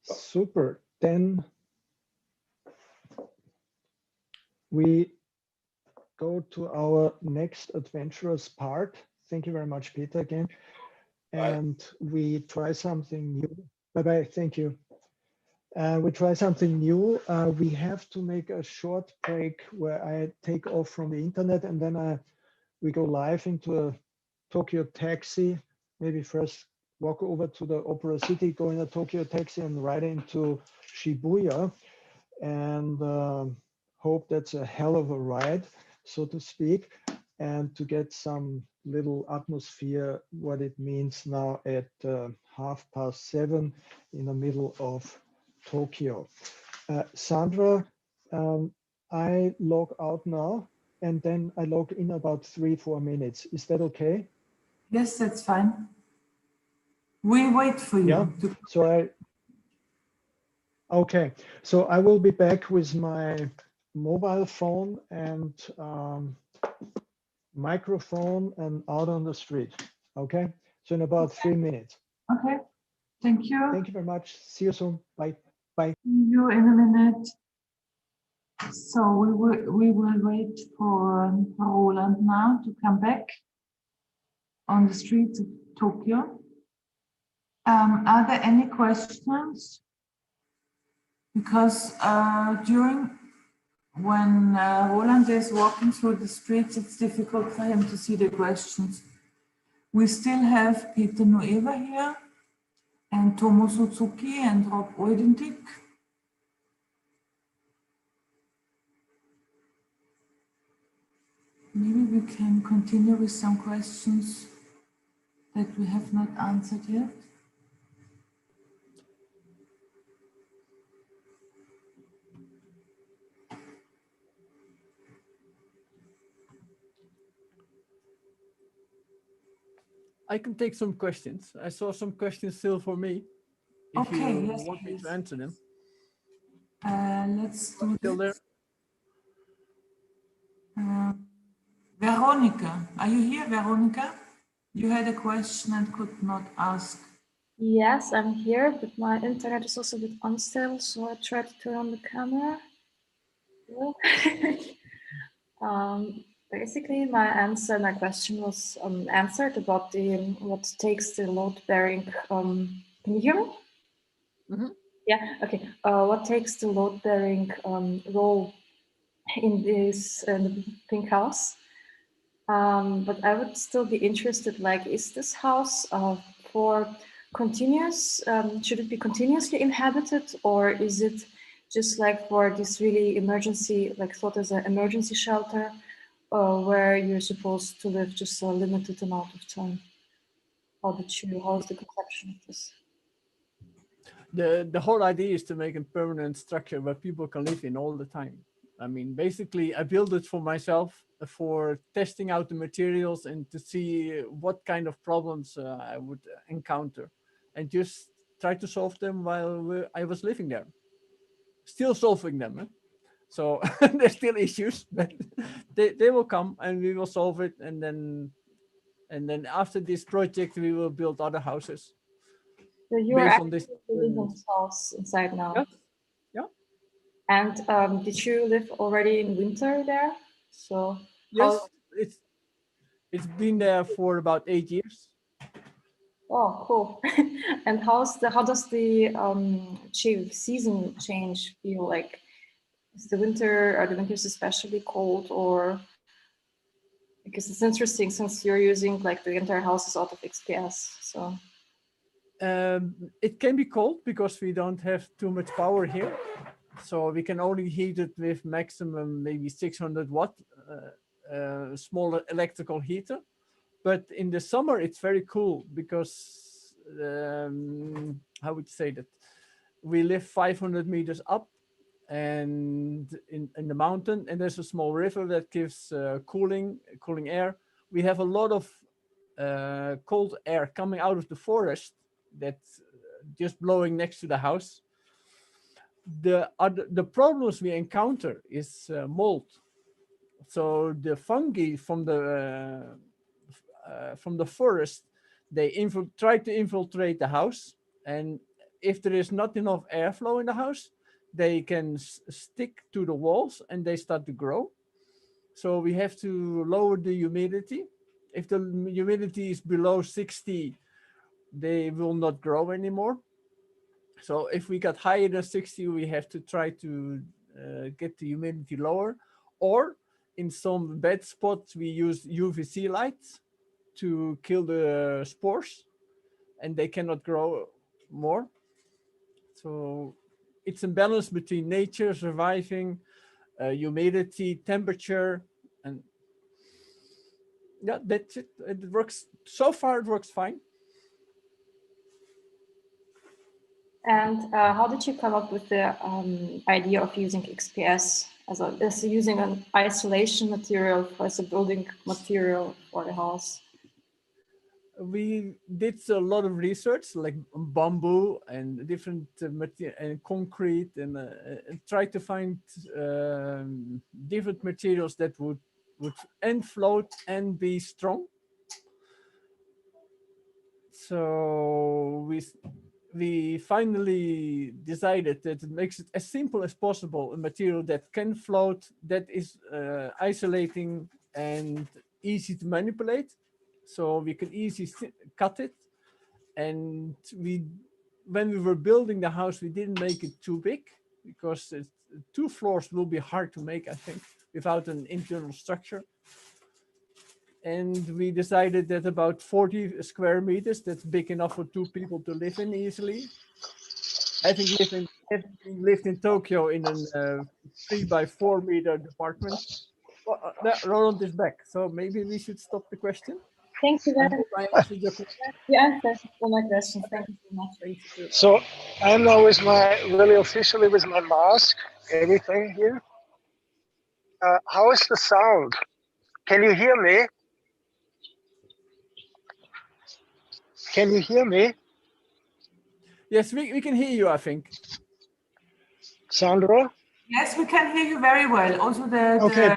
Super. Then we go to our next adventurous part. Thank you very much, Peter, again. And we try something new. Bye-bye, thank you. We try something new. We have to make a short break where I take off from the internet, and then we go live into a Tokyo taxi. Maybe first walk over to the Opera City, go in a Tokyo taxi and ride into Shibuya, and hope that's a hell of a ride, so to speak, and to get some little atmosphere, what it means now at 7:30 in the middle of Tokyo. Sandra, I log out now, and then I log in about 3-4 minutes. Is that okay? Yes, that's fine. We wait for you. Yeah. Okay. So I will be back with my mobile phone and microphone and out on the street. Okay. So in about 3 minutes. Okay. Thank you. Thank you very much. See you soon. Bye. Bye. See you in a minute. So we will wait for Roland now to come back on the streets of Tokyo. Are there any questions? Because when Roland is walking through the streets, it's difficult for him to see the questions. We still have Peter Noever here, and Tomo Suzuki and Odendyk. Maybe we can continue with some questions that we have not answered yet. I can take some questions. I saw some questions still for me. If Okay, you yes, want me please. to answer them. Let's do Still there? this. Veronica, are you here, Veronica? You had a question and could not ask. Yes, I'm here, but my internet is also a bit unstable, so I tried to turn on the camera. Basically, my question was answered about what takes the load bearing. Can you hear me? Mm-hmm. Yeah. Okay. What takes the load bearing role in this pink house? But I would still be interested. Like, is this house for continuous? Should it be continuously inhabited, or is it just like for this really emergency, like thought as an emergency shelter, where you're supposed to live just a limited amount of time? How is the conception of this? The whole idea is to make a permanent structure where people can live in all the time. I mean, basically, I built it for myself for testing out the materials and to see what kind of problems I would encounter, and just try to solve them while I was living there. Still solving them. Eh? So there's still issues, but they will come and we will solve it. And then after this project, we will build other houses. So you're based on actually this living in this house inside now. Yes. Yeah. And did you live already in winter there? So yes, it's been there for about 8 years. Oh, cool. And how does the season change feel like? Is the winters especially cold, or because it's interesting since you're using like the entire house is out of XPS, so. It can be cold because we don't have too much power here. So we can only heat it with maximum maybe 600 watt, small electrical heater. But in the summer, it's very cool because, how would you say that? We live 500 meters up and in the mountain, and there's a small river that gives cooling air. We have a lot of cold air coming out of the forest that's just blowing next to the house. The problems we encounter is mold. So the fungi from the forest, they try to infiltrate the house, and if there is not enough airflow in the house, they can stick to the walls and they start to grow. So we have to lower the humidity. If the humidity is below 60, they will not grow anymore. So if we got higher than 60, we have to try to get the humidity lower. Or in some bad spots, we use UVC lights to kill the spores, and they cannot grow more. So it's a balance between nature, surviving, humidity, temperature, and yeah, that's it. It works. So far, it works fine. And how did you come up with the idea of using XPS as using an isolation material as a building material for the house? We did a lot of research, like bamboo and different material and concrete, and tried to find different materials that would and float and be strong. So we finally decided that it makes it as simple as possible, a material that can float, that is isolating and easy to manipulate. So we can easily cut it. And when we were building the house, we didn't make it too big because 2 floors will be hard to make, I think, without an internal structure. and we decided that about 40 square meters, that's big enough for 2 people to live in easily. Having lived in Tokyo in a 3 by 4 meter apartment. Well, Roland is back, so maybe we should stop the question. Thank you I very hope I much. answered your question. You answered all my questions. Thank you so much. Thank you. So I'm now with really officially with my mask, everything here. How is the sound? Can you hear me? Can you hear me? Yes, we can hear you, I think. Sandra? Yes, we can hear you very well. Also, Okay.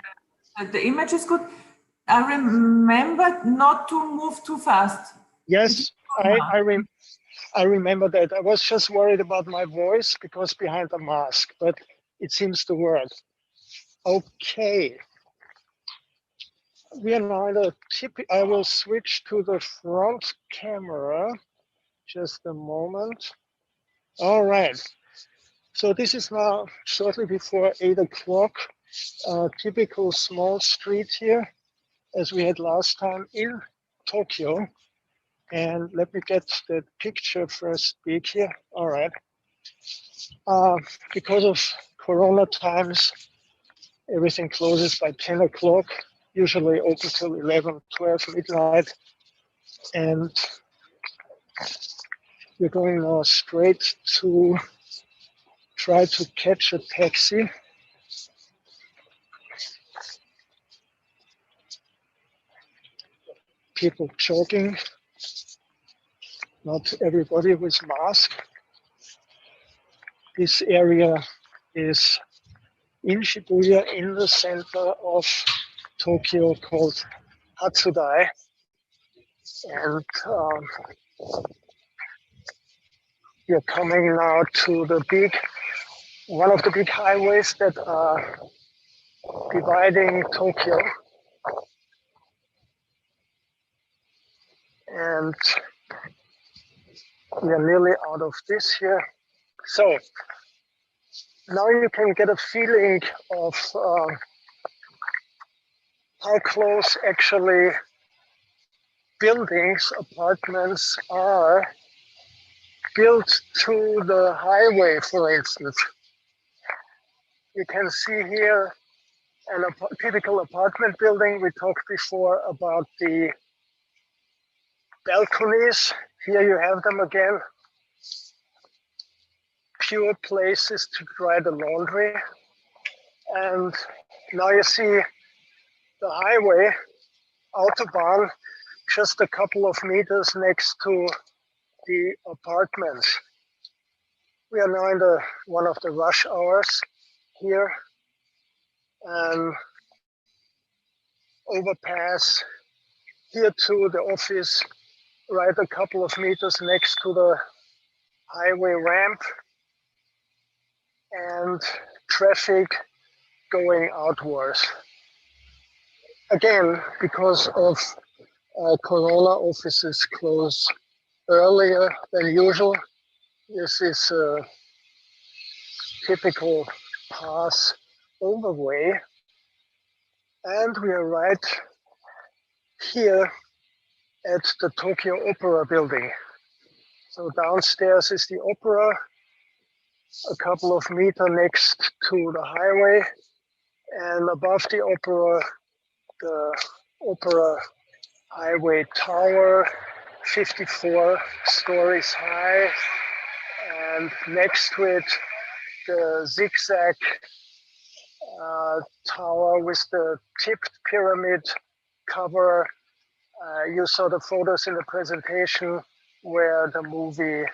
the image is good. I remember not to move too fast. Yes, I remember that. I was just worried about my voice because behind the mask, but it seems to work. Okay. We are now in the tip. I will switch to the front camera. Just a moment. All right. So this is now shortly before 8 o'clock. Typical small street here, as we had last time in Tokyo. And let me get the picture first big here. All right. Because of Corona times, everything closes by 10 o'clock, usually open till 11, 12 midnight. And we're going now straight to try to catch a taxi. People jogging, not everybody with mask. This area is in Shibuya, in the center of Tokyo, called Hatsudai. And we're coming now to the one of the big highways that are dividing Tokyo. And we are nearly out of this here. So now you can get a feeling of how close actually buildings, apartments are built to the highway, for instance. You can see here a typical apartment building. We talked before about the balconies. Here you have them again. Pure places to dry the laundry. And now you see the highway, Autobahn, just a couple of meters next to the apartments. We are now in one of the rush hours here. Overpass here to the office, right a couple of meters next to the highway ramp, and traffic going outwards. Again, because of Corona, offices close earlier than usual. This is a typical pass overway. And we are right here at the Tokyo Opera building. So downstairs is the opera, a couple of meters next to the highway, and above the opera highway tower, 54 stories high, and next to it, the zigzag tower with the tipped pyramid cover. You saw the photos in the presentation where the movie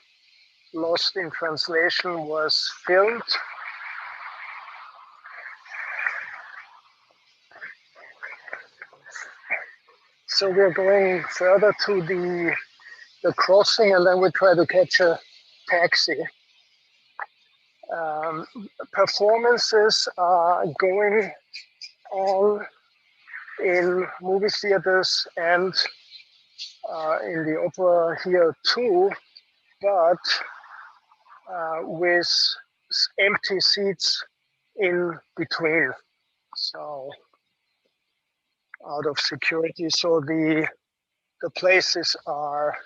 Lost in Translation was filmed. So we're going further to the crossing, and then we try to catch a taxi. Performances are going on in movie theaters and in the opera here too, but with empty seats in between. So out of security. So the places are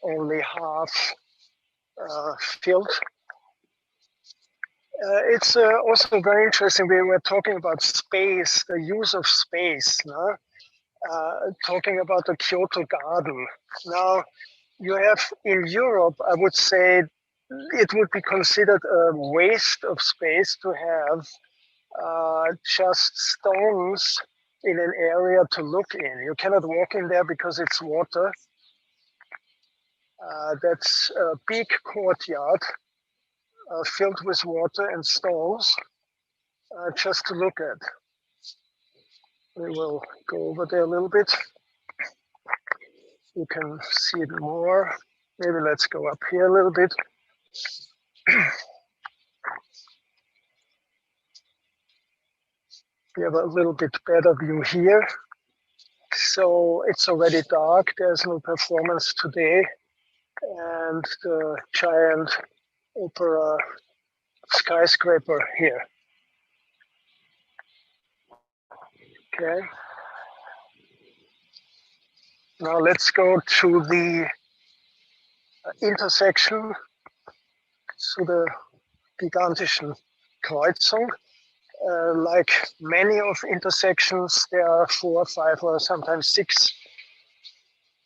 only half filled. It's also very interesting. We were talking about space, the use of space, no? Talking about the Kyoto Garden. Now, you have in Europe, I would say it would be considered a waste of space to have just stones in an area to look in. You cannot walk in there because it's water. That's a big courtyard filled with water and stones just to look at. We will go over there a little bit. You can see it more. Maybe let's go up here a little bit. We have a little bit better view here. So it's already dark. There's no performance today. And the giant opera skyscraper here. Okay. Now let's go to the intersection zu der gigantischen Kreuzung. Like many of intersections, there are 4, 5, or sometimes 6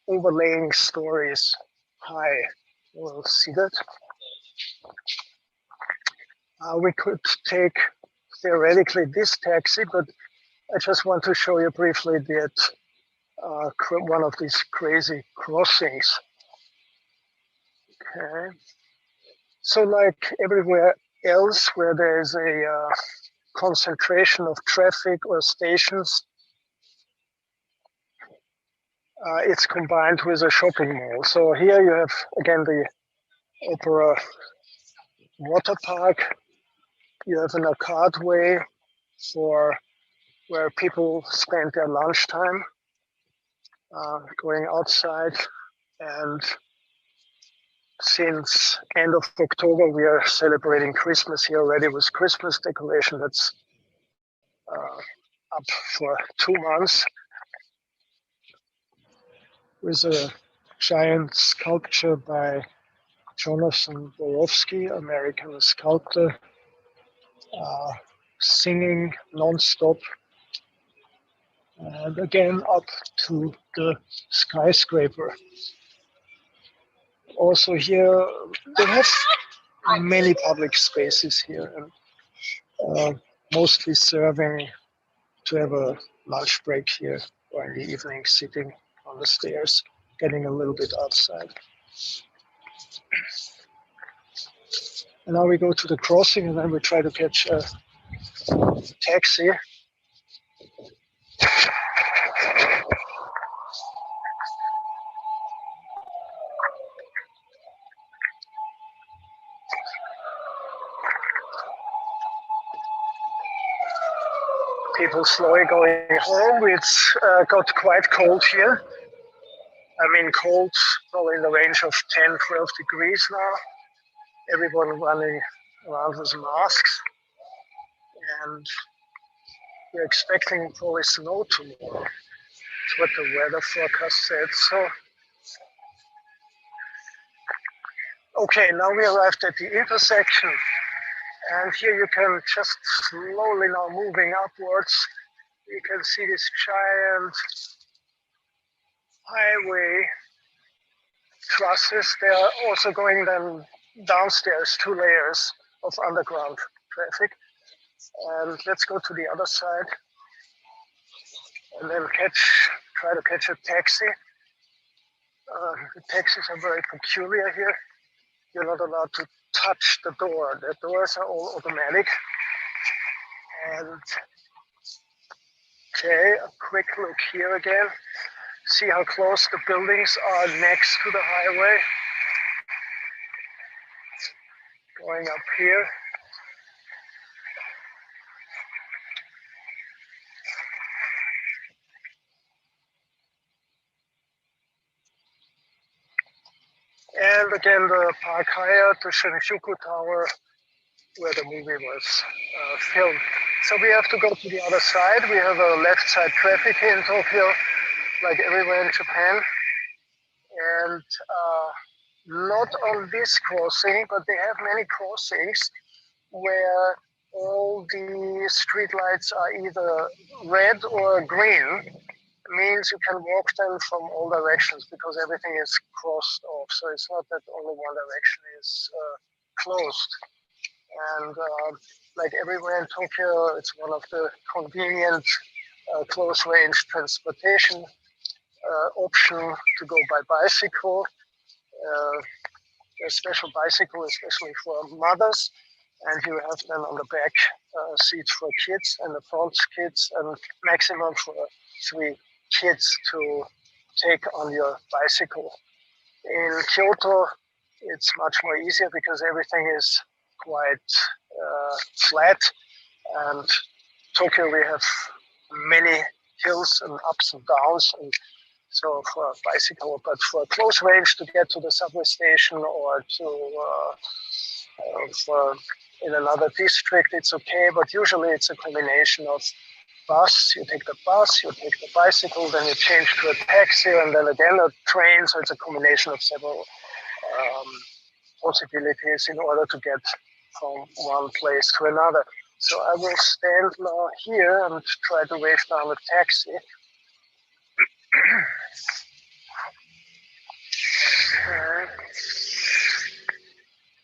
overlaying stories high. We'll see that. We could take theoretically this taxi, but I just want to show you briefly that one of these crazy crossings. Okay. So like everywhere else where there's a concentration of traffic or stations, it's combined with a shopping mall. So here you have again the Opera water park. You have an arcade way for where people spend their lunchtime going outside. And since end of October, we are celebrating Christmas here already with Christmas decoration. That's up for 2 months with a giant sculpture by Jonathan Borowski, American sculptor, singing non-stop. And again, up to the skyscraper. Also here, they have many public spaces here, and mostly serving to have a lunch break here or in the evening sitting on the stairs, getting a little bit outside. And now we go to the crossing and then we try to catch a taxi. People slowly going home. It's got quite cold here. I mean, cold, probably in the range of 10, 12 degrees now. Everyone running around with masks. And we're expecting probably snow tomorrow. That's what the weather forecast said. So, okay, now we arrived at the intersection. And here you can just slowly now moving upwards. You can see this giant highway trusses. They are also going then downstairs, 2 layers of underground traffic. And let's go to the other side and then try to catch a taxi. The taxis are very peculiar here. You're not allowed to touch the door. The doors are all automatic. And okay, a quick look here again. See how close the buildings are next to the highway. Going up here. And again, the Park Hyatt, the Shinjuku Tower, where the movie was filmed. So we have to go to the other side. We have a left side traffic here in Tokyo, like everywhere in Japan. And not on this crossing, but they have many crossings where all the street lights are either red or green. It means you can walk them from all directions because everything is crossed off. So it's not that only one direction is closed. And like everywhere in Tokyo, it's one of the convenient close range transportation option to go by bicycle. A special bicycle, especially for mothers, and you have then on the back seats for kids and the front kids, and maximum for 3 kids to take on your bicycle. In Kyoto, it's much more easier because everything is quite flat, and Tokyo we have many hills and ups and downs, and so for a bicycle, but for a close range to get to the subway station or to for in another district, it's okay. But usually it's a combination of bus. You take the bus, you take the bicycle, then you change to a taxi, and then again a train. So it's a combination of several possibilities in order to get from one place to another. So I will stand now here and try to wave down a taxi.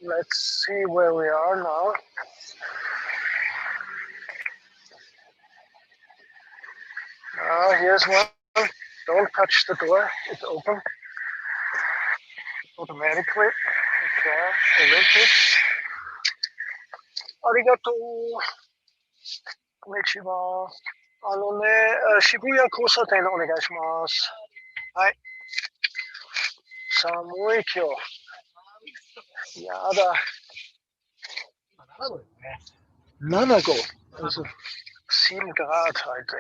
Let's see where we are now. Here's one. Don't touch the door. It's open automatically. Okay, Olympics. Arigato. Konnichiwa. 渋谷交差点お願いします。はい。寒い今日。やだ。7度。Also 7 Grad heute.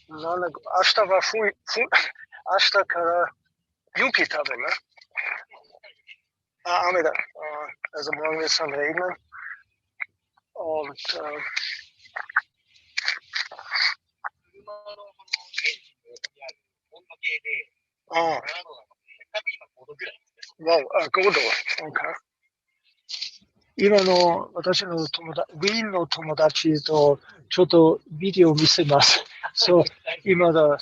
7 Grad. 明日は明日から雪多分ね。雨だ。Also morgen wird es dann regnen. Und wow, 5度。Okay. 今の私の友達、ウィーンの友達とちょっとビデオを見せます。そう、今の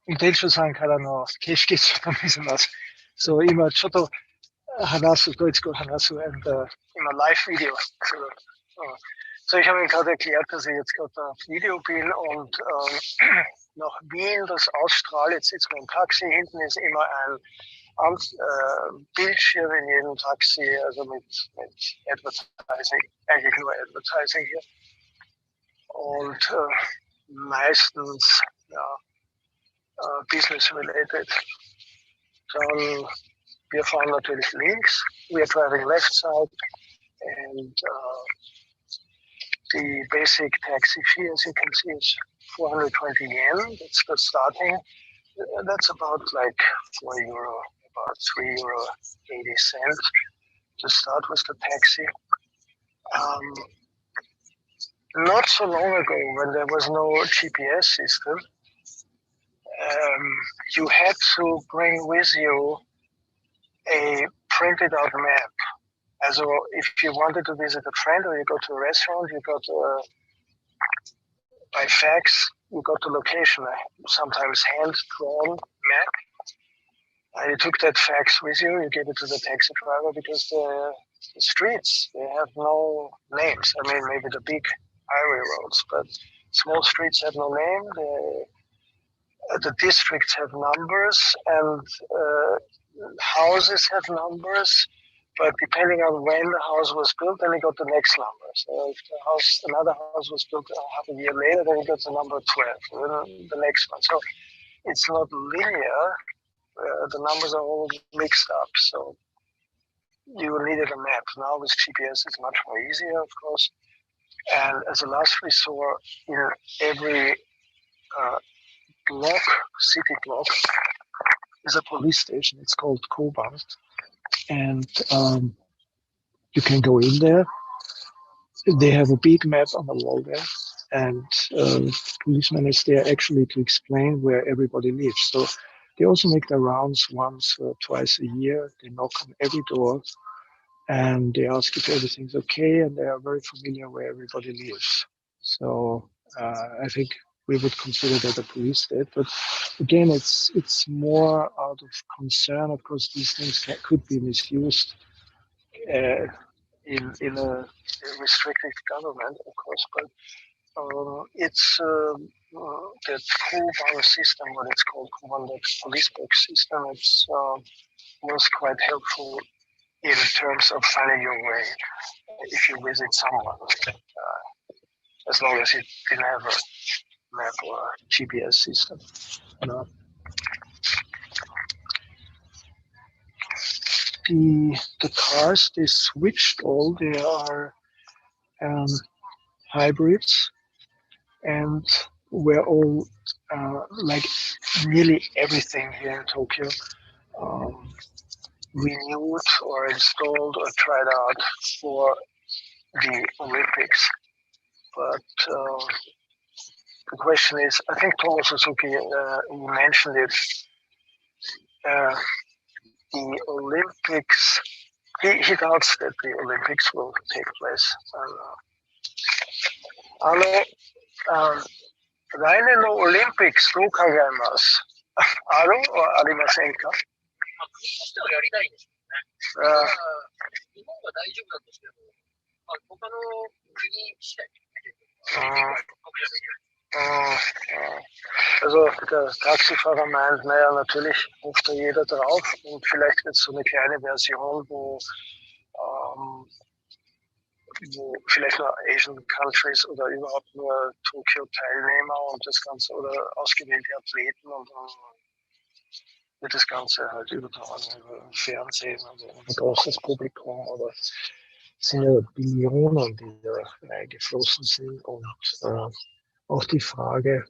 運転手さんからの景色を見せます。そう、今ちょっと話す、ドイツ語話す、und, 今 Live-Video. So, ich habe ihm gerade erklärt, dass ich jetzt gerade auf Video bin und nach Wien das ausstrahlt. Jetzt sitzt man im Taxi, hinten ist immer ein Bildschirm in jedem Taxi, also mit Advertising, eigentlich nur Advertising hier. Und meistens ja, business-related. Dann, wir fahren natürlich links, we are driving left side, and the basic taxi fee, as you can see, is 420 yen. That's the starting. That's about like €4, about €3.80 to start with the taxi. Not so long ago, when there was no GPS system, you had to bring with you a printed out map. Also, if you wanted to visit a friend or you go to a restaurant, you got by fax, you got the location, sometimes hand-drawn map. And you took that fax with you, you gave it to the taxi driver because the streets, they have no names. I mean, maybe the big highway roads, but small streets have no name. The districts have numbers and houses have numbers. But depending on when the house was built, then you got the next number. So if another house was built half a year later, then you got the number 12, the next one. So it's not linear. The numbers are all mixed up. So you needed a map. Now with GPS, it's much more easier, of course. And as a last resort, in every block, city block, is a police station. It's called Koban. And you can go in there they have a big map on the wall there, and policeman is there actually to explain where everybody lives. So they also make their rounds once or twice a year. They knock on every door and they ask if everything's okay, and they are very familiar where everybody lives. So I think we would consider that a police state, but again, it's more out of concern. Of course, these things could be misused in a restrictive government, of course, but it's that whole our system, what it's called, commanded police box system. It's was quite helpful in terms of finding your way if you visit someone, as long as it didn't have a map or a GPS system. You know. The cars, they switched all. They are hybrids, and we're all like nearly everything here in Tokyo renewed or installed or tried out for the Olympics. But the question is, I think Tomo Suzuki, you mentioned it, the Olympics, he doubts that the Olympics will take place. 来年のオリンピックスどう考えます？あるはありませんか？国としてはやりたいんですけどね。日本は大丈夫なんですけど、他の国次第。Also der Taxifahrer meint, naja, natürlich ruft da jeder drauf und vielleicht wird es so eine kleine Version, wo vielleicht nur Asian Countries oder überhaupt nur Tokio-Teilnehmer und das Ganze oder ausgewählte Athleten und dann wird das Ganze halt übertragen über Fernsehen, also ein großes Publikum, aber es sind ja Billionen, die da reingeflossen sind und auch die Frage,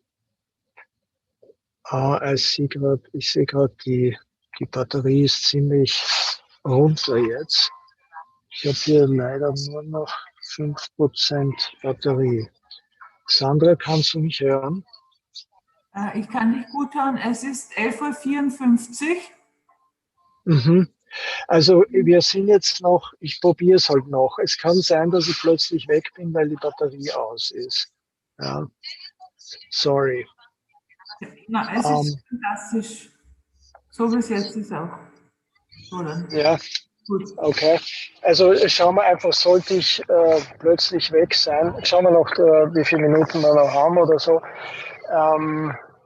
ich sehe gerade, die Batterie ist ziemlich runter jetzt. Ich habe hier leider nur noch 5% Batterie. Sandra, kannst du mich hören? Ich kann dich gut hören. Es ist 11:54 Uhr. Mhm. Also wir sind jetzt noch, ich probiere es halt noch. Es kann sein, dass ich plötzlich weg bin, weil die Batterie aus ist. Ja. Sorry. Na, es ist fantastisch. So bis jetzt ist auch. Oder? Ja, gut. Okay. Also schauen wir einfach, sollte ich plötzlich weg sein, schauen wir noch, wie viele Minuten wir noch haben oder so.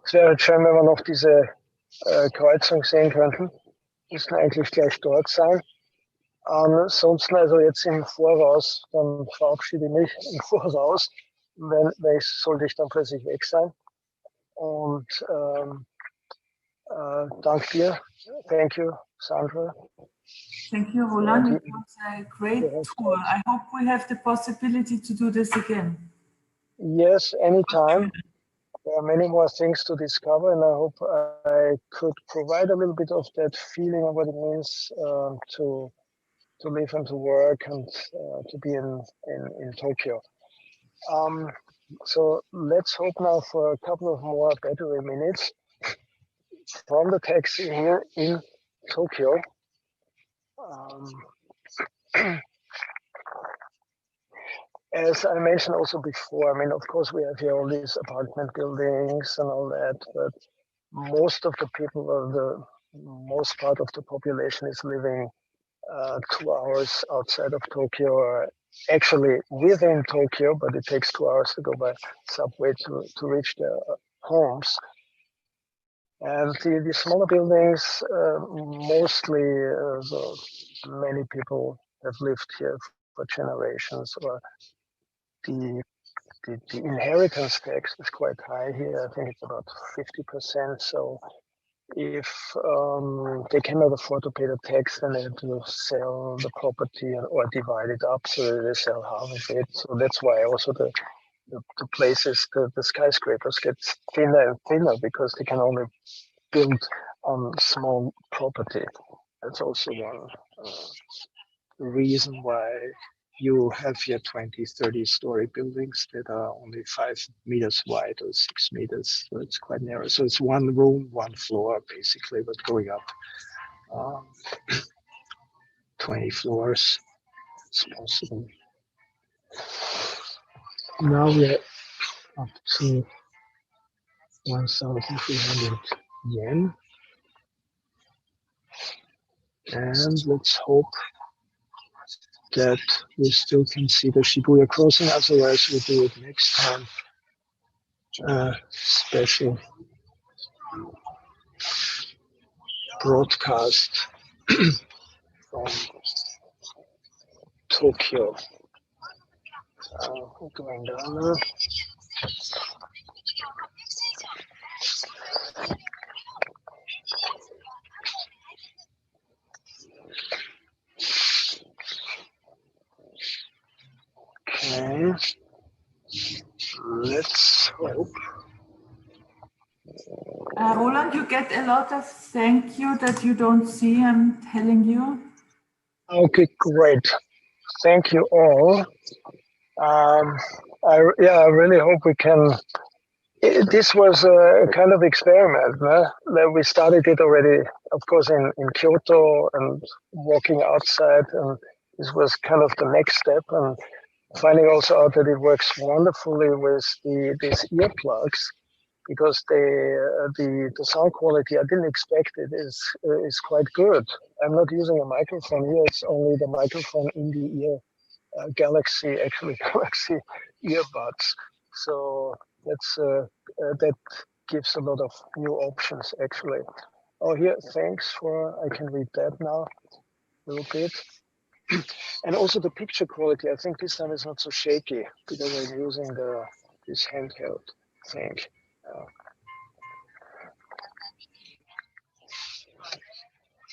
Es wäre halt schön, wenn wir noch diese Kreuzung sehen könnten. Müssen eigentlich gleich dort sein. Ansonsten, also jetzt im Voraus, dann verabschiede ich mich im Voraus, sollte ich dann plötzlich weg sein. Und danke dir. Thank you, Sandra. Thank you, Roland. It was a great tour. I hope we have the possibility to do this again. Yes, anytime. There are many more things to discover, and I hope I could provide a little bit of that feeling of what it means to live and to work and to be in Tokyo. So let's hope now for a couple of more battery minutes from the taxi here in Tokyo. As I mentioned also before, I mean, of course, we have here all these apartment buildings and all that, but most of the people, or the most part of the population, is living 2 hours outside of Tokyo, or actually within Tokyo, but it takes 2 hours to go by subway to reach their homes. And the smaller buildings, mostly many people have lived here for generations, or the inheritance tax is quite high here. I think it's about 50%. So if they cannot afford to pay the tax, then they have to sell the property or divide it up, so they sell half of it. So that's why also the places, the skyscrapers get thinner and thinner, because they can only build on small property. That's also one reason why you have here 20, 30-story buildings that are only 5 meters wide or 6 meters. So it's quite narrow. So it's one room, one floor, basically, but going up 20 floors. It's possible. Now we're up to 1,300 yen. And let's hope that we still can see the Shibuya crossing, otherwise we'll do it next time. Special broadcast from Tokyo. We're going down now. Okay, let's hope. Roland, you get a lot of thank you that you don't see, I'm telling you. Okay, great. Thank you all. I really hope we can. This was a kind of experiment. That we started it already, of course, in Kyoto and walking outside, and this was kind of the next step. And finding also out that it works wonderfully with these earplugs, because the sound quality, I didn't expect it, is quite good. I'm not using a microphone here; it's only the microphone in the ear. Galaxy earbuds. So that gives a lot of new options actually. Oh, here, thanks for, I can read that now a little bit. And also the picture quality, I think this time is not so shaky because I'm using this handheld thing.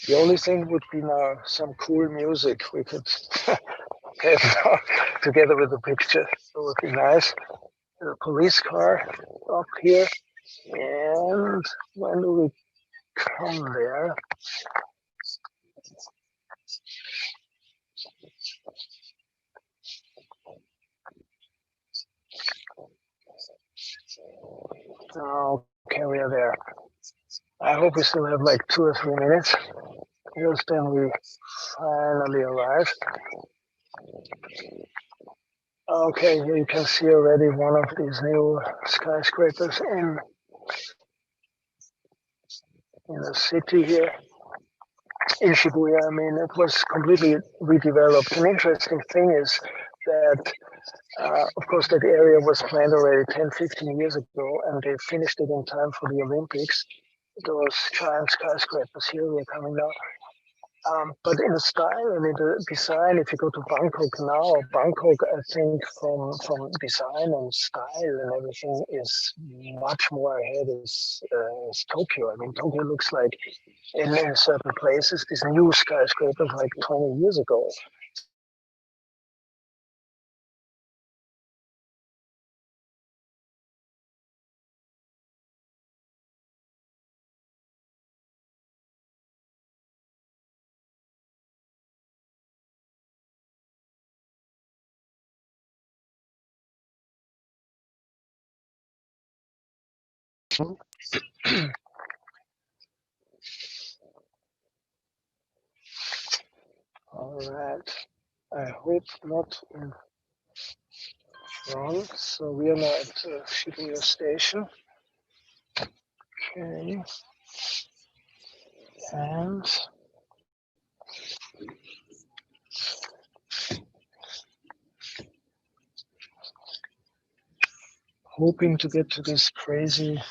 The only thing would be now some cool music we could have together with the picture. It would be nice. The police car up here. And when do we come there? Okay, we are there. I hope we still have like 2 or 3 minutes, because then we finally arrive. Okay, here you can see already one of these new skyscrapers in the city here in Shibuya. I mean, it was completely redeveloped. An interesting thing is that, of course, that area was planned already 10, 15 years ago, and they finished it in time for the Olympics. Those giant skyscrapers here we are coming now. But in the style and in the design, if you go to Bangkok now, Bangkok, I think from design and style and everything is much more ahead as Tokyo. I mean, Tokyo looks like in certain places, these new skyscrapers like 20 years ago. All right. I hope not in front. So we are now at Shibuya Station. Okay. And hoping to get to this crazy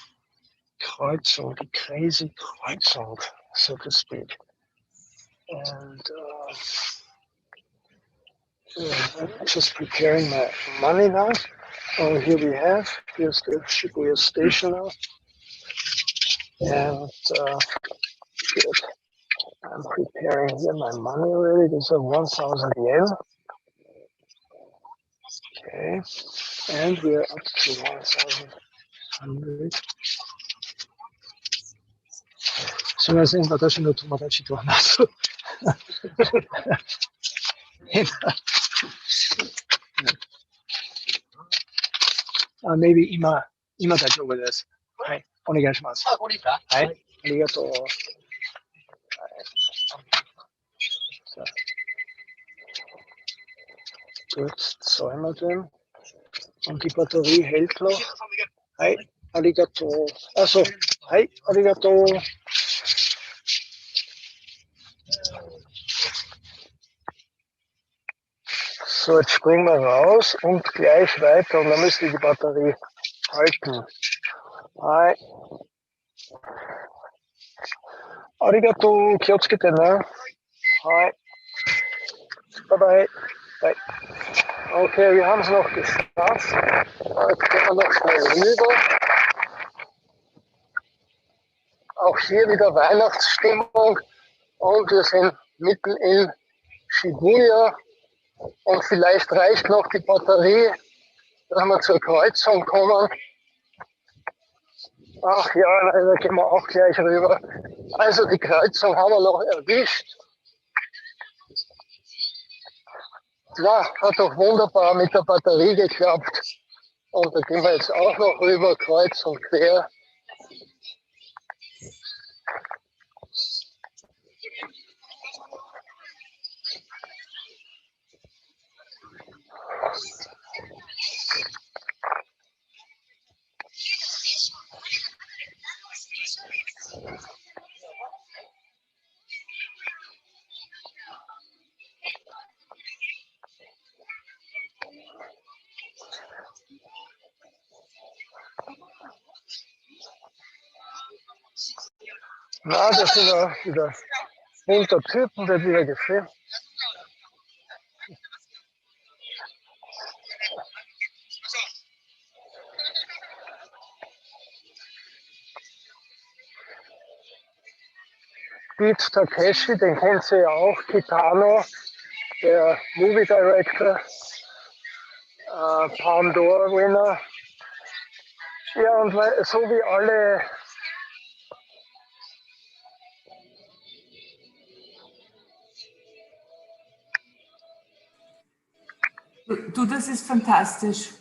Kreuzung, the crazy Kreuzung, so to speak. And I'm just preparing my money now. Oh, here we have, here's the Shibuya Station now. And good. I'm preparing here my money already. These are 1,000 yen. Okay. And we're up to 1,100. すみません、私の友達と話す。maybe Ima大丈夫です。はい、お願いします。はい、ありがとう。Gut, zweimal drin. Und die Batterie hält noch. Hi, arigato. Also, hi, arigato. So, jetzt springen wir raus und gleich weiter und dann müsste die Batterie halten. Hi. Arigato, Kyotsukite, ne? Hi. Bye bye. Bye. Okay, wir haben es noch geschafft. Jetzt gehen wir noch schnell rüber. Auch hier wieder Weihnachtsstimmung und wir sind mitten in Shibuya und vielleicht reicht noch die Batterie, dass wir zur Kreuzung kommen. Ach ja, da gehen wir auch gleich rüber. Also die Kreuzung haben wir noch erwischt. Ja, hat doch wunderbar mit der Batterie geklappt. Und da gehen wir jetzt auch noch rüber, kreuz und quer. Na, das sind ja wieder bunter Typen, wird wieder gefilmt. Beat Takeshi, den kennt sie ja auch, Kitano, der Movie Director, Palme d'Or Winner. Ja, und so wie alle Du, das ist fantastisch.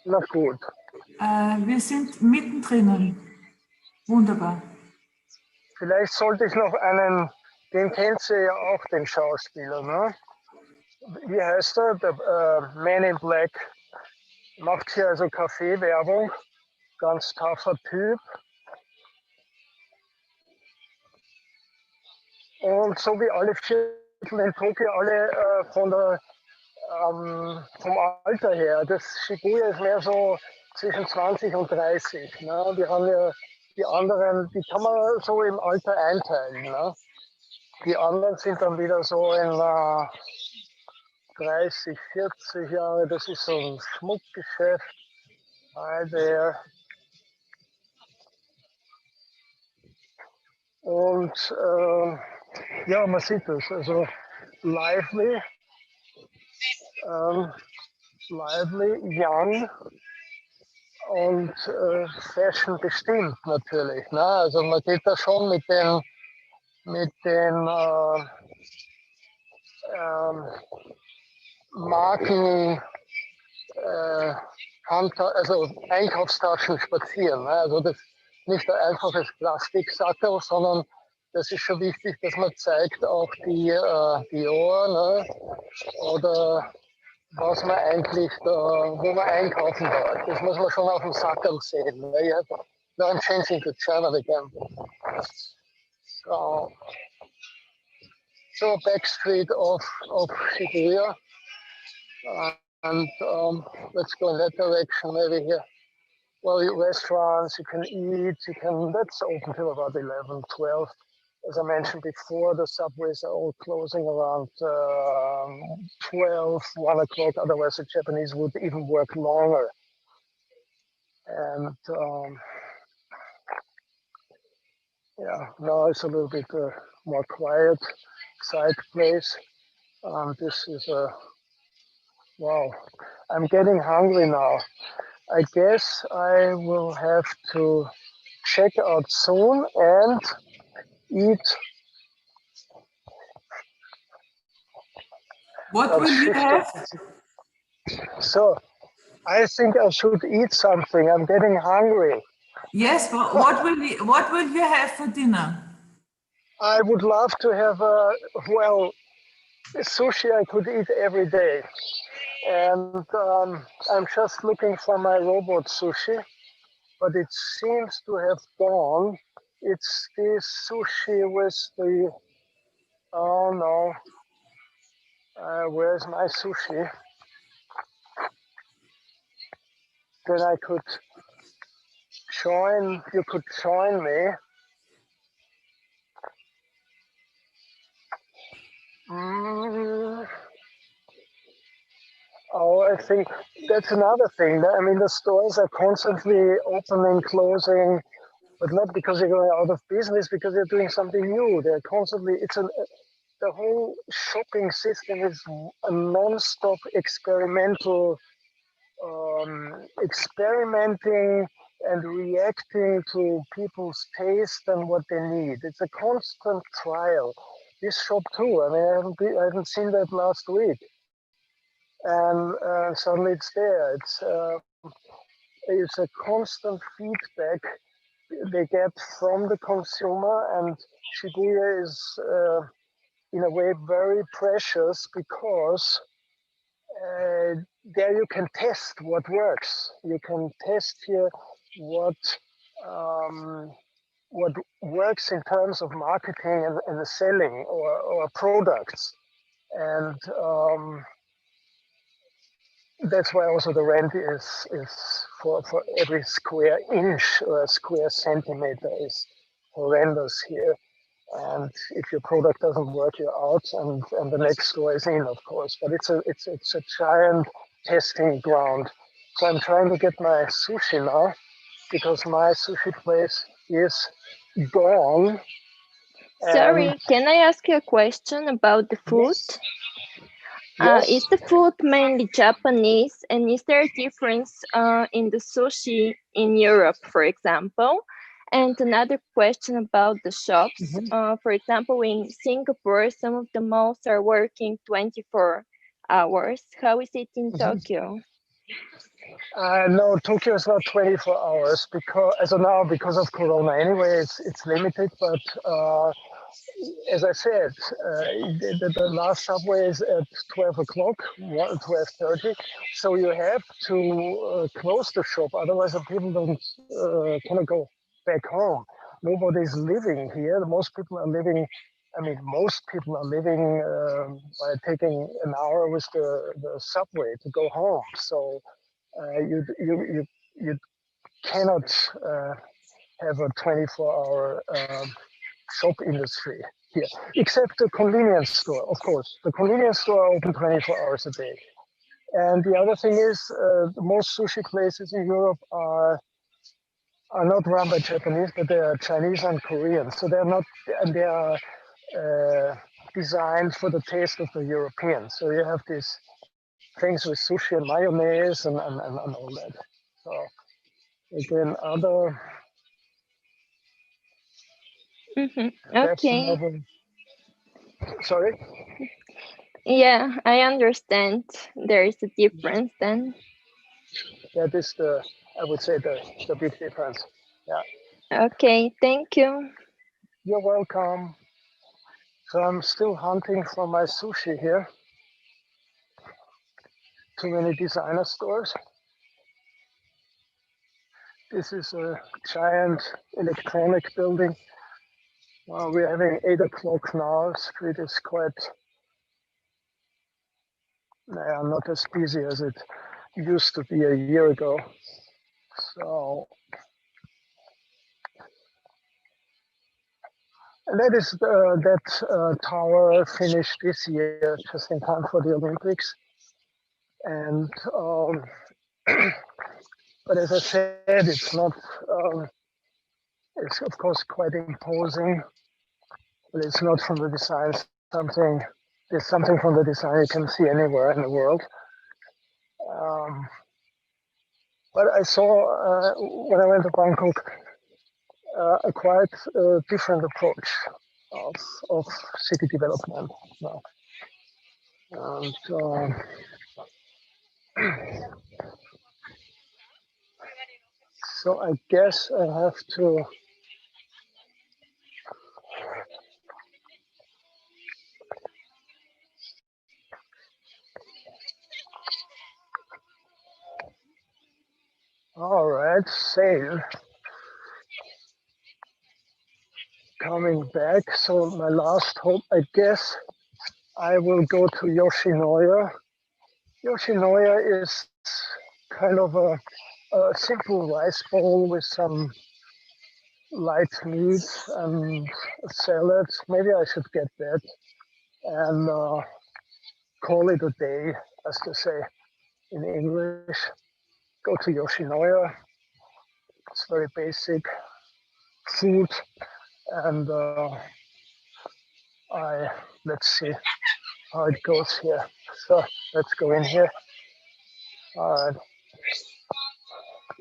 Na gut. Wir sind mittendrin. Wunderbar. Vielleicht sollte ich noch einen, den kennt sie ja auch, den Schauspieler, ne? Wie heißt er? Der Man in Black. Macht hier also Kaffeewerbung. Ganz taffer Typ. Und so wie alle Viertel in Tokio, alle vom Alter her. Das Shibuya ist mehr so zwischen 20 und 30. Ne? Wir haben ja die anderen, die kann man so im Alter einteilen. Ne? Die anderen sind dann wieder so in 30, 40 Jahre. Das ist so ein Schmuckgeschäft. Hi there. Und ja, man sieht das. Also lively, young und Fashion bestimmt natürlich. Ne? Also man geht da schon mit den Marken, also Einkaufstaschen spazieren. Ne? Also das nicht ein einfaches Plastiksackerl, sondern das ist schon wichtig, dass man zeigt auch die Dior, ne? Oder was man eigentlich da, wo man einkaufen darf. Das muss man schon auf dem Sackerl sehen. Ne? Now I'm changing to German again. So back street of Shibuya. And let's go in that direction, maybe here. Well, restaurants, you can eat, that's open till about 11, 12. As I mentioned before, the subways are all closing around 12, 1 o'clock, otherwise the Japanese would even work longer. And yeah, now it's a little bit more quiet side place. This is wow, I'm getting hungry now. I guess I will have to check out soon and eat What will you have? So I think I should eat something. I'm getting hungry. Yes, but what will you have for dinner? I would love to have well, sushi I could eat every day. And I'm just looking for my robot sushi, but it seems to have gone. It's the sushi with the, oh no, where's my sushi? Then I could join, you could join me. Oh, I think that's another thing. I mean, the stores are constantly opening, closing, but not because they're going out of business, because they're doing something new. They're constantly, the whole shopping system is a non-stop experimental, experimenting and reacting to people's taste and what they need. It's a constant trial. This shop too. I mean, I haven't seen that last week, and suddenly it's there. It's a constant feedback they get from the consumer, and Shibuya is in a way very precious because there you can test what works. You can test here what works in terms of marketing and selling or products, and that's why also the rent is for every square inch or square centimeter is horrendous here. And if your product doesn't work, you're out, and the next store is in, of course. But it's a giant testing ground. So I'm trying to get my sushi now because my sushi place is gone. Sorry, can I ask you a question about the food? Yes. Is the food mainly Japanese, and is there a difference in the sushi in Europe, for example? And another question about the shops. For example, in Singapore, some of the malls are working 24 hours. How is it in Tokyo? No, Tokyo is not 24 hours because as of now, because of Corona. Anyway, it's limited. But as I said, the last subway is at 12 o'clock, 12:30. So you have to close the shop, otherwise the people cannot go back home. Nobody's living here. Most people are living. I mean, most people are living by taking an hour with the subway to go home. So you cannot have a 24-hour shop industry here, except the convenience store, of course. The convenience store are open 24 hours a day. And the other thing is, most sushi places in Europe are not run by Japanese, but they are Chinese and Korean. So they're not, and they are designed for the taste of the Europeans. So you have these things with sushi and mayonnaise and all that. So again, other. Okay. Sorry? Yeah, I understand. There is a difference then. That is I would say the big difference. Yeah. Okay, thank you. You're welcome. So I'm still hunting for my sushi here. Too many designer stores. This is a giant electronic building. We're having 8 o'clock now. Street is quite, not as busy as it used to be a year ago. So, and that is that tower finished this year, just in time for the Olympics. And but as I said, it's not. It's of course quite imposing, but it's not from the design something. There's something from the design you can see anywhere in the world. But I saw when I went to Bangkok a quite different approach of city development. No. And so I guess I have to all right, sale. Coming back, so my last hope, I guess I will go to Yoshinoya. Yoshinoya is kind of a simple rice bowl with some light meat and a salad. Maybe I should get that and call it a day, as they say in English. Go to Yoshinoya. It's very basic food, and let's see how it goes here. So let's go in here. All right.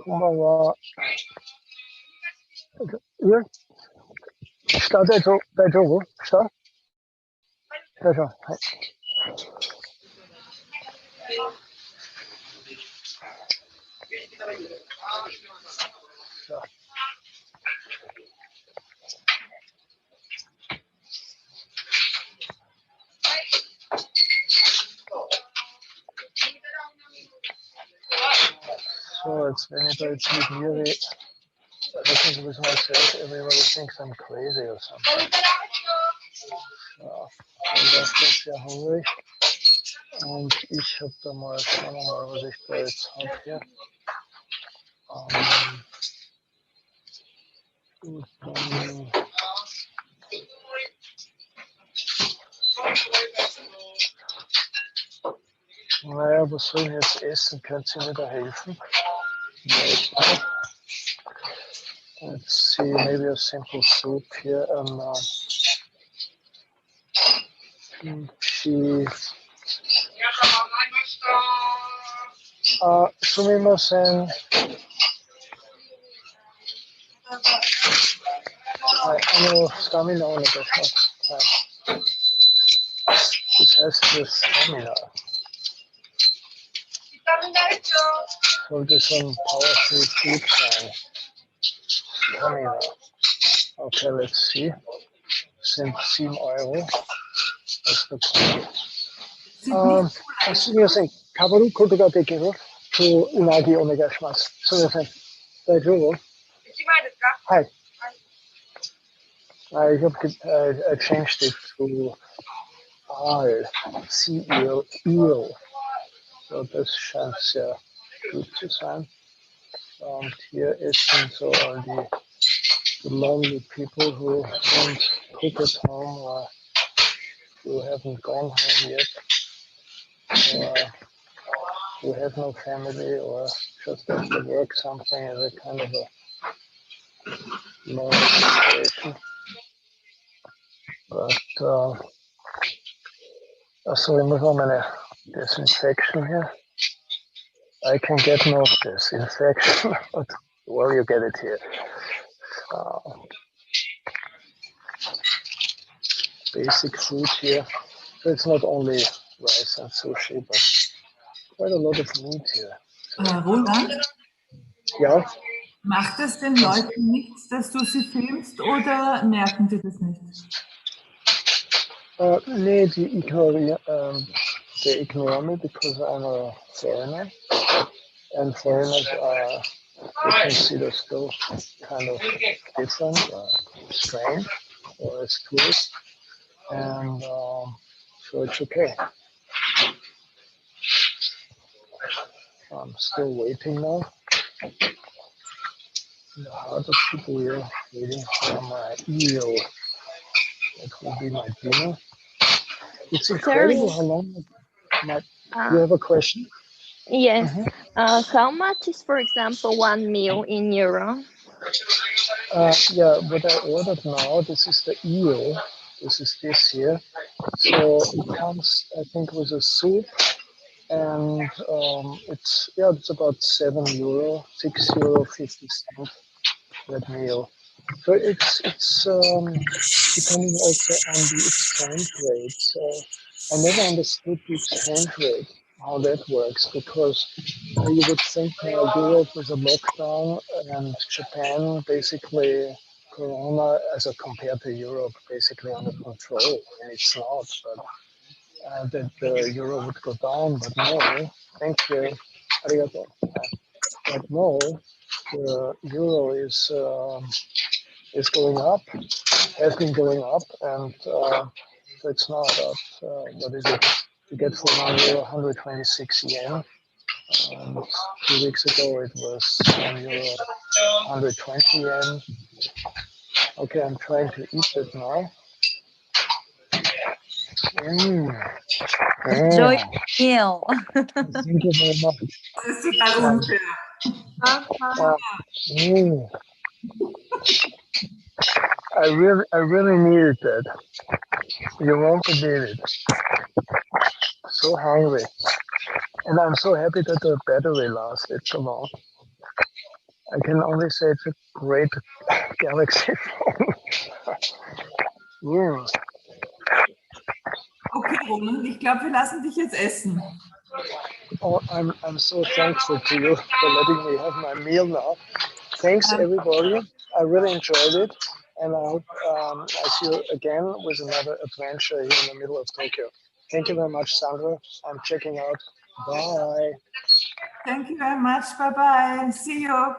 こんばんは。上下大丈夫下大丈夫はい。So it's whenever it's really talking with myself, everybody thinks I'm crazy or something. So, das ist ja hungrig. Und ich habe da mal, schauen wir mal, was ich da jetzt habe hier. Und dann, naja, was soll ich jetzt essen? Könnt ihr mir da helfen? Let's see, maybe a simple soup here. She. すみません。はい、スタミナお願いします。はい。This has the stamina. So there's some powerful food sign. Stamina. Okay, let's see. Sind 7 Euro. That's the point. すみません。かぶることができるとうなぎお願いします。すみません。大丈夫？ 1枚ですか？はい。I changed it to sea eel. So das scheint sehr gut zu sein. Und hier sind so all the lonely people who don't cook at home or who haven't gone home yet, or who have no family or just have to work something as a kind of a lonely situation. But so ich muss noch meine Disinfection here. I can get no disinfection, but well, you get it here. Basic food here. So it's not only rice and sushi, but quite a lot of meat here. Roland? Ja? Macht es den Leuten nichts, dass du sie filmst, oder merken die das nicht? Nee, they ignore me because I'm a foreigner, and foreigners are considered still kind of different, strange, or as tourists, and so it's okay. I'm still waiting now. The hardest people here waiting for my eel. That will be my dinner. It's incredible how long you have a question? Yes. How much is, for example, one meal in euro? Yeah, what I ordered now, this is the eel. This is this here. So it comes, I think, with a soup, and it's about €7, €6.50 that meal. So it's depending also on the exchange rate. So I never understood the exchange rate, how that works, because you would think Europe is a lockdown and Japan basically Corona as a compared to Europe basically under control, and it's not. But that the euro would go down, but no. Thank you. Arigato. But no, the euro is going up, has been going up, and so it's now about what is it? You get for €1 126 yen. And 2 weeks ago it was €1 120 yen. Okay, I'm trying to eat it now. Enjoy your meal. Thank you very much. Das ist total unfair. I really needed that. You won't believe it. So hungry. And I'm so happy that the battery lasted so long. I can only say it's a great Galaxy phone. Okay, Roland, ich glaube, wir lassen dich jetzt essen. Oh, I'm so thankful to you for letting me have my meal now. Thanks, everybody. I really enjoyed it. And I hope I see you again with another adventure here in the middle of Tokyo. Thank you very much, Sandra. I'm checking out. Bye. Thank you very much. Bye-bye. See you.